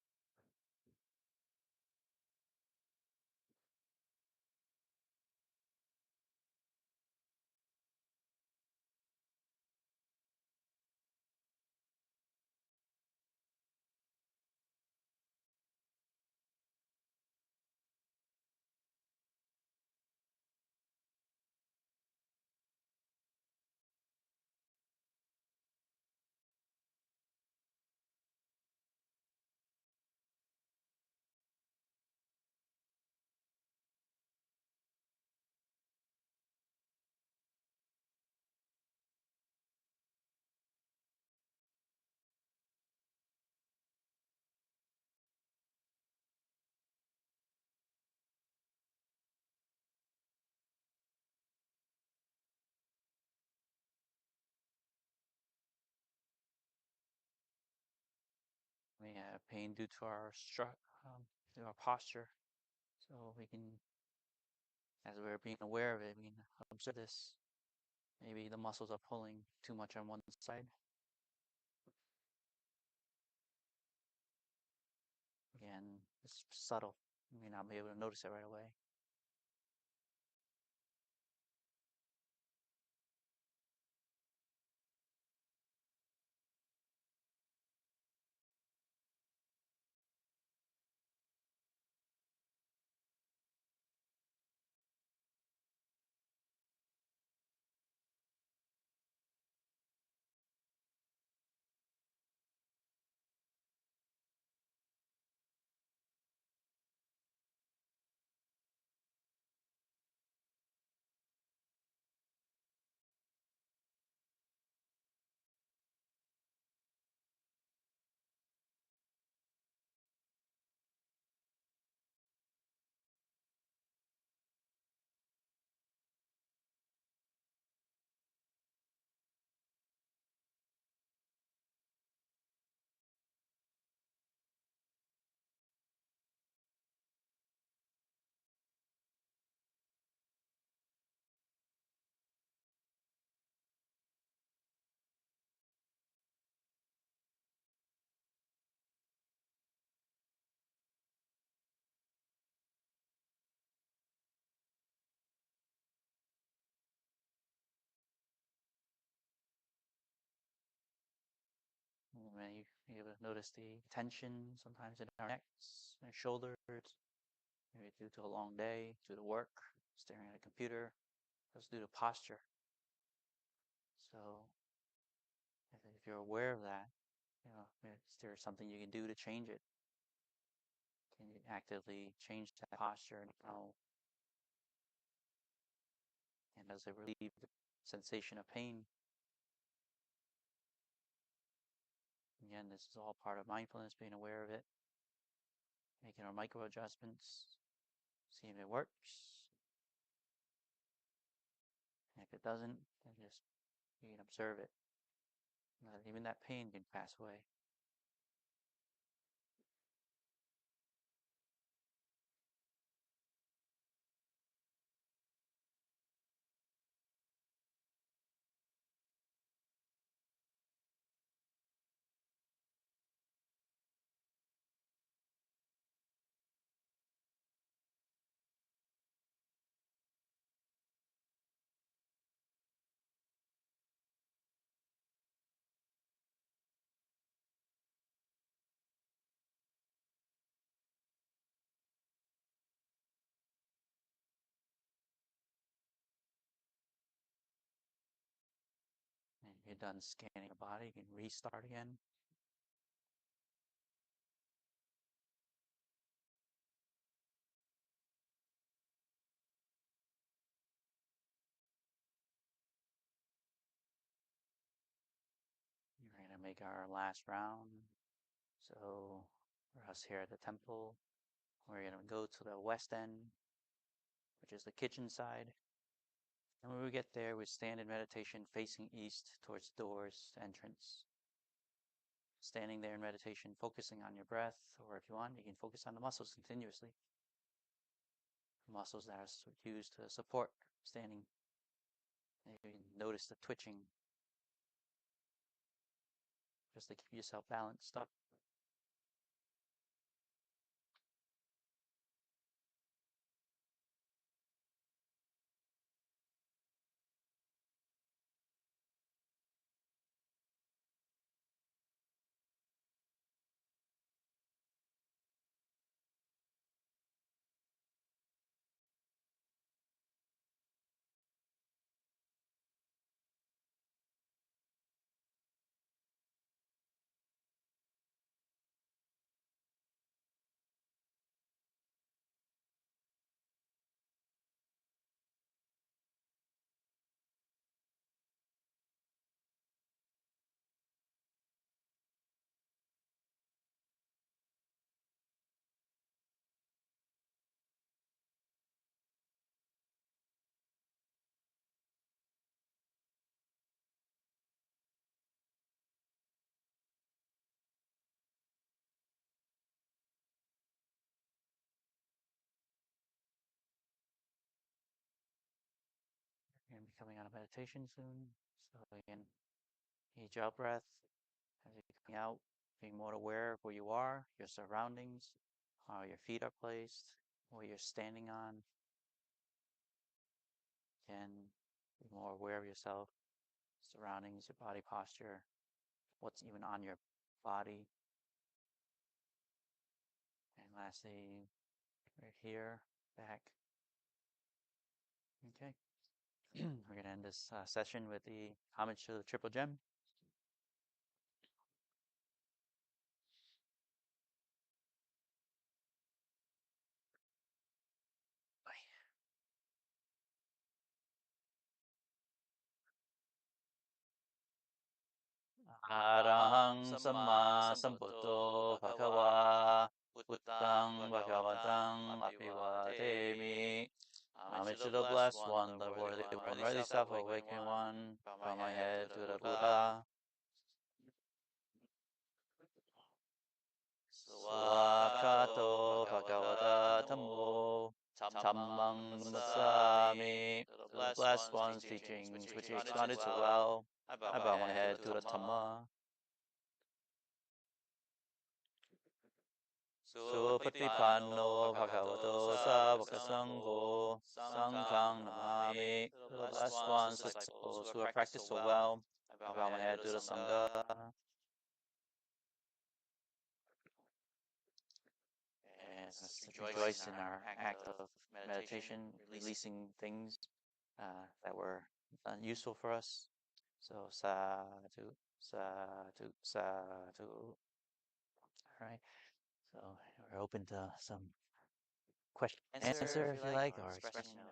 We have pain due to our to our posture. So we can, as we're being aware of it, we can observe this. Maybe the muscles are pulling too much on one side. Again, it's subtle. You may not be able to notice it right away. You may be able to notice the tension sometimes in our necks and shoulders. Maybe due to a long day, due to work, staring at a computer. That's due to posture. So if you're aware of that, is there something you can do to change it? Can you actively change that posture and does it relieve the sensation of pain? Again, this is all part of mindfulness, being aware of it, making our micro adjustments, seeing if it works. And if it doesn't, then just you can observe it. Even that pain can pass away. you're done scanning your body, you can restart again. We're going to make our last round. So for us here at the temple, we're going to go to the west end, which is the kitchen side. And when we get there, we stand in meditation facing east towards doors, entrance. Standing there in meditation, focusing on your breath, or if you want, you can focus on the muscles continuously. Muscles that are used to support standing. You can notice the twitching, just to keep yourself balanced up. You're going to be coming out of meditation soon. So again, each out breath, as you're coming out, being more aware of where you are, your surroundings, how your feet are placed, what you're standing on. Again, be more aware of yourself, surroundings, your body posture, what's even on your body. And lastly, right here, back. Okay. We're going to end this session with the homage to the triple gem. Arahang samma sambuddho bhagava buddhang bhagavatang abhivademi. Homage to the blessed one, the worthy self-awakened one, from my head to the Buddha. Swakato bhagavata tammo tammang namasami. To the blessed one's teachings, which he expounded so well, I bow my head to the Dhamma. Supatipanno bhagavato sāvaka-saṅgho saṅghang namami. To the blessed ones, disciples who have practiced so well, I bow my head to the Saṅgha. And let's rejoice in our act of meditation, releasing things that were useful for us. So sadhu, sadhu, sadhu. All right. So we're open to some question answer if you like, or expression of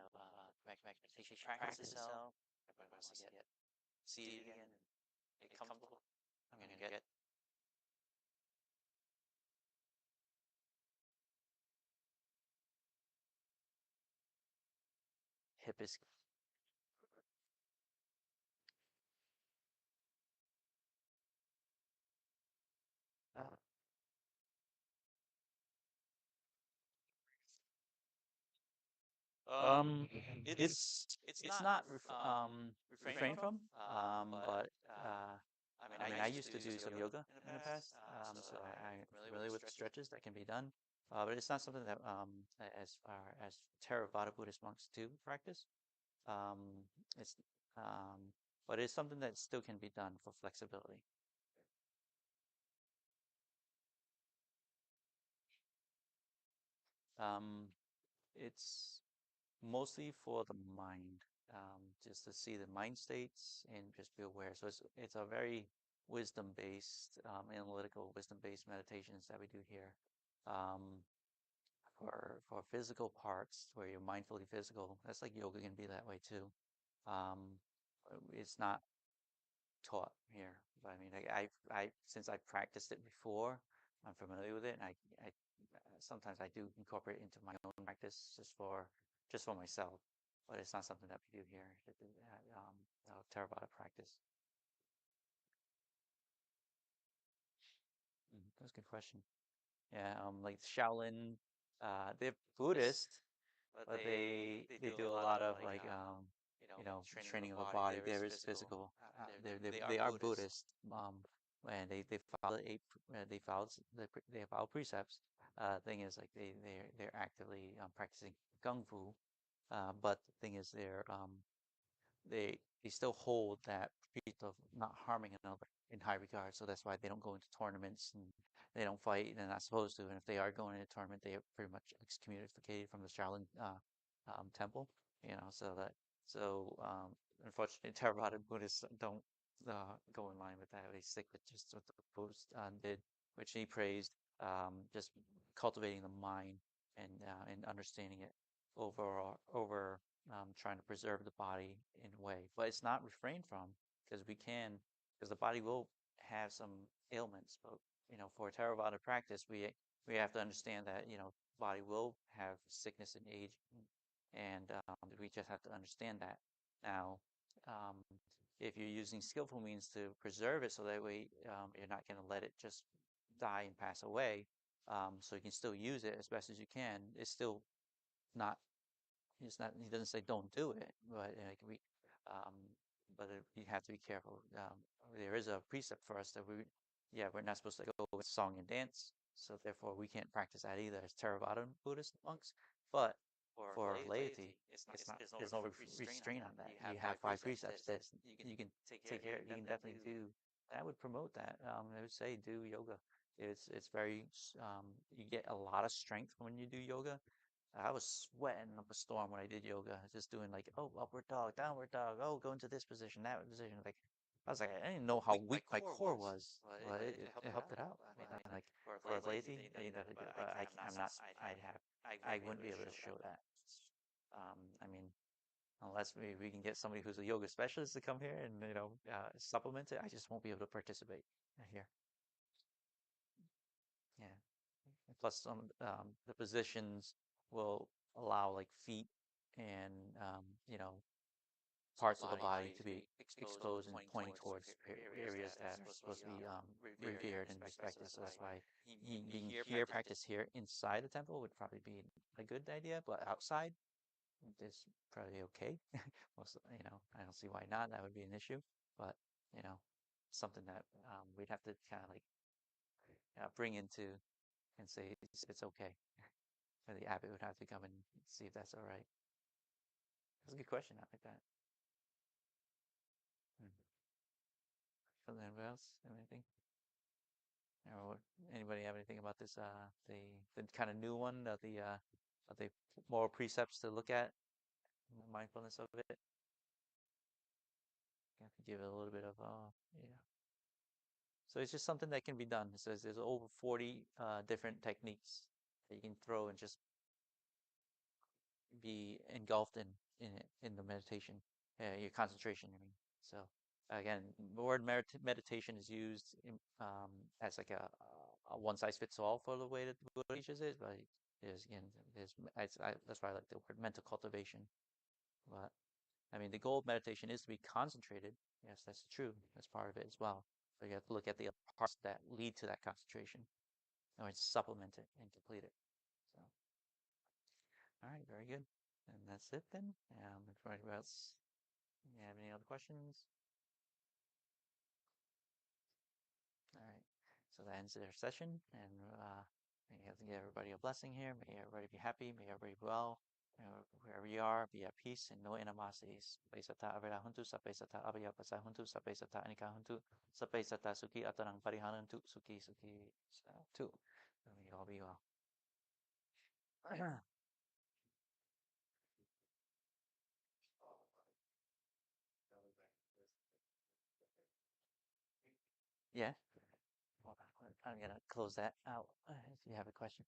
meditation practice itself. Everybody wants to get seated again and get comfortable. I'm going to get hip is it's not refrained from, but I mean I used to do some yoga in the past, so I'm familiar with stretches that can be done, but it's not something that as far as Theravada Buddhist monks do practice. It's but it's something that still can be done for flexibility. It's mostly for the mind. just to see the mind states and just be aware. So it's a very wisdom-based, analytical, wisdom-based meditations that we do here. For physical parts, where you're mindfully physical, that's like yoga can be that way too. It's not taught here, but I mean, I since I practiced it before, I'm familiar with it, and I sometimes I do incorporate it into my own practice just for myself, but it's not something that we do here. Theravada practice. That's a good question. Yeah, like Shaolin, they're Buddhist, but they do a lot of like training of the body. There is physical. They are Buddhist. And they follow they follow precepts. Thing is like they're actively practicing kung fu. But the thing is they still hold that precept of not harming another in high regard. So that's why they don't go into tournaments and they don't fight, and they're not supposed to. And if they are going into a tournament, they are pretty much excommunicated from the Shaolin temple. Unfortunately, Theravada Buddhists don't go in line with that. They stick with just what the Buddhist did, which he praised, just cultivating the mind and understanding it over trying to preserve the body in a way. But it's not refrained from, because the body will have some ailments. But for Theravada practice, we have to understand that body will have sickness and age, and we just have to understand that. Now, um, if you're using skillful means to preserve it, so that way you're not going to let it just die and pass away, so you can still use it as best as you can. It's still not. It's not. He doesn't say don't do it, but you have to be careful. There is a precept for us that we're not supposed to go with song and dance, so therefore we can't practice that either as Theravada Buddhist monks. But for laity, there's no restraint on that. You have five precepts that you can take care. You can definitely do. I would promote that. I would say do yoga. It's very you get a lot of strength when you do yoga. I was sweating up a storm when I did yoga, just doing like, oh, upward dog, downward dog, oh, go into this position, that position. Like, I was like, I didn't know how weak my core was, but it helped it out. Like for a lazy, you definitely do. But I'm not. I wouldn't be able to show that. I mean, unless we can get somebody who's a yoga specialist to come here and supplement it, I just won't be able to participate here. Yeah. Plus, the positions will allow like feet and parts of the body to be exposed and pointing towards areas that are supposed to be revered and respected. So that's why being here, practice here inside the temple would probably be a good idea, but outside is probably okay. Most, I don't see why not. That would be an issue, but something that we'd have to kind of like bring into and say it's okay. Or the abbot would have to come and see if that's all right. That's a good question. I like that. Anybody else have anything? Or anybody have anything about this? The kind of new one of the moral precepts to look at, the mindfulness of it. You have to give it a little bit of yeah. So it's just something that can be done. It says there's over 40 different techniques that you can throw and just be engulfed in the meditation, your concentration. I mean, so again, the word meditation is used as like a one size fits all for the way that the Buddha teaches it, but that's why I like the word mental cultivation. But I mean, the goal of meditation is to be concentrated. Yes, that's true. That's part of it as well. But you have to look at the parts that lead to that concentration, or supplement it and complete it. So, all right, very good. And that's it then. If anybody else, you have any other questions? All right. So that ends their session, and may you have to give everybody a blessing here. May everybody be happy. May everybody be well. Wherever you are, be at peace and no animosities. Sape sata avera huntu, sape sata abaya pasa huntu, sape sata anika huntu, sape sata suki atanang parihanantu, suki tu. May you all be well. Yeah. I'm gonna close that out if you have a question.